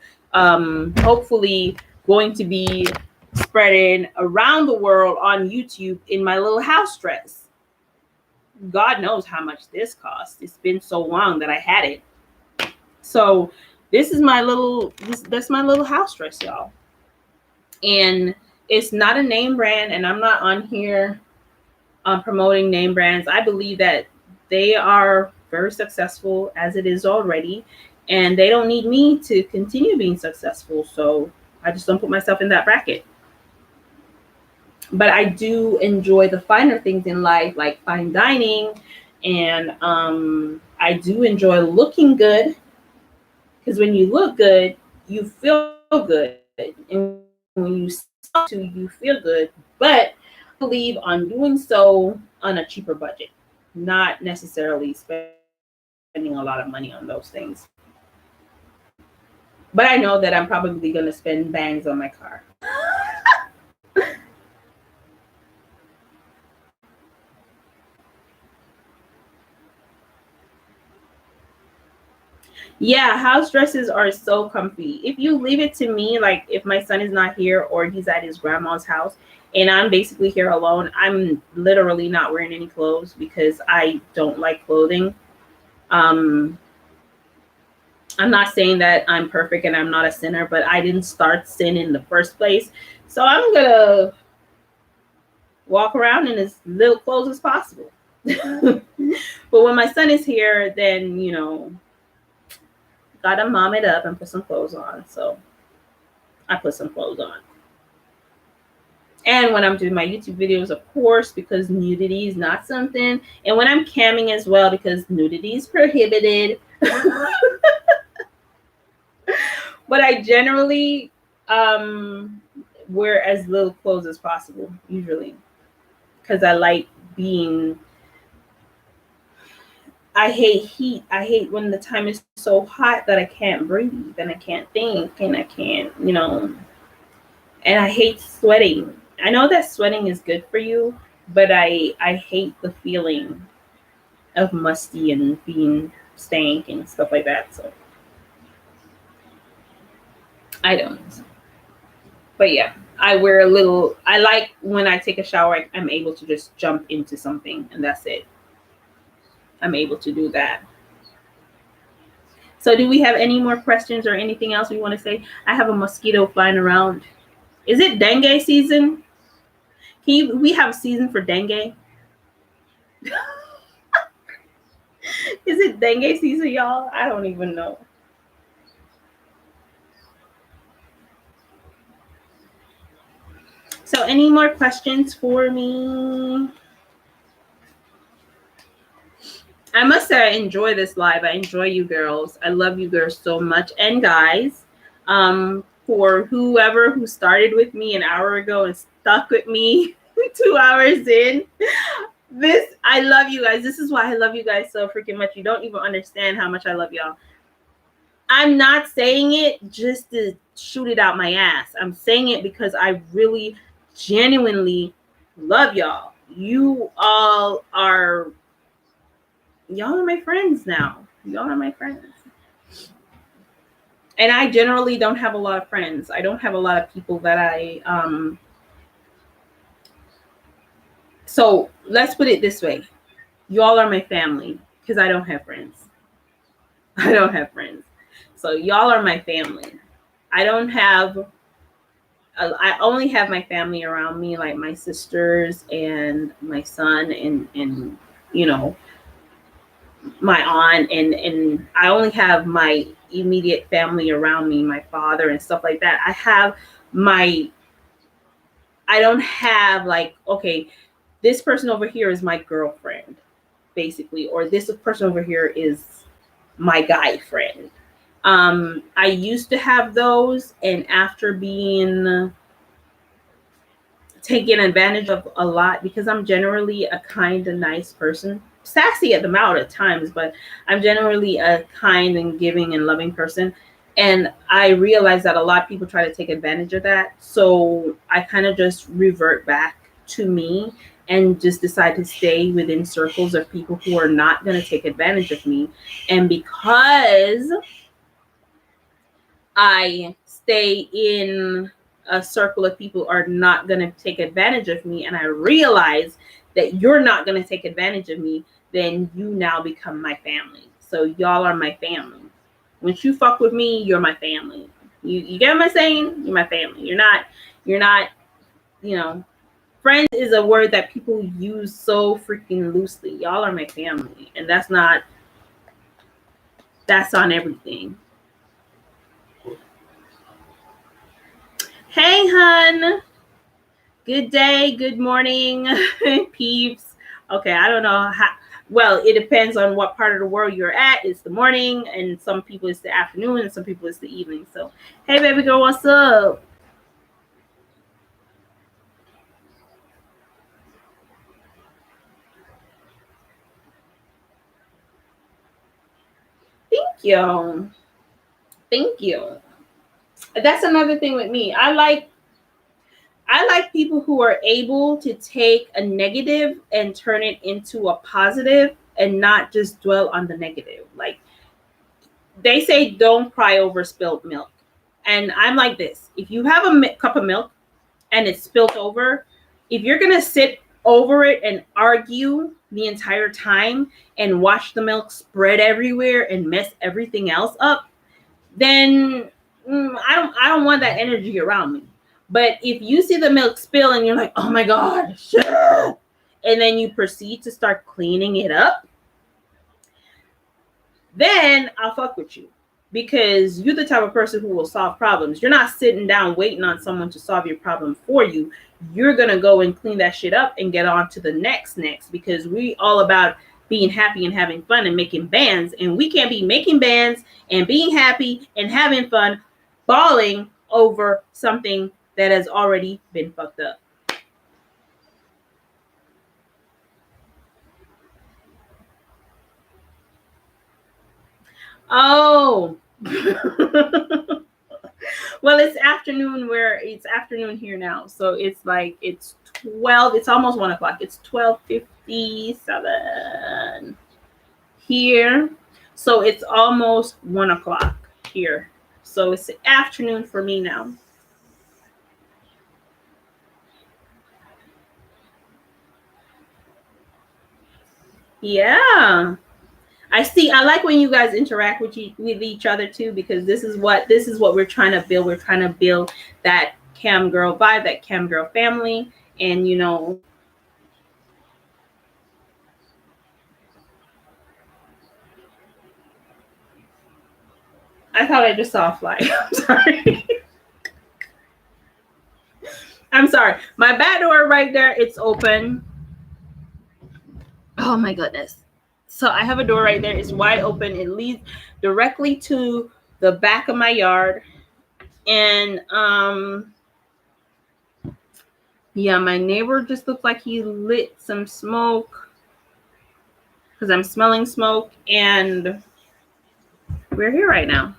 Hopefully going to be spreading around the world on YouTube in my little house dress. God knows how much this cost. It's been so long that I had it. So this is my little that's my little house dress, y'all. And it's not a name brand, and I'm not on here promoting name brands. I believe that they are very successful as it is already, and they don't need me to continue being successful. So I just don't put myself in that bracket. But I do enjoy the finer things in life, like fine dining, and I do enjoy looking good, because when you look good, you feel good, and when you sell to, you feel good. But I believe on doing so on a cheaper budget, not necessarily spending a lot of money on those things. But I know that I'm probably going to spend bangs on my car. Yeah, house dresses are so comfy. If you leave it to me, like if my son is not here or he's at his grandma's house and I'm basically here alone, I'm literally not wearing any clothes because I don't like clothing. Um, I'm not saying that I'm perfect and I'm not a sinner, but I didn't start sin in the first place. So I'm gonna walk around in as little clothes as possible. But when my son is here, then gotta mom it up and put some clothes on. So I put some clothes on. And when I'm doing my YouTube videos, of course, because nudity is not something. And when I'm camming as well, because nudity is prohibited. But I generally wear as little clothes as possible, usually, because I like being. I hate heat. I hate when the time is so hot that I can't breathe and I can't think and I can't. And I hate sweating. I know that sweating is good for you, but I hate the feeling of musty and being stank and stuff like that. So I don't. But yeah, I wear a little. I like when I take a shower, I'm able to just jump into something and that's it. I'm able to do that. So do we have any more questions or anything else we want to say? I have a mosquito flying around. Is it dengue season? We have a season for dengue? Is it dengue season, y'all? I don't even know. So any more questions for me? I must say I enjoy this live. I enjoy you girls. I love you girls so much. And guys, for whoever who started with me an hour ago and stuck with me 2 hours in, I love you guys. This is why I love you guys so freaking much. You don't even understand how much I love y'all. I'm not saying it just to shoot it out my ass. I'm saying it because I really genuinely love y'all. Y'all are my friends now. Y'all are my friends. And I generally don't have a lot of friends. I don't have a lot of people that so let's put it this way. Y'all are my family because I don't have friends. I don't have friends. So y'all are my family. I only have my family around me, like my sisters and my son and my aunt, and I only have my immediate family around me, my father and stuff like that. I don't have like, okay, this person over here is my girlfriend, basically, or this person over here is my guy friend. I used to have those, and after being taken advantage of a lot, because I'm generally a kind and nice person, sassy at the mouth at times, but I'm generally a kind and giving and loving person. And I realize that a lot of people try to take advantage of that. So I kind of just revert back to me and just decide to stay within circles of people who are not going to take advantage of me. And because I stay in a circle of people are not going to take advantage of me, and I realize that you're not going to take advantage of me, then you now become my family. So y'all are my family. Once you fuck with me, you're my family. You get what I'm saying? You're my family. You're not, friends is a word that people use so freaking loosely. Y'all are my family. And that's on everything. Hey, hun. Good day, good morning, peeps. Okay, I don't know how. Well, it depends on what part of the world you're at. It's the morning, and some people it's the afternoon, and some people it's the evening. So, hey, baby girl, what's up? Thank you. Thank you. That's another thing with me. I like people who are able to take a negative and turn it into a positive and not just dwell on the negative. Like they say, don't cry over spilled milk. And I'm like this. If you have a cup of milk and it's spilled over, if you're going to sit over it and argue the entire time and watch the milk spread everywhere and mess everything else up, then I don't want that energy around me. But if you see the milk spill and you're like, oh my God, shut up, and then you proceed to start cleaning it up, then I'll fuck with you. Because you're the type of person who will solve problems. You're not sitting down waiting on someone to solve your problem for you. You're going to go and clean that shit up and get on to the next. Because we all about being happy and having fun and making bands. And we can't be making bands and being happy and having fun bawling over something that has already been fucked up. Oh. Well, it's afternoon here now. So it's like it's 12. It's almost 1:00. It's 12:57 here. So it's almost 1:00 here. So it's afternoon for me now. Yeah. I like when you guys interact with each other too, because this is what we're trying to build. We're trying to build that cam girl vibe, that cam girl family, and I thought I just saw a fly. I'm sorry. I'm sorry. My back door right there, it's open. Oh my goodness. So I have a door right there. It's wide open. It leads directly to the back of my yard. And yeah, my neighbor just looked like he lit some smoke because I'm smelling smoke, and we're here right now.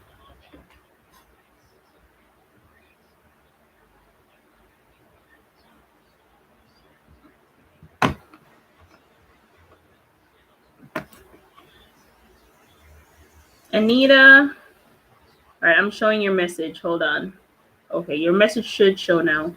Anita, all right, I'm showing your message. Hold on. Okay, your message should show now.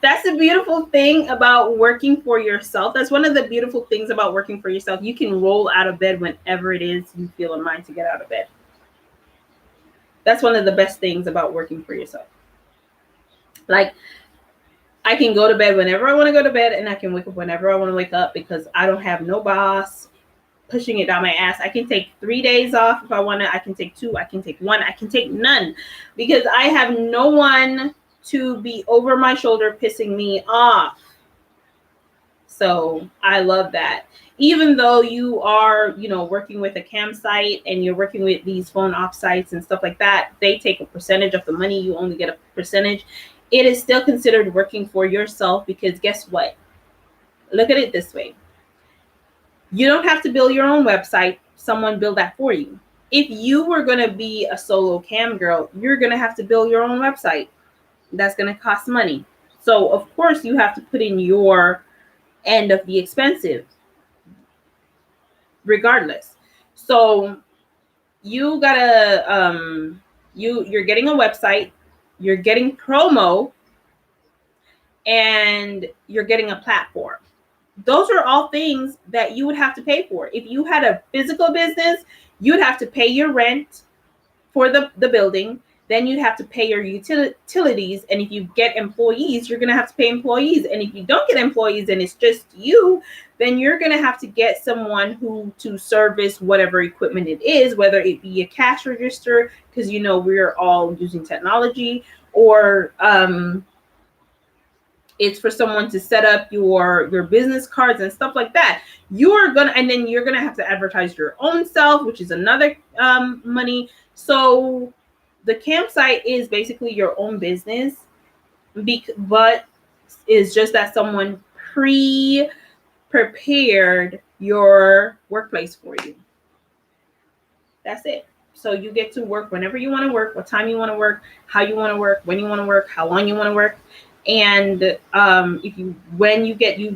That's the beautiful thing about working for yourself. That's one of the beautiful things about working for yourself. You can roll out of bed whenever it is you feel in mind to get out of bed. That's one of the best things about working for yourself. Like, I can go to bed whenever I want to go to bed, and I can wake up whenever I want to wake up, because I don't have no boss pushing it down my ass. I can take 3 days off if I want to. I can take 2. I can take 1. I can take none, because I have no one to be over my shoulder pissing me off. So I love that. Even though you are, working with a campsite and you're working with these phone off sites and stuff like that, they take a percentage of the money. You only get a percentage. It is still considered working for yourself, because guess what? Look at it this way. You don't have to build your own website. Someone build that for you. If you were going to be a solo cam girl, you're going to have to build your own website. That's going to cost money. So of course you have to put in your end of the expensive regardless. So you gotta you're getting a website, you're getting promo, and you're getting a platform. Those are all things that you would have to pay for. If you had a physical business, you'd have to pay your rent for the building. Then you'd have to pay your utilities. And if you get employees, you're going to have to pay employees. And if you don't get employees and it's just you, then you're going to have to get someone to service whatever equipment it is, whether it be a cash register, because we're all using technology, or it's for someone to set up your business cards and stuff like that. And then you're gonna have to advertise your own self, which is another money. So the campsite is basically your own business, but it's just that someone prepared your workplace for you. That's it. So you get to work whenever you want to work, what time you want to work, how you want to work, when you want to work, how long you want to work. And you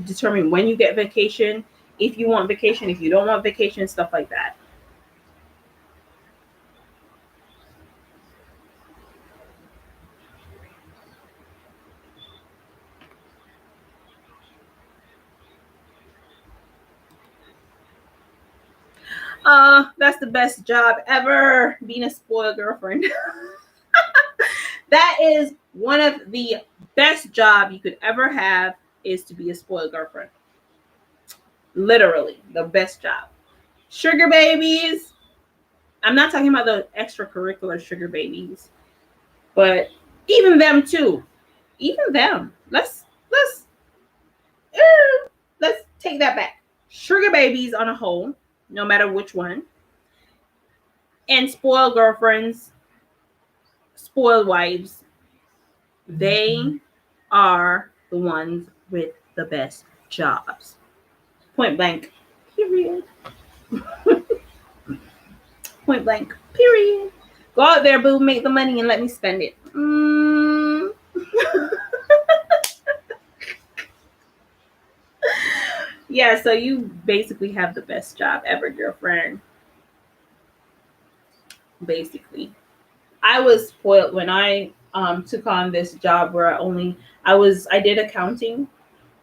determine when you get vacation, if you want vacation, if you don't want vacation, stuff like that. That's the best job ever, being a spoiled girlfriend. That is one of the best job you could ever have, is to be a spoiled girlfriend. Literally the best job. Sugar babies, I'm not talking about the extracurricular sugar babies, but even them too. Even them. Let's take that back. Sugar babies on a whole, no matter which one, and spoiled girlfriends, spoiled wives, they are the ones with the best jobs. Point blank. Period. Point blank. Period. Go out there, boo, make the money and let me spend it. Yeah, so you basically have the best job ever, girlfriend. Basically. I was spoiled when I took on this job where I did accounting,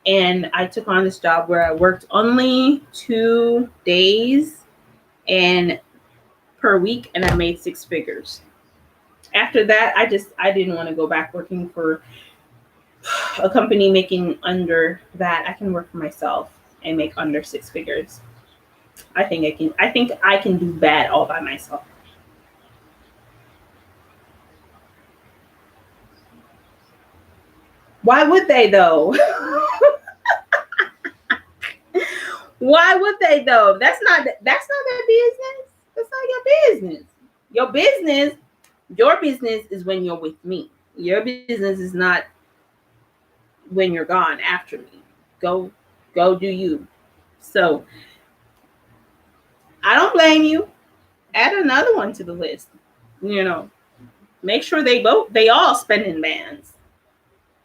and I took on this job where I worked only 2 days and per week, and I made six figures. After that, I didn't want to go back working for a company making under that. I can work for myself and make under six figures. I think I can do bad all by myself. Why would they though? Why would they though? That's not their business. That's not your business. Your business is when you're with me. Your business is not when you're gone after me. Go go do you. So I don't blame you. Add another one to the list. You know, make sure they all spending bans.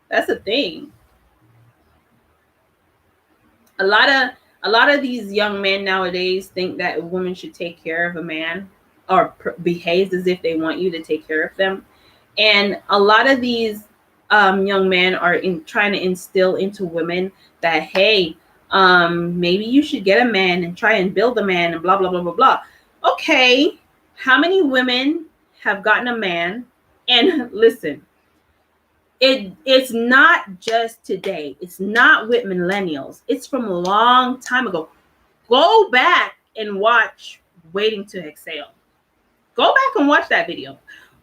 That's the thing. a lot of a lot of these young men nowadays think that a woman should take care of a man or behaves as if they want you to take care of them, and a lot of these young men are trying to instill into women that, hey, maybe you should get a man and try and build a man and blah blah blah blah blah. Okay, how many women have gotten a man? And listen, it's not just today. It's not with millennials. It's from a long time ago. Go back and watch Waiting to Exhale. Go back and watch that video.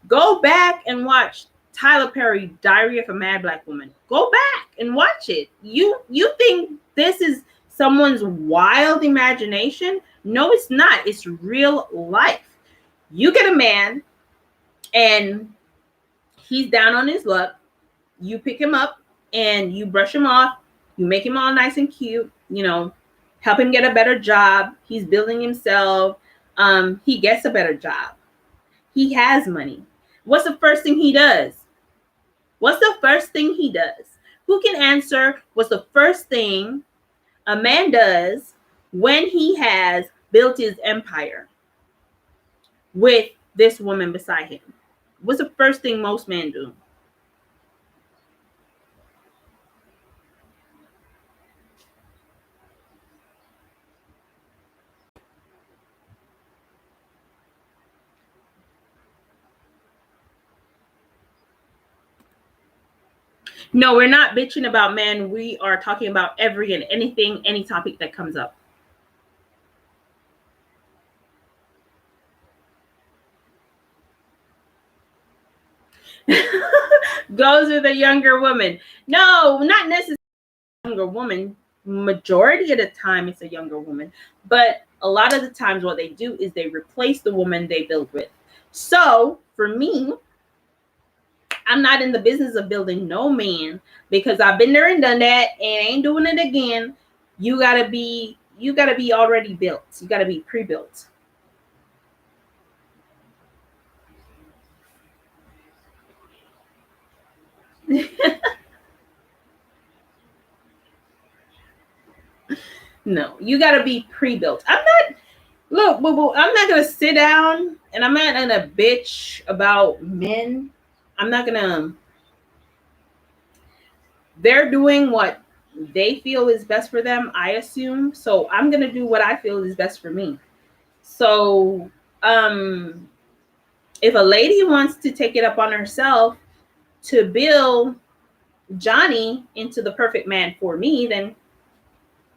Go back and watch Tyler Perry, Diary of a Mad Black Woman. Go back and watch it. You think this is someone's wild imagination? No, it's not. It's real life. You get a man and he's down on his luck. You pick him up and you brush him off. You make him all nice and cute, help him get a better job. He's building himself. He gets a better job. He has money. What's the first thing he does? What's the first thing he does? Who can answer what's the first thing a man does when he has built his empire with this woman beside him? What's the first thing most men do? No, we're not bitching about men. We are talking about every and anything, any topic that comes up. Goes with a younger woman. No, not necessarily a younger woman. Majority of the time, it's a younger woman. But a lot of the times, what they do is they replace the woman they build with. So for me, I'm not in the business of building no man because I've been there and done that and ain't doing it again. You gotta be already built. You gotta be pre-built. No, you gotta be pre-built. I'm not look, boo boo, I'm not gonna sit down and I'm not gonna bitch about men. I'm not gonna they're doing what they feel is best for them, I assume. So I'm gonna do what I feel is best for me. So if a lady wants to take it up on herself to build Johnny into the perfect man for me, then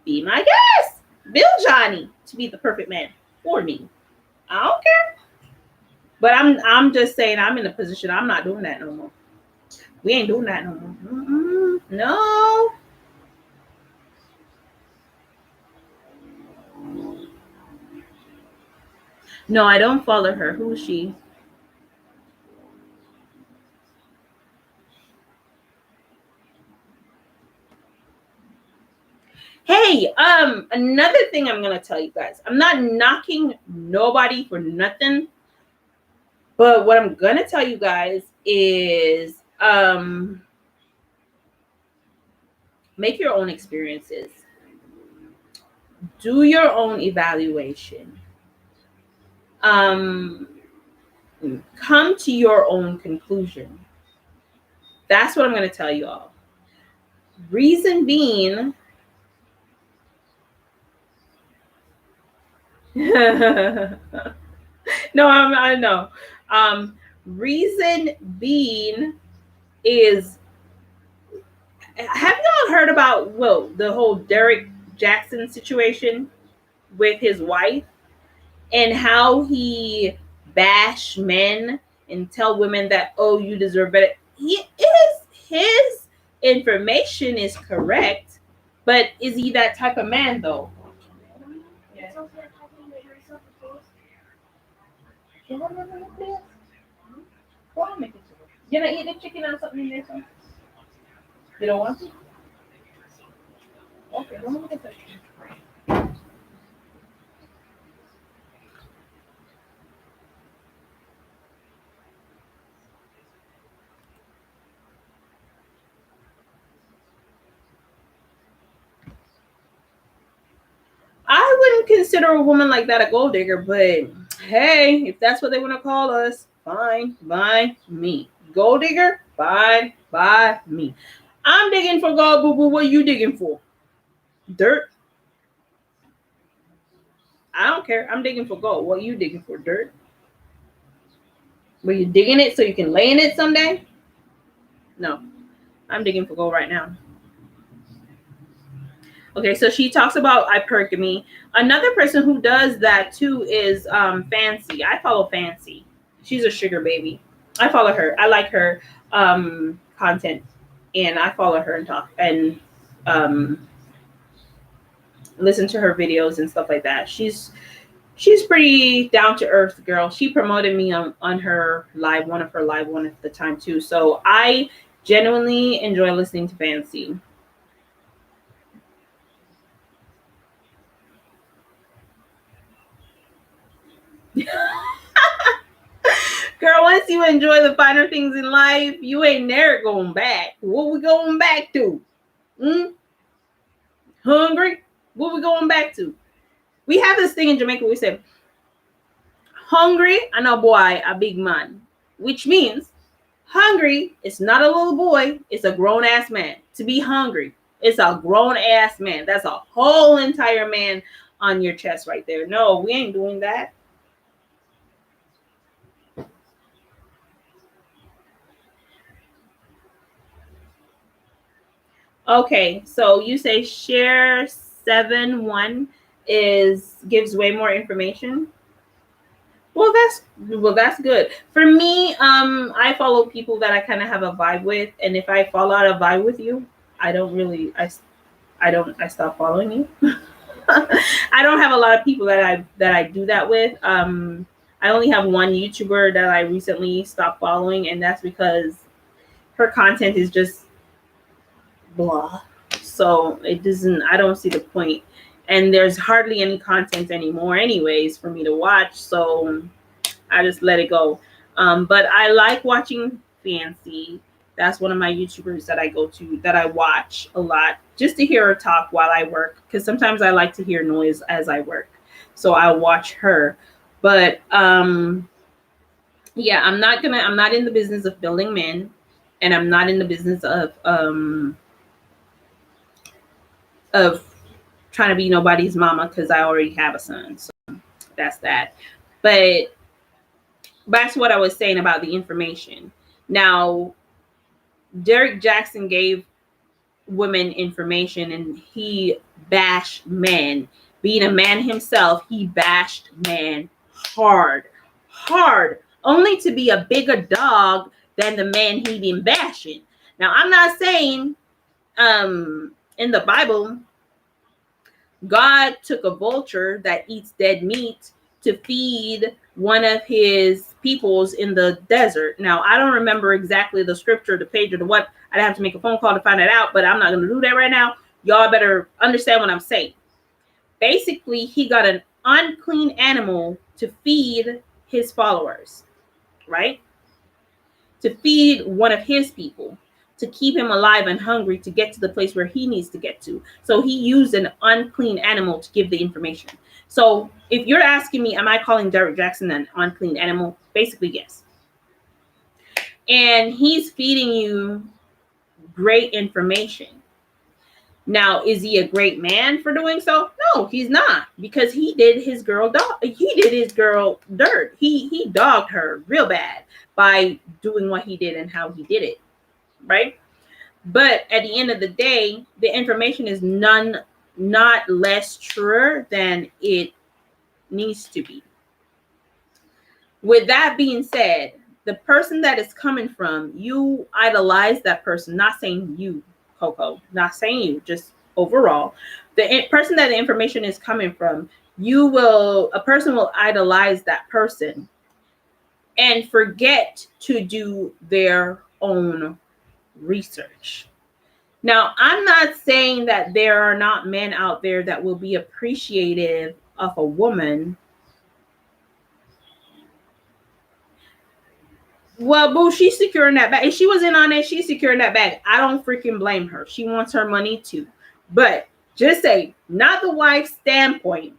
be my guest. Build Johnny to be the perfect man for me. I don't care. But I'm just saying I'm in a position I'm not doing that no more. We ain't doing that no more. No. No, I don't follow her. Who is she? Hey, another thing I'm gonna tell you guys. I'm not knocking nobody for nothing, but what I'm gonna tell you guys is make your own experiences. Do your own evaluation. Um Come to your own conclusion. That's what I'm going to tell you all. Reason being, no, I know. Reason being is, have y'all heard about the whole Derek Jackson situation with his wife and how he bash men and tell women that, oh, you deserve better? His information is correct, but is he that type of man though? Yeah. You don't eat the chicken or something in there, son? You don't want to? Okay, let me get that. I wouldn't consider a woman like that a gold digger, but hey, if that's what they want to call us, fine by me. Gold digger, fine by me. I'm digging for gold, boo boo. What are you digging for? Dirt? I don't care. I'm digging for gold. What are you digging for? Dirt? Were you digging it so you can lay in it someday? No, I'm digging for gold right now. Okay, so she talks about hypergamy. Another person who does that too is Fancy. I follow Fancy. She's a sugar baby. I follow her. I like her content, and I follow her and talk and listen to her videos and stuff like that. She's pretty down to earth girl. She promoted me on her live, one of the time too. So I genuinely enjoy listening to Fancy. Girl, once you enjoy the finer things in life, you ain't never going back. What we going back to? Hungry? What we going back to? We have this thing in Jamaica. We say, hungry, and a boy, a big man. Which means hungry is not a little boy. It's a grown-ass man. To be hungry, it's a grown-ass man. That's a whole entire man on your chest right there. No, we ain't doing that. Okay, so you say share 7-1 gives way more information. Well, that's good. For me, I follow people that I kind of have a vibe with, and if I fall out of vibe with you, I stop following you. I don't have a lot of people that I do that with. I only have one YouTuber that I recently stopped following, and that's because her content is just blah. So I don't see the point. And there's hardly any content anymore anyways for me to watch. So I just let it go. But I like watching Fancy. That's one of my YouTubers that I go to, that I watch a lot just to hear her talk while I work. Because sometimes I like to hear noise as I work. So I watch her. But yeah, I'm not in the business of building men. And I'm not in the business of trying to be nobody's mama because I already have a son. So that's that. But back to what I was saying about the information. Now, Derek Jackson gave women information and he bashed men. Being a man himself, he bashed men hard, only to be a bigger dog than the man he been bashing. Now, I'm not saying in the Bible, God took a vulture that eats dead meat to feed one of his peoples in the desert. Now, I don't remember exactly the scripture, the page, or the what. I'd have to make a phone call to find that out, but I'm not going to do that right now. Y'all better understand what I'm saying. Basically, he got an unclean animal to feed his followers, right? To feed one of his people, to keep him alive and hungry to get to the place where he needs to get to. So he used an unclean animal to give the information. So if you're asking me, am I calling Derek Jackson an unclean animal? Basically, yes. And he's feeding you great information. Now, is he a great man for doing so? No, he's not, because he did his girl dirt. He dogged her real bad by doing what he did and how he did it, right? But at the end of the day, the information is not less true than it needs to be. With that being said, the person that is coming from, you idolize that person. Not saying you, Coco, not saying you, just overall. The person that the information is coming from, a person will idolize that person and forget to do their own research. Now, I'm not saying that there are not men out there that will be appreciative of a woman. Well, boo, she's securing that bag. If she was in on it, she's securing that bag. I don't freaking blame her. She wants her money too. But just say, not the wife's standpoint,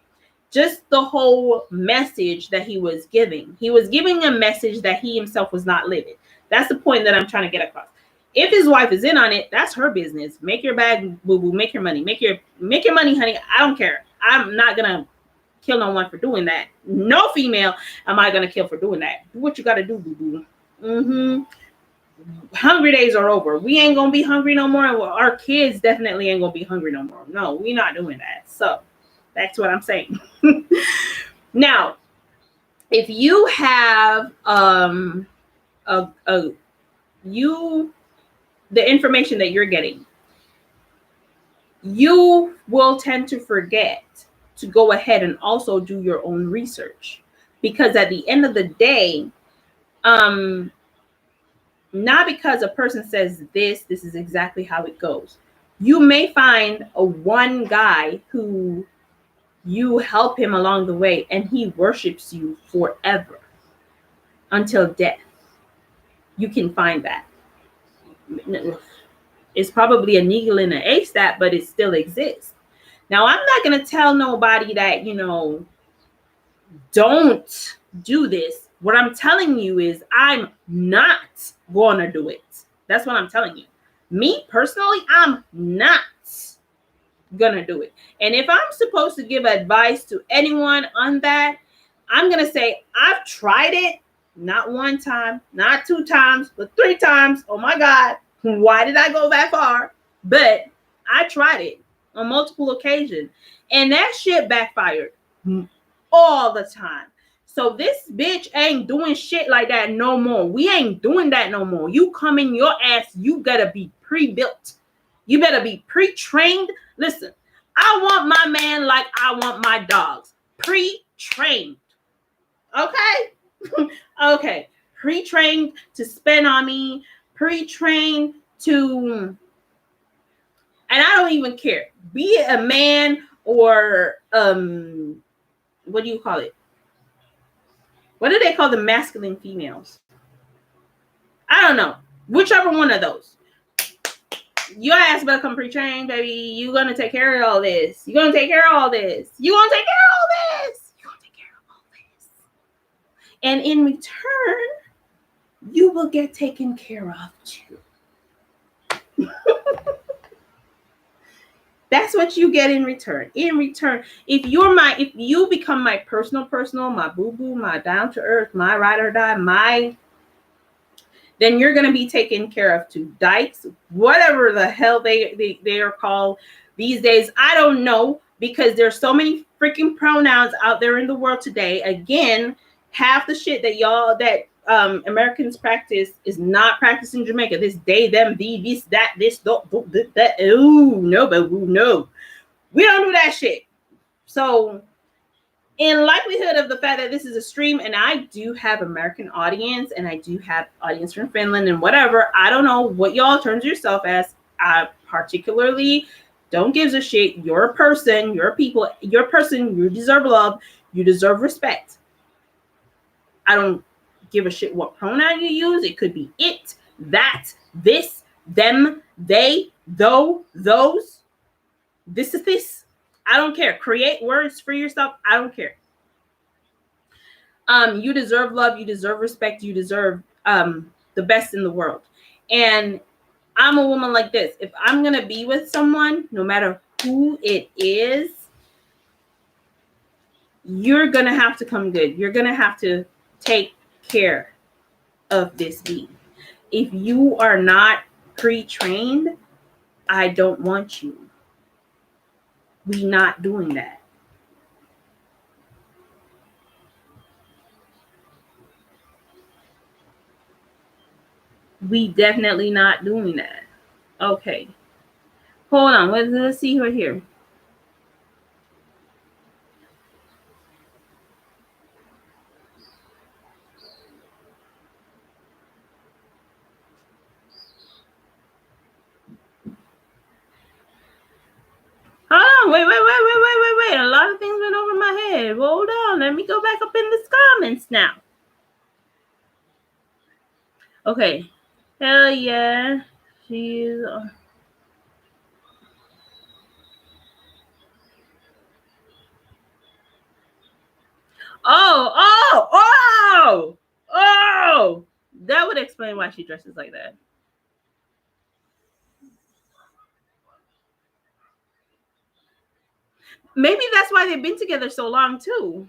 just the whole message that he was giving. He was giving a message that he himself was not living. That's the point that I'm trying to get across. If his wife is in on it, that's her business. Make your bag, boo boo. Make your money. Make your money, honey. I don't care. I'm not gonna kill no one for doing that. No female am I gonna kill for doing that. Do what you gotta do, boo boo. Hungry days are over. We ain't gonna be hungry no more. Our kids definitely ain't gonna be hungry no more. No, we're not doing that. So that's what I'm saying. Now, if you have the information that you're getting, you will tend to forget to go ahead and also do your own research, because at the end of the day, not because a person says this is exactly how it goes. You may find a one guy who you help him along the way and he worships you forever until death. You can find that. It's probably a needle in a haystack, but it still exists. Now, I'm not going to tell nobody that, don't do this. What I'm telling you is I'm not going to do it. That's what I'm telling you. Me personally, I'm not going to do it. And if I'm supposed to give advice to anyone on that, I'm going to say I've tried it. Not one time, not two times, but 3 times. Oh my God. Why did I go that far? But I tried it on multiple occasions. And that shit backfired all the time. So this bitch ain't doing shit like that no more. We ain't doing that no more. You come in your ass, you gotta be pre-built. You better be pre-trained. Listen, I want my man like I want my dogs. Pre-trained. Okay? Okay. Pre-trained to spend on me. Pre-trained to... And I don't even care. Be it a man or... what do you call it? What do they call the masculine females? I don't know. Whichever one of those. Your ass better come pre-trained, baby. You're going to take care of all this. You're going to take care of all this. You're going to take care of all this. You're going to take care of all this. And in return, you will get taken care of too. That's what you get in return. In return, if you become my personal, my boo-boo, my down-to-earth, my ride or die, then you're going to be taken care of too. Dykes, whatever the hell they are called these days. I don't know, because there's so many freaking pronouns out there in the world today. Again, half the shit that Americans practice is not practiced in Jamaica. This they, them, thee, this, that, that. Ooh, no, but no. We don't do that shit. So, in likelihood of the fact that this is a stream, and I do have American audience, and I do have audience from Finland and whatever, I don't know what y'all terms yourself as. I particularly don't give a shit. You're a person, you're a people, you're a person, you deserve love, you deserve respect. I don't give a shit what pronoun you use. It could be it, that, this, them, they, though, those. This is this. I don't care. Create words for yourself. I don't care. You deserve love, you deserve respect, you deserve the best in the world. And I'm a woman like this. If I'm gonna be with someone, no matter who it is, you're gonna have to come good. You're gonna have to take care of this being. If you are not pre-trained, I don't want you. We not doing that. We definitely not doing that. Okay. Hold on. Let's see right here. Hold on. Wait. A lot of things went over my head. Hold on. Let me go back up in the comments now. Okay. Hell yeah. She's. Oh! That would explain why she dresses like that. Maybe that's why they've been together so long too.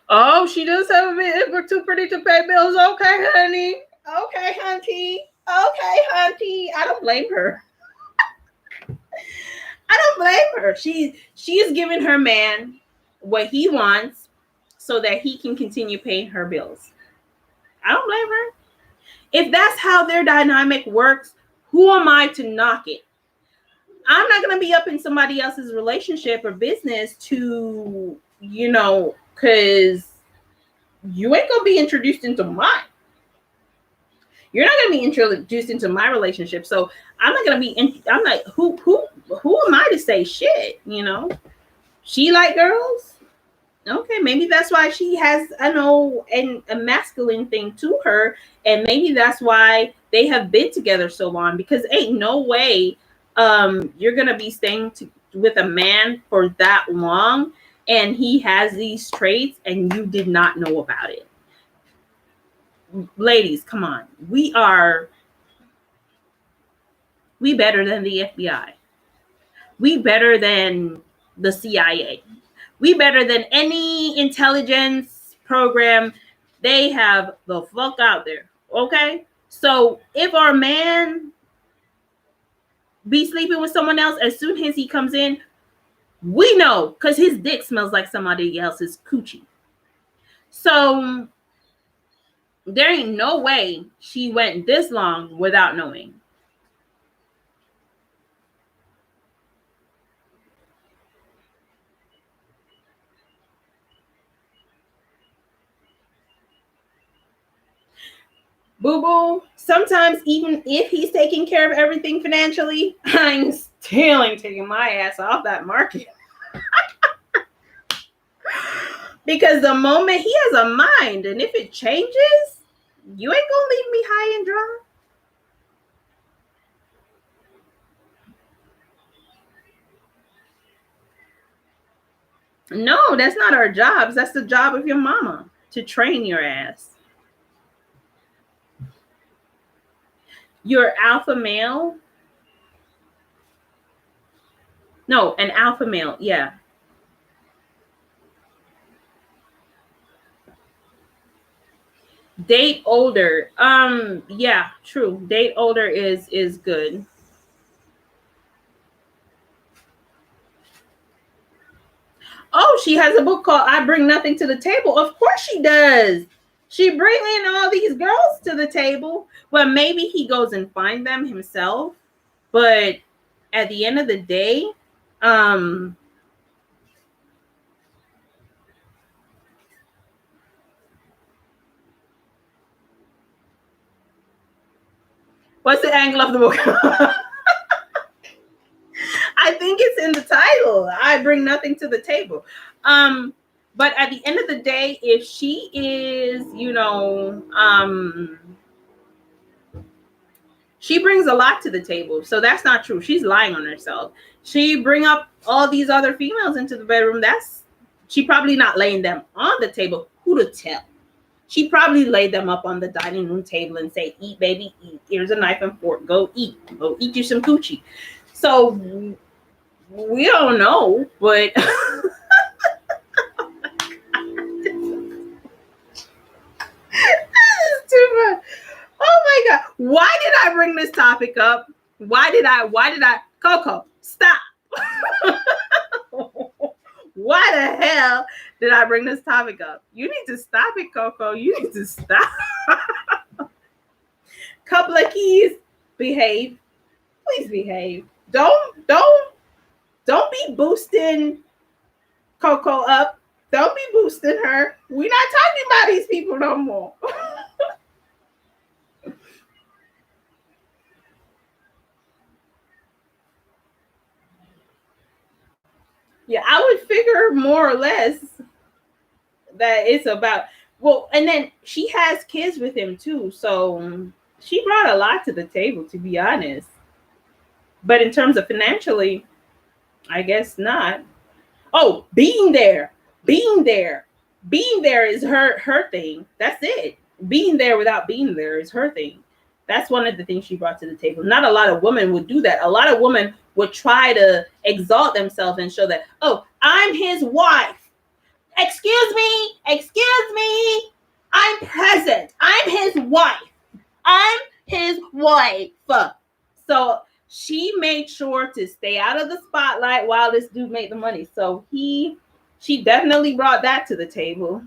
Oh, she does have a bit. We're too pretty to pay bills. Okay, honey. Okay, hunty. Okay, hunty. I don't blame her. I don't blame her. She is giving her man what he wants so that he can continue paying her bills. I don't blame her. If that's how their dynamic works, who am I to knock it? I'm not going to be up in somebody else's relationship or business to, because you ain't going to be introduced into mine. You're not going to be introduced into my relationship. So I'm not going to be, I'm like, who am I to say shit, She like girls? Okay, maybe that's why she has, a masculine thing to her. And maybe that's why they have been together so long, because ain't no way you're going to be staying with a man for that long and he has these traits and you did not know about it. Ladies, come on. We better than the FBI. We better than the CIA. We better than any intelligence program they have the fuck out there. Okay? So if our man be sleeping with someone else, as soon as he comes in, we know because his dick smells like somebody else's coochie. So there ain't no way she went this long without knowing. Boo-boo, sometimes even if he's taking care of everything financially, I'm still ain't taking my ass off that market. Because the moment he has a mind, and if it changes, you ain't gonna leave me high and dry. No, that's not our jobs. That's the job of your mama to train your ass. Your alpha male. No, an alpha male. Yeah. Date older. Yeah, true. Date older is good. Oh, she has a book called I Bring Nothing to the Table. Of course she does. She bringing all these girls to the table. Well, maybe he goes and find them himself. But at the end of the day, what's the angle of the book? I think it's in the title. I bring nothing to the table. But at the end of the day, if she is, She brings a lot to the table. So that's not true. She's lying on herself. She bring up all these other females into the bedroom. She probably not laying them on the table. Who to tell? She probably laid them up on the dining room table and say, eat, baby, eat. Here's a knife and fork. Go eat. Go eat you some coochie. So we don't know, but too much. Oh my God. Why did I bring this topic up? Why did I? Coco, stop. Why the hell did I bring this topic up? You need to stop it, Coco. You need to stop. Couple of keys, behave. Please behave. Don't be boosting Coco up. Don't be boosting her. We're not talking about these people no more. Yeah, I would figure more or less that it's about, well, and then she has kids with him too, so she brought a lot to the table, to be honest. But in terms of financially, I guess not. Oh, being there is her thing. That's it. Being there without being there is her thing. That's one of the things she brought to the table. Not a lot of women would do that. A lot of women would try to exalt themselves and show that, oh, I'm his wife. Excuse me. I'm present. I'm his wife. So she made sure to stay out of the spotlight while this dude made the money. So she definitely brought that to the table.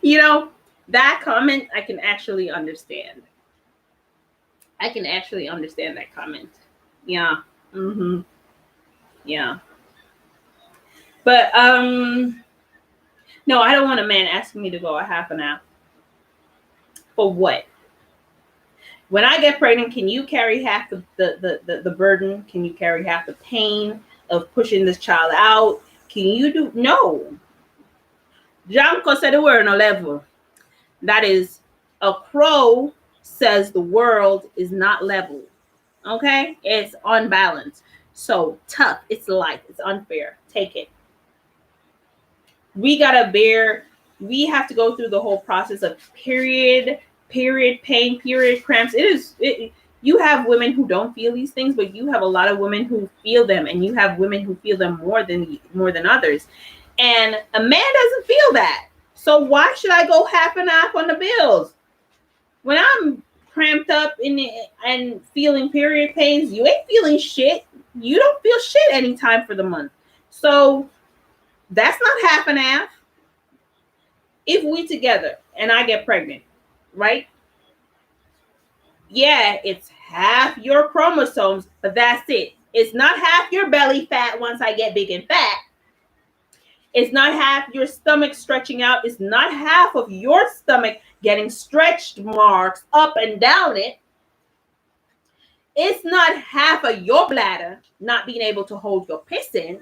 You know, that comment I can actually understand. I can actually understand that comment. Yeah. Mm-hmm. Yeah. But no, I don't want a man asking me to go a half an hour. For what? When I get pregnant, can you carry half the burden? Can you carry half the pain of pushing this child out? Can you do? No. Janko said the word no level. That is, a crow says the world is not level. Okay? It's unbalanced. So tough. It's life. It's unfair. Take it. We we have to go through the whole process of period pain, period cramps. You have women who don't feel these things, but you have a lot of women who feel them, and you have women who feel them more than others. And a man doesn't feel that. So why should I go half and half on the bills? When I'm cramped up and feeling period pains, you ain't feeling shit. You don't feel shit anytime for the month. So that's not half and half. If we together and I get pregnant, right? Yeah, it's half your chromosomes, but that's it. It's not half your belly fat once I get big and fat. It's not half your stomach stretching out. It's not half of your stomach getting stretched marks up and down it. It's not half of your bladder not being able to hold your piss in.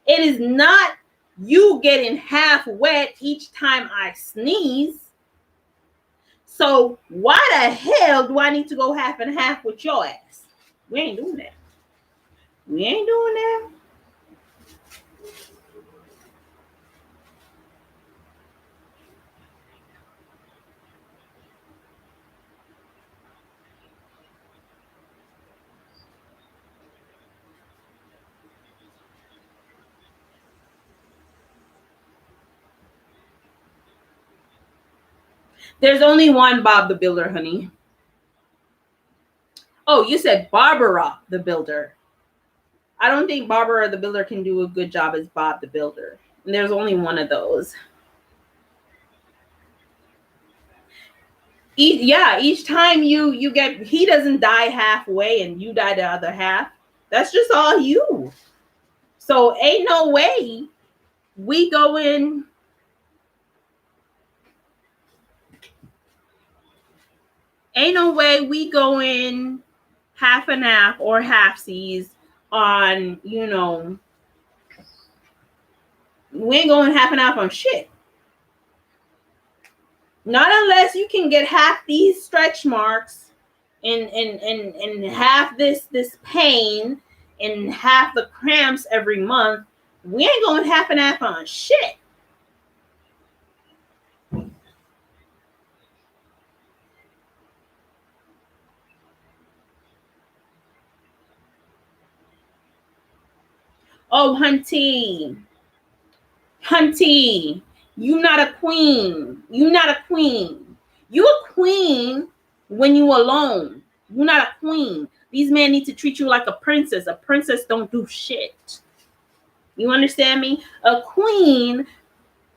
It is not you getting half wet each time I sneeze. So why the hell do I need to go half and half with your ass? We ain't doing that. We ain't doing that. There's only one Bob the Builder, honey. Oh, you said Barbara the Builder. I don't think Barbara the Builder can do a good job as Bob the Builder. And there's only one of those. Each time you get, he doesn't die halfway and you die the other half. That's just all you. So ain't no way We going, ain't no way we going half and half or halfsies on, we ain't going half and half on shit. Not unless you can get half these stretch marks and half this pain and half the cramps every month. We ain't going half and half on shit. Oh, hunty, you not a queen. You not a queen. You a queen when you alone. You not a queen. These men need to treat you like a princess. A princess don't do shit. You understand me? A queen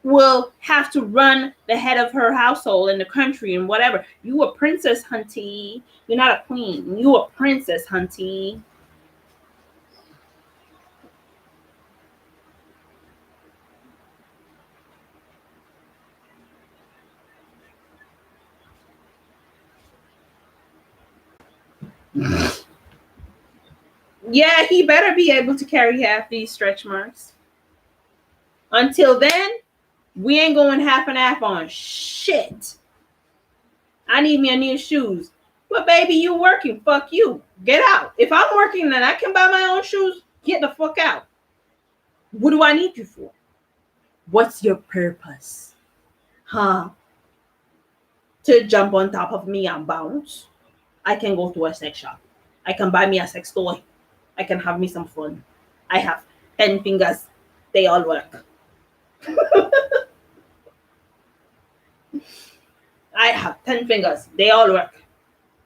will have to run the head of her household in the country and whatever. You a princess, hunty. You're not a queen. You a princess, hunty. Yeah, he better be able to carry half these stretch marks. Until then, we ain't going half and half on shit. I need me a new shoes. But baby, you working. Fuck you. Get out. If I'm working and I can buy my own shoes, get the fuck out. What do I need you for? What's your purpose? Huh? To jump on top of me and bounce? I can go to a sex shop. I can buy me a sex toy. I can have me some fun. I have 10 fingers. They all work. I have 10 fingers. They all work.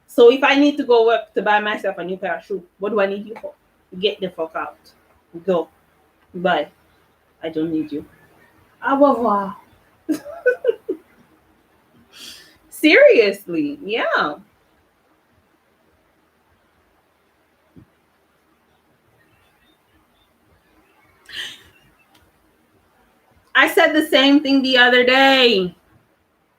So if I need to go work to buy myself a new pair of shoes, what do I need you for? Get the fuck out. Go. Bye. I don't need you. Au revoir. Seriously. Yeah. I said the same thing the other day.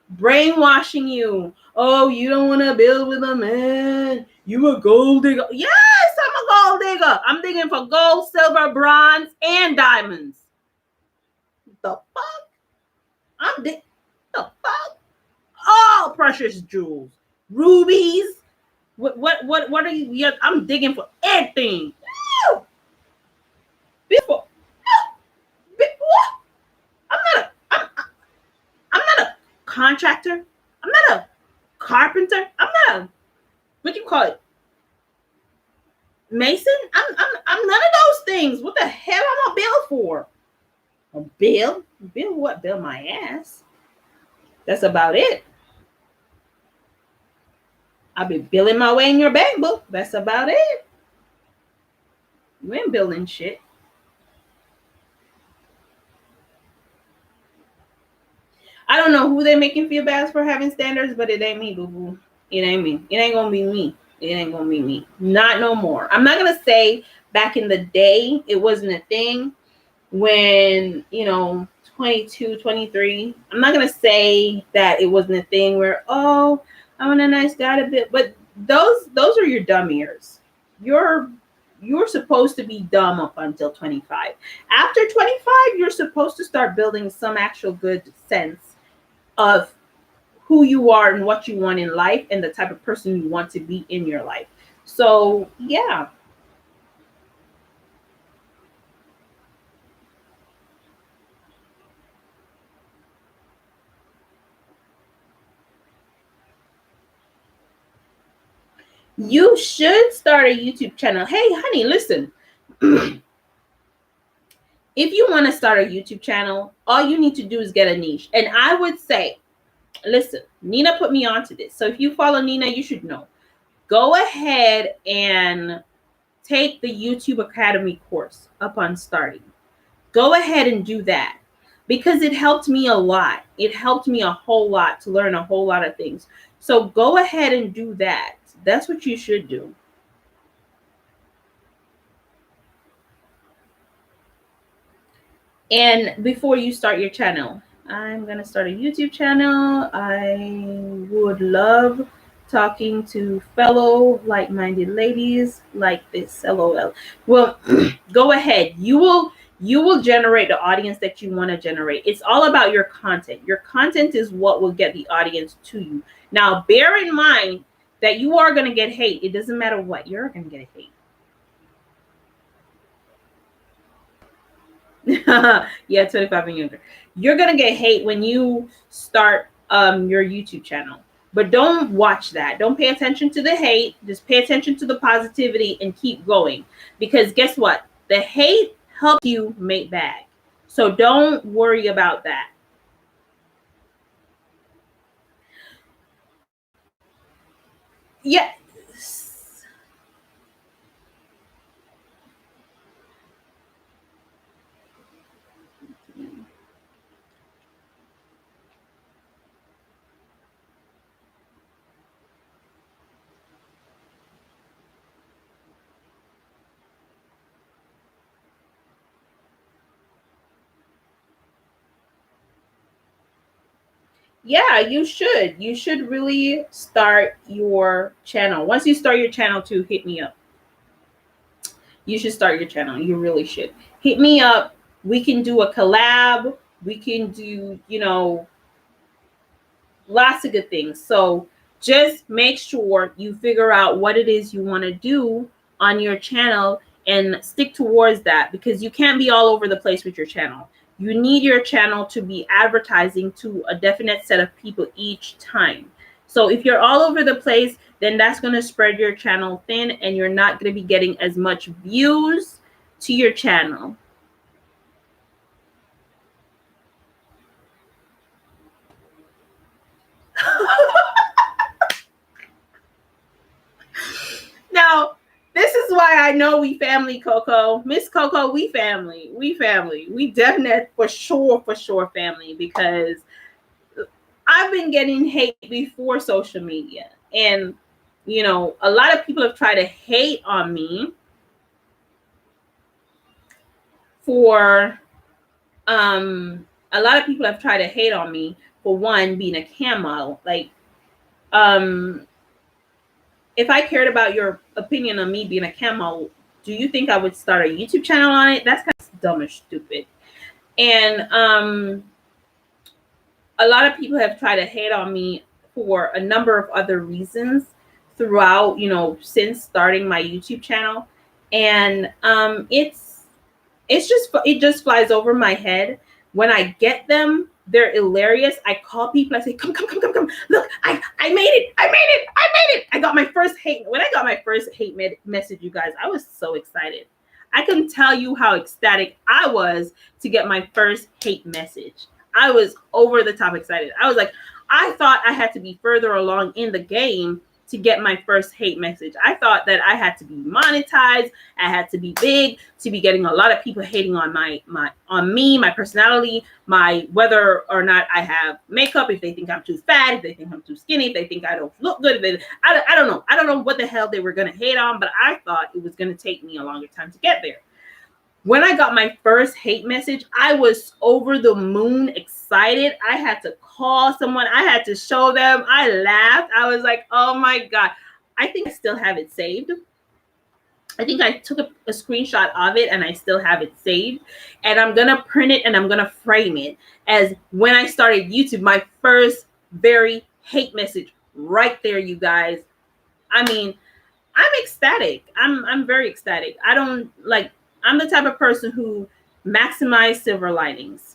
Brainwashing you. Oh, you don't want to build with a man. You a gold digger. Yes, I'm a gold digger. I'm digging for gold, silver, bronze, and diamonds. The fuck? I'm digging. The fuck? All precious jewels, rubies. What are you? Yeah, I'm digging for everything. Woo! Before, what? I'm not a. I'm not a contractor. I'm not a carpenter. I'm not a, what do you call it? Mason? I'm none of those things. What the hell am I bill for? A bill? Bill what? Bill my ass. That's about it. I'll be billing my way in your bank book. That's about it. You ain't building shit. I don't know who they making feel bad for having standards, but it ain't me, boo boo. It ain't me. It ain't gonna be me. It ain't gonna be me. Not no more. I'm not gonna say back in the day it wasn't a thing when 22, 23. I'm not gonna say that it wasn't a thing where, oh, I want a nice guy to bit, but those are your dumb ears. You're supposed to be dumb up until 25. After 25, you're supposed to start building some actual good sense of who you are and what you want in life and the type of person you want to be in your life. So, yeah. You should start a YouTube channel. Hey, honey, listen. If you want to start a YouTube channel, all you need to do is get a niche. And I would say, listen, Nina put me onto this. So if you follow Nina, you should know. Go ahead and take the YouTube Academy course upon starting. Go ahead and do that because it helped me a lot. It helped me a whole lot to learn a whole lot of things. So go ahead and do that. That's what you should do. And before you start your channel, I'm going to start a YouTube channel. I would love talking to fellow like-minded ladies like this. LOL. Well, go ahead. You will generate the audience that you want to generate. It's all about your content. Your content is what will get the audience to you. Now, bear in mind that you are going to get hate. It doesn't matter what. You're going to get hate. Yeah, 25 and younger. You're gonna get hate when you start your YouTube channel. But don't watch that. Don't pay attention to the hate. Just pay attention to the positivity and keep going. Because guess what? The hate helps you make bag. So don't worry about that. Yeah. Yeah, you should. You should really start your channel. Once you start your channel, to hit me up. You should start your channel. You really should. Hit me up. We can do a collab. We can do, lots of good things. So just make sure you figure out what it is you want to do on your channel and stick towards that, because you can't be all over the place with your channel. You need your channel to be advertising to a definite set of people each time. So if you're all over the place, then that's going to spread your channel thin and you're not going to be getting as much views to your channel. Now, this is why I know we family, Coco. Miss Coco, we family. We family. We definitely for sure family, because I've been getting hate before social media. And a lot of people have tried to hate on me for a lot of people have tried to hate on me for, one, being a cam model. Like, um if I cared about your opinion on me being a cam model, do you think I would start a YouTube channel on it? That's kind of dumb or stupid. And a lot of people have tried to hate on me for a number of other reasons throughout, since starting my YouTube channel. And it just flies over my head. When I get them, they're hilarious. I call people, I say, come, look, I made it, I got my first hate. When I got my first hate message, you guys, I was so excited. I can tell you how ecstatic I was to get my first hate message. I was over the top excited. I was like, I thought I had to be further along in the game to get my first hate message. I thought that I had to be monetized, I had to be big to be getting a lot of people hating on on me, my personality, my whether or not I have makeup, if they think I'm too fat, if they think I'm too skinny, if they think I don't look good, I don't know. I don't know what the hell they were gonna hate on, but I thought it was gonna take me a longer time to get there. When I got my first hate message, I was over the moon excited. I had to call someone. I had to show them. I laughed. I was like, oh my God. I think I still have it saved. I think I took a screenshot of it and I still have it saved. And I'm going to print it and I'm going to frame it as when I started YouTube, my first very hate message right there, you guys. I mean, I'm ecstatic. I'm very ecstatic. I don't like, I'm the type of person who maximize silver linings.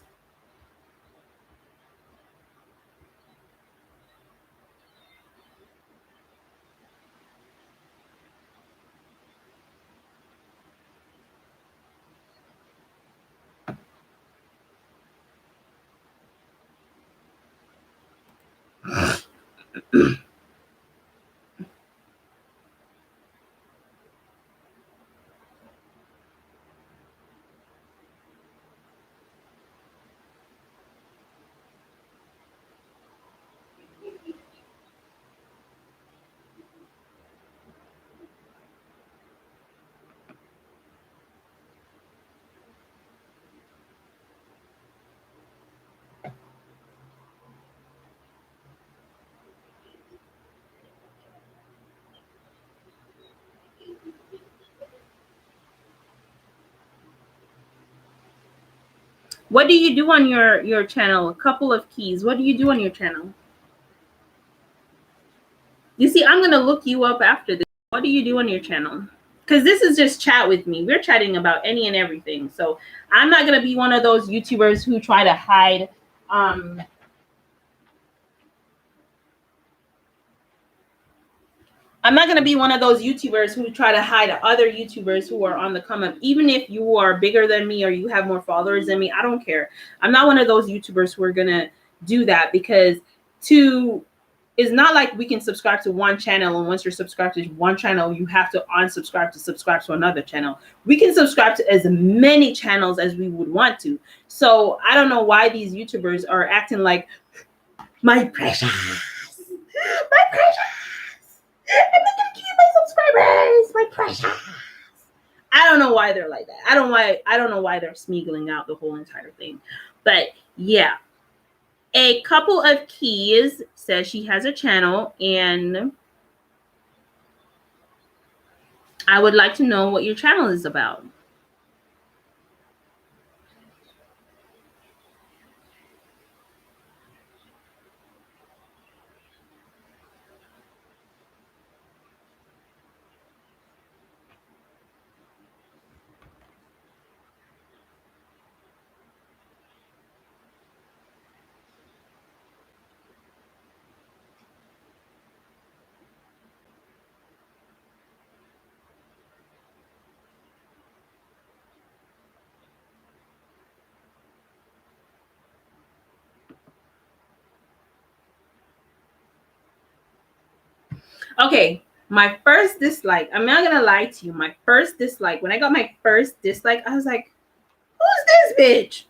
What do you do on your channel? A couple of keys. What do you do on your channel? You see, I'm gonna look you up after this. What do you do on your channel? Because this is just chat with me. We're chatting about any and everything. So I'm not gonna be one of those YouTubers who try to hide. I'm not going to be one of those YouTubers who try to hide other YouTubers who are on the come up. Even if you are bigger than me or you have more followers than me, I don't care. I'm not one of those YouTubers who are going to do that, because it's not like we can subscribe to one channel, and once you're subscribed to one channel, you have to unsubscribe to subscribe to another channel. We can subscribe to as many channels as we would want to. So I don't know why these YouTubers are acting like, my precious, my precious, I'm not gonna keep my subscribers, my precious. I don't know why they're like that. I don't know why they're smeagling out the whole entire thing. But yeah. A couple of keys says she has a channel, and I would like to know what your channel is about. Okay, my first dislike, I'm not gonna lie to you. My first dislike, when I got my first dislike, I was like, who's this bitch?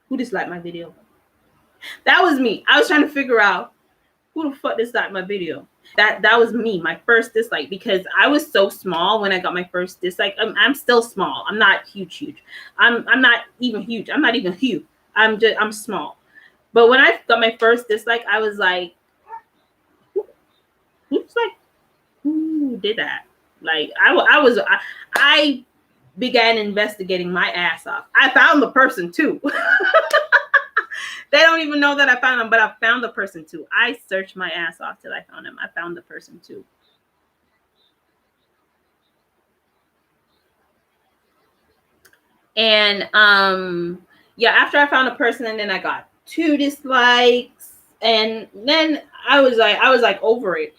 Who disliked my video? That was me. I was trying to figure out who the fuck disliked my video. That was me, my first dislike, because I was so small when I got my first dislike. I'm still small. I'm not huge. I'm not even huge. I'm not even huge. I'm small. But when I got my first dislike, I was like, who did that? Like I began investigating my ass off. I found the person too. They don't even know that I found them, but I found the person too. I searched my ass off till I found him. I found the person too. And yeah, after I found a person, and then I got 2 dislikes, and then I was like over it.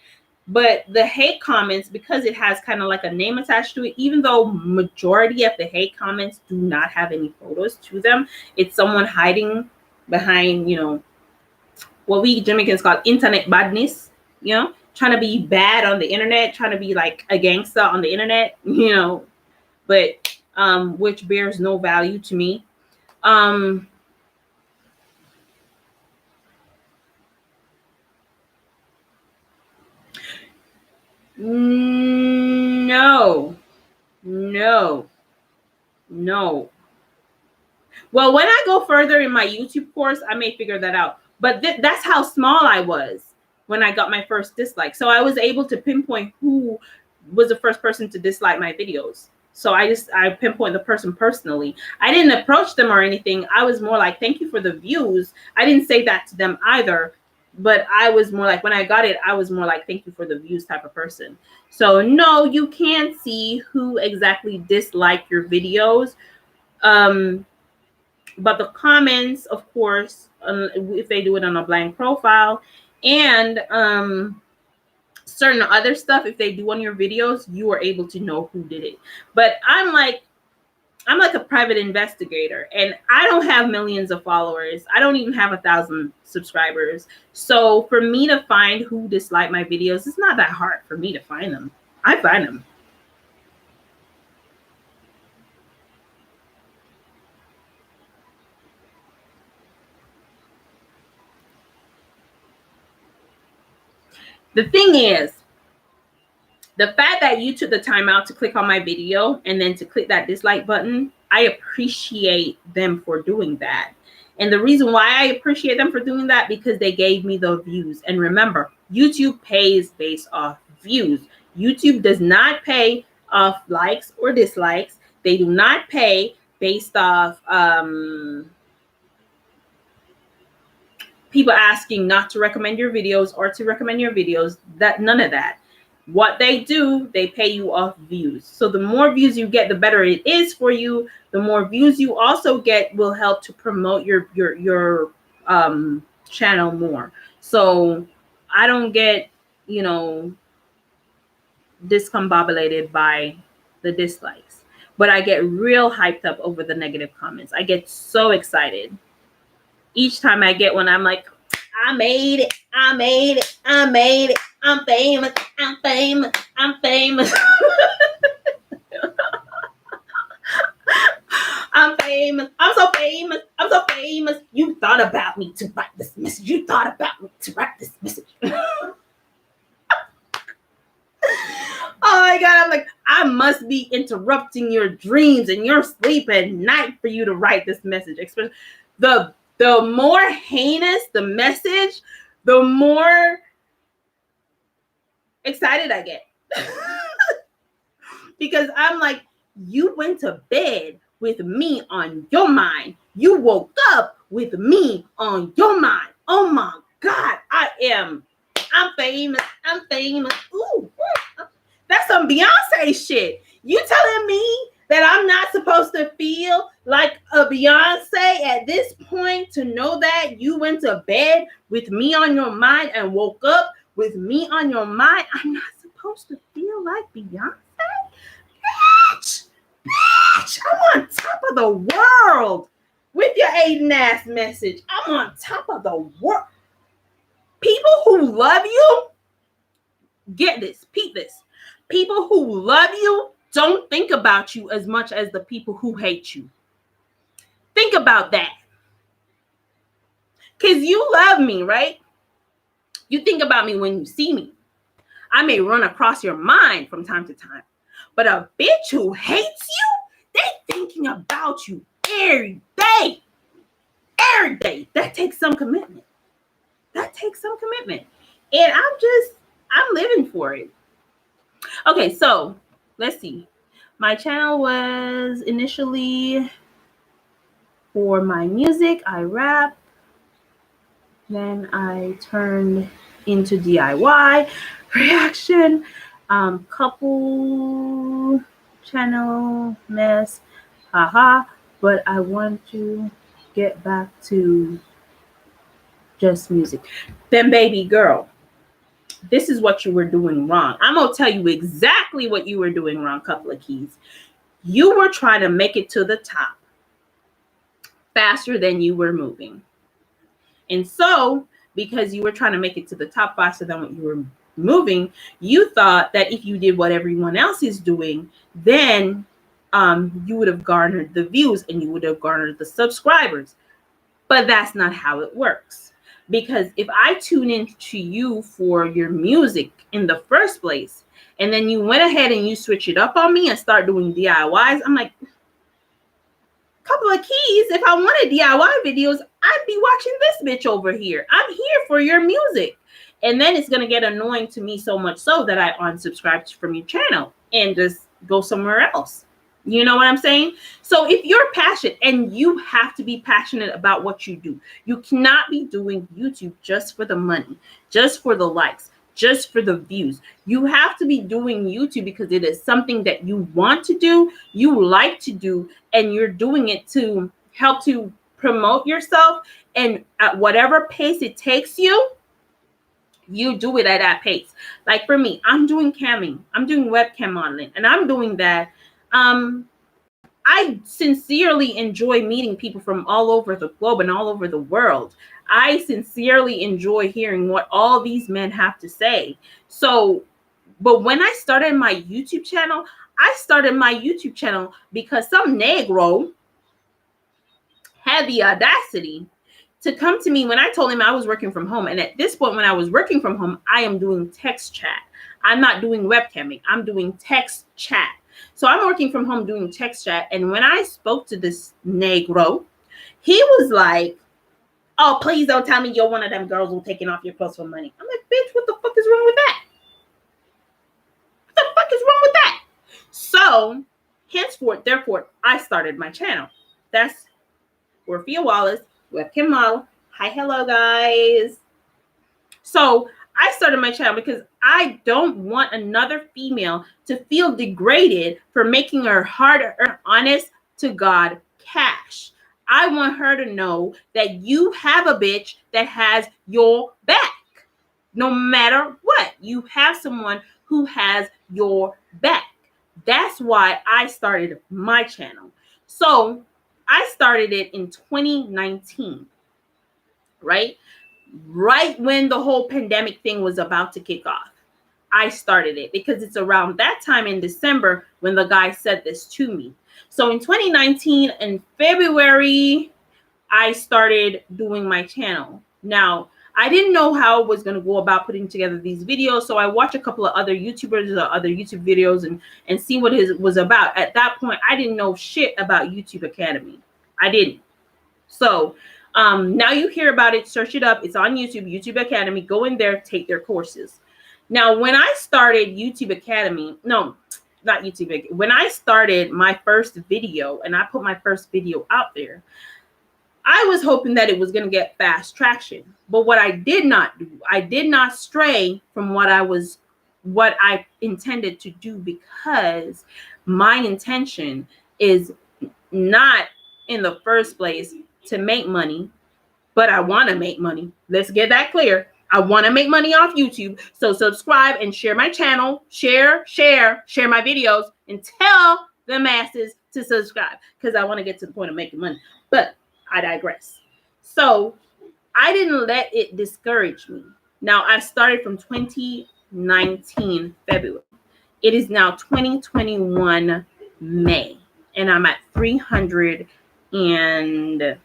But the hate comments, because it has kind of like a name attached to it, even though majority of the hate comments do not have any photos to them, it's someone hiding behind, what we Jamaicans call internet badness, trying to be bad on the internet, trying to be like a gangster on the internet, but which bears no value to me. No. Well, when I go further in my YouTube course, I may figure that out. But that's how small I was when I got my first dislike. So I was able to pinpoint who was the first person to dislike my videos. So I pinpoint the person personally. I didn't approach them or anything. I was more like, thank you for the views. I didn't say that to them either. But I was more like, when I got it, I was more like, thank you for the views type of person. So no, you can't see who exactly disliked your videos. But the comments, of course, if they do it on a blank profile, and certain other stuff, if they do on your videos, you are able to know who did it. But I'm like a private investigator, and I don't have millions of followers. I don't even have 1,000 subscribers. So for me to find who disliked my videos, it's not that hard for me to find them. I find them. The thing is, the fact that you took the time out to click on my video and then to click that dislike button, I appreciate them for doing that. And the reason why I appreciate them for doing that, because they gave me the views. And remember, YouTube pays based off views. YouTube does not pay off likes or dislikes. They do not pay based off people asking not to recommend your videos or to recommend your videos. That none of that. What they do, they pay you off views. So the more views you get, the better it is for you. The more views you also get will help to promote your channel more. So I don't get, discombobulated by the dislikes, but I get real hyped up over the negative comments. I get so excited each time I get one. I'm like, I made it, I made it, I made it, I'm famous, I'm famous, I'm famous. I'm famous, I'm so famous, I'm so famous. You thought about me to write this message. You thought about me to write this message. Oh my God, I'm like, I must be interrupting your dreams and your sleep at night for you to write this message. Especially the more heinous the message, the more excited I get. Because I'm like, you went to bed with me on your mind. You woke up with me on your mind. Oh my God, I'm famous. I'm famous. Ooh. That's some Beyonce shit. You telling me that I'm not supposed to feel like a Beyonce at this point to know that you went to bed with me on your mind and woke up with me on your mind? I'm not supposed to feel like Beyonce? Bitch! I'm on top of the world with your Aiden ass message. I'm on top of the world. People who love you, get this, peep this. People who love you don't think about you as much as the people who hate you. Think about that. Because you love me, right? You think about me when you see me. I may run across your mind from time to time. But a bitch who hates you, they thinking about you every day. Every day. That takes some commitment. And I'm living for it. Okay, so let's see. My channel was initially for my music. I rap. Then I turned into DIY reaction, couple channel mess, haha. But I want to get back to just music. Then, baby girl, this is what you were doing wrong. I'm going to tell you exactly what you were doing wrong, couple of keys. You were trying to make it to the top faster than you were moving. And so, because you were trying to make it to the top faster than what you were moving, you thought that if you did what everyone else is doing, then you would have garnered the views and you would have garnered the subscribers. But that's not how it works. Because if I tune into you for your music in the first place, and then you went ahead and you switch it up on me and start doing DIYs, I'm like, couple of keys. If I wanted DIY videos, I'd be watching this bitch over here. I'm here for your music. And then it's going to get annoying to me so much so that I unsubscribe from your channel and just go somewhere else. You know what I'm saying? So if you're passionate, and you have to be passionate about what you do, you cannot be doing YouTube just for the money, just for the likes, just for the views. You have to be doing YouTube because it is something that you want to do, you like to do, and you're doing it to help to promote yourself. And at whatever pace it takes you, you do it at that pace. Like for me, I'm doing camming, I'm doing webcam modeling, and I'm doing that. I sincerely enjoy meeting people from all over the globe and all over the world. I sincerely enjoy hearing what all these men have to say. So, but when I started my YouTube channel, because some Negro had the audacity to come to me when I told him I was working from home. And at this point, when I was working from home, I am doing text chat. I'm not doing webcamming. I'm doing text chat. So I'm working from home doing text chat. And when I spoke to this Negro, he was like, oh, please don't tell me you're one of them girls who taking off your clothes for money. I'm like, bitch, what the fuck is wrong with that? What the fuck is wrong with that? So henceforth, therefore, I started my channel. That's Orffea Wallace, webcam model. Hi, hello, guys. So I started my channel because I don't want another female to feel degraded for making her hard-earned, honest to God cash. I want her to know that you have a bitch that has your back. No matter what, you have someone who has your back. That's why I started my channel. So I started it in 2019, right? Right when the whole pandemic thing was about to kick off. I started it because it's around that time in December when the guy said this to me. So in 2019, in February, I started doing my channel. Now, I didn't know how I was going to go about putting together these videos, so I watched a couple of other YouTubers or other YouTube videos and see what it was about. At that point, I didn't know shit about YouTube Academy. I didn't. So now you hear about it, search it up. It's on YouTube, YouTube Academy. Go in there, take their courses. Now, when I started YouTube Academy, no, not YouTube. When I started my first video and I put my first video out there, I was hoping that it was going to get fast traction. But what I did not do, I did not stray from what I intended to do, because my intention is not in the first place to make money, but I want to make money. Let's get that clear. I want to make money off YouTube. So subscribe and share my channel. Share my videos, and tell the masses to subscribe, because I want to get to the point of making money. But I digress. So I didn't let it discourage me. Now, I started from 2019 February. It is now 2021 May, and I'm at 300 and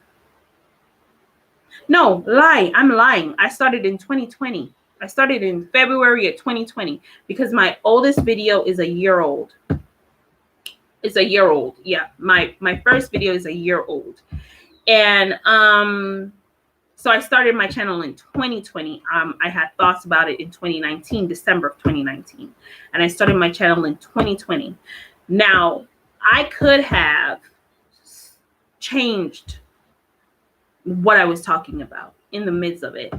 no, I'm lying. I started in 2020. I started in February of 2020 because my oldest video is a year old. It's a year old. Yeah, my first video is a year old. And so I started my channel in 2020. I had thoughts about it in 2019, December of 2019. And I started my channel in 2020. Now, I could have changed what I was talking about in the midst of it,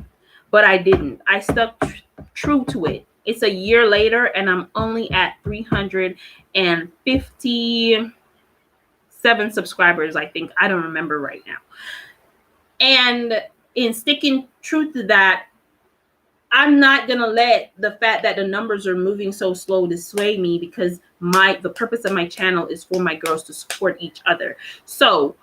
but I didn't. I stuck true to it. It's a year later, and I'm only at 357 subscribers, I think. I don't remember right now. And in sticking true to that, I'm not gonna let the fact that the numbers are moving so slow dissuade me, because the purpose of my channel is for my girls to support each other. So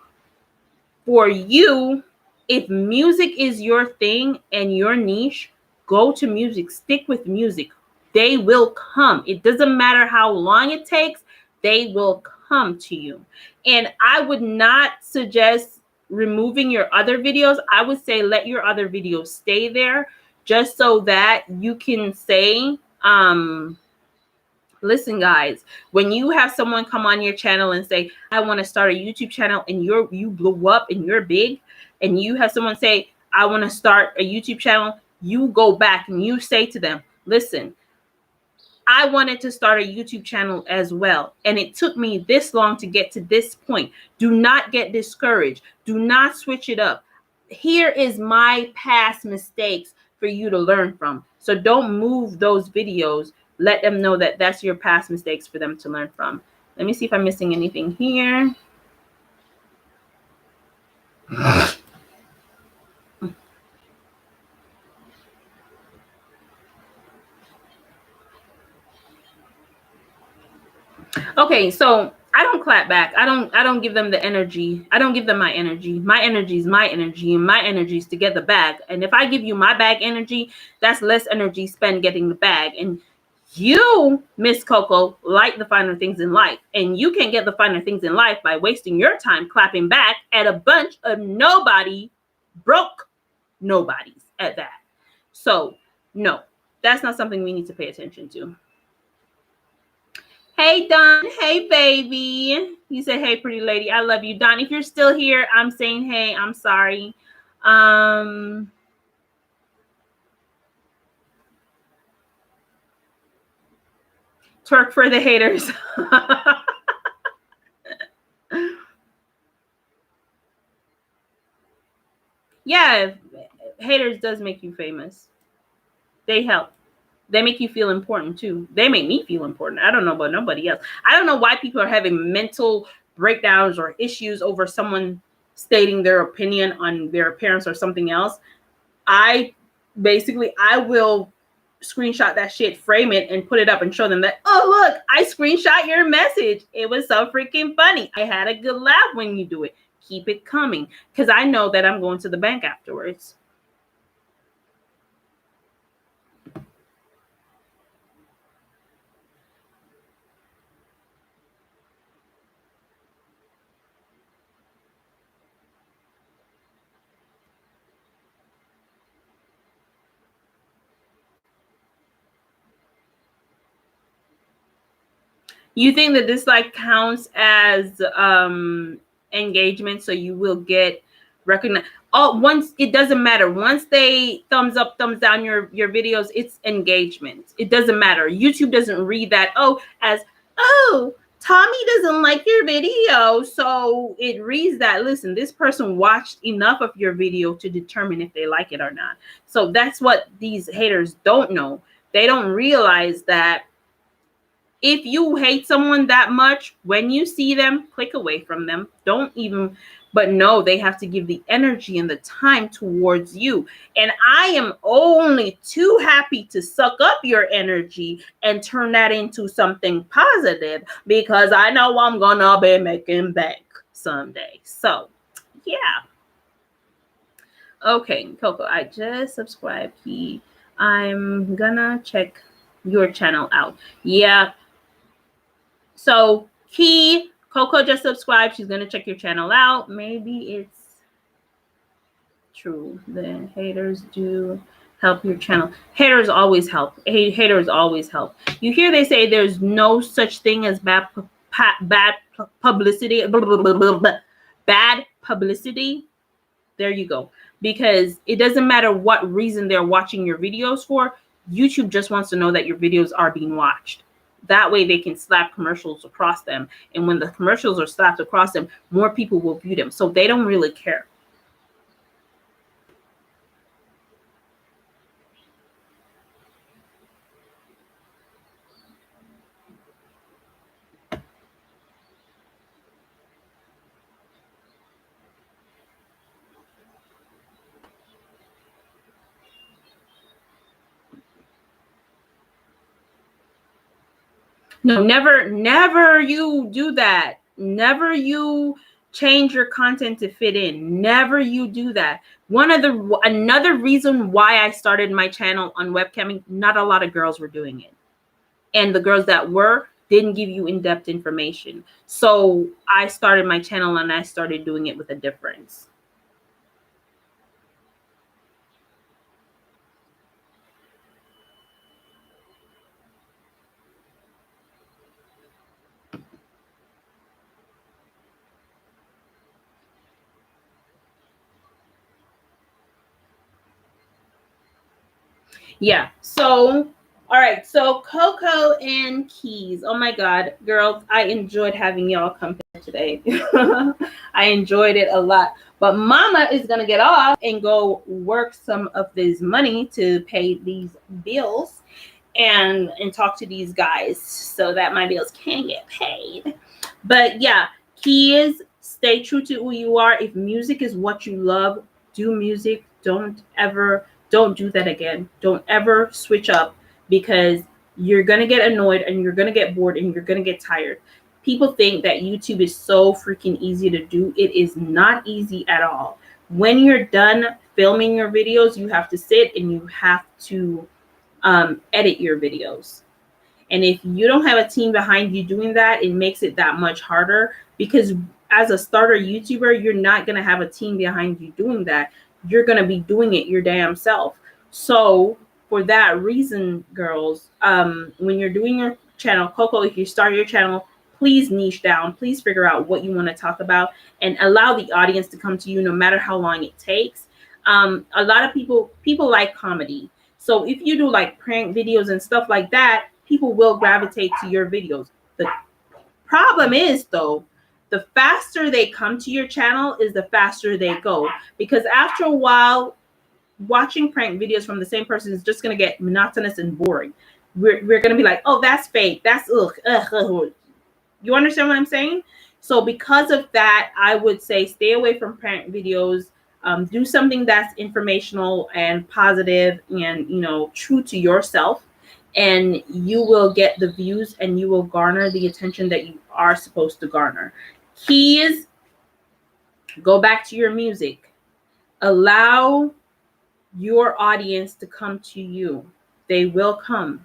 for you, if music is your thing and your niche, go to music. Stick with music. They will come. It doesn't matter how long it takes. They will come to you. And I would not suggest removing your other videos. I would say let your other videos stay there, just so that you can say, listen, guys, when you have someone come on your channel and say, I want to start a YouTube channel, and you blew up and you're big, and you have someone say, I want to start a YouTube channel, you go back and you say to them, listen, I wanted to start a YouTube channel as well, and it took me this long to get to this point. Do not get discouraged. Do not switch it up. Here is my past mistakes for you to learn from. So don't move those videos. Let them know that that's your past mistakes for them to learn from. Let me see if I'm missing anything here. Okay, so I don't clap back. I don't give them the energy. I don't give them my energy. My energy is my energy, and my energy is to get the bag. And if I give you my bag energy, that's less energy spent getting the bag. And you, Miss Coco, like the finer things in life. And you can get the finer things in life by wasting your time clapping back at a bunch of broke nobodies at that. So, no, that's not something we need to pay attention to. Hey, Don. Hey, baby. You said, hey, pretty lady. I love you. Don, if you're still here, I'm saying, hey, I'm sorry. Twerk for the haters. Yeah, haters does make you famous. They help. They make you feel important too. They make me feel important. I don't know about nobody else. I don't know why people are having mental breakdowns or issues over someone stating their opinion on their appearance or something else. I will screenshot that shit, frame it, and put it up and show them that, oh, look, I screenshot your message. It was so freaking funny. I had a good laugh when you do it. Keep it coming, because I know that I'm going to the bank afterwards. You think that this like counts as engagement, so you will get recognized? Oh, once it doesn't matter. Once they thumbs up, thumbs down your videos, it's engagement. It doesn't matter. YouTube doesn't read that as Tommy doesn't like your video, so it reads that, listen, this person watched enough of your video to determine if they like it or not. So that's what these haters don't know. They don't realize that if you hate someone that much, when you see them, click away from them. Don't even, but no, they have to give the energy and the time towards you. And I am only too happy to suck up your energy and turn that into something positive, because I know I'm gonna be making bank someday. So, yeah. Okay, Coco, I just subscribed. I'm gonna check your channel out. Yeah. So Coco just subscribed. She's gonna check your channel out. Maybe it's true. The haters do help your channel. Haters always help. Haters always help. You hear they say there's no such thing as bad publicity. Bad publicity. There you go. Because it doesn't matter what reason they're watching your videos for. YouTube just wants to know that your videos are being watched. That way they can slap commercials across them. And when the commercials are slapped across them, more people will view them. So they don't really care. No, never you do that. Never you change your content to fit in. Never you do that. Another reason why I started my channel on webcamming, not a lot of girls were doing it. And the girls that were didn't give you in-depth information. So I started my channel and I started doing it with a difference. Yeah. So, all right. So Coco and Keys. Oh my God, girls, I enjoyed having y'all come today. I enjoyed it a lot. But Mama is gonna get off and go work some of this money to pay these bills and talk to these guys so that my bills can get paid. But yeah, Keys, stay true to who you are. If music is what you love, do music. Don't do that again. Don't ever switch up, because you're going to get annoyed and you're going to get bored and you're going to get tired. People think that YouTube is so freaking easy to do. It is not easy at all. When you're done filming your videos, you have to sit and you have to edit your videos. And if you don't have a team behind you doing that, it makes it that much harder, because as a starter YouTuber, you're not going to have a team behind you doing that. You're going to be doing it your damn self. So for that reason, girls, when you're doing your channel, Coco, if you start your channel, please niche down. Please figure out what you want to talk about and allow the audience to come to you no matter how long it takes. A lot of people like comedy. So if you do like prank videos and stuff like that, people will gravitate to your videos. The problem is, though, the faster they come to your channel is the faster they go, because after a while, watching prank videos from the same person is just going to get monotonous and boring. We're going to be like, oh, that's fake. That's ugh. You understand what I'm saying? So because of that, I would say stay away from prank videos. Do something that's informational and positive and, you know, true to yourself, and you will get the views and you will garner the attention that you are supposed to garner. Keys, go back to your music. Allow your audience to come to you. They will come.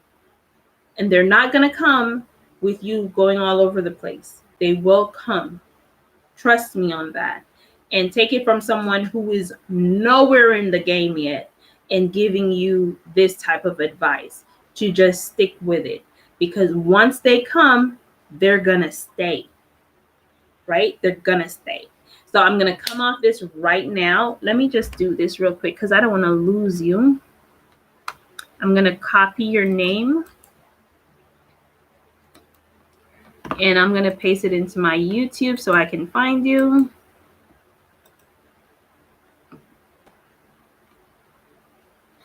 And they're not going to come with you going all over the place. They will come. Trust me on that. And take it from someone who is nowhere in the game yet and giving you this type of advice, to just stick with it. Because once they come, they're going to stay. Right? They're going to stay. So I'm going to come off this right now. Let me just do this real quick because I don't want to lose you. I'm going to copy your name. And I'm going to paste it into my YouTube so I can find you.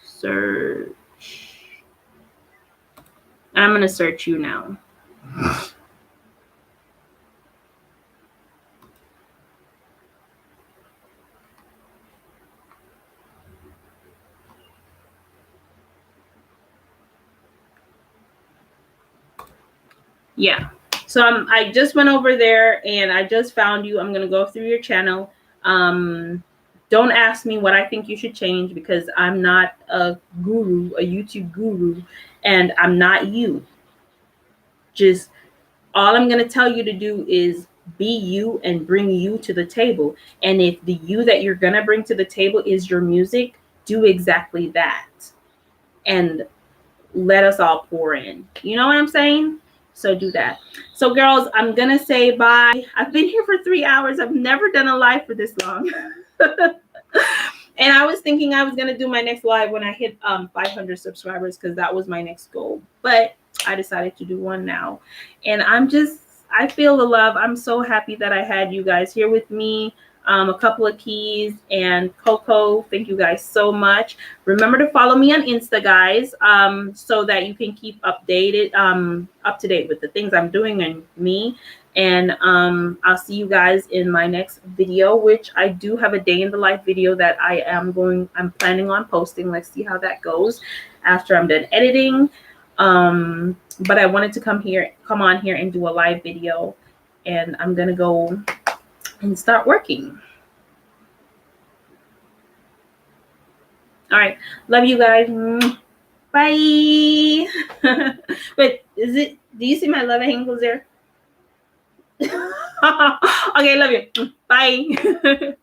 Search. I'm going to search you now. Yeah. So I just went over there and I just found you. I'm going to go through your channel. Don't ask me what I think you should change, because I'm not a guru, a YouTube guru, and I'm not you. Just all I'm going to tell you to do is be you and bring you to the table. And if the you that you're going to bring to the table is your music, do exactly that. And let us all pour in. You know what I'm saying? So do that. So girls, I'm going to say bye. I've been here for 3 hours. I've never done a live for this long. And I was thinking I was going to do my next live when I hit 500 subscribers, because that was my next goal. But I decided to do one now. And I feel the love. I'm so happy that I had you guys here with me. A couple of Keys and Coco, thank you guys so much. Remember to follow me on Insta, guys, so that you can keep up to date with the things I'm doing and me. And I'll see you guys in my next video, which I do have a day in the life video that I'm planning on posting. Let's see how that goes after I'm done editing. But I wanted to come on here and do a live video, and I'm gonna go and start working. All right, love you guys. Bye. Wait, do you see my love angles there? Okay, love you. Bye.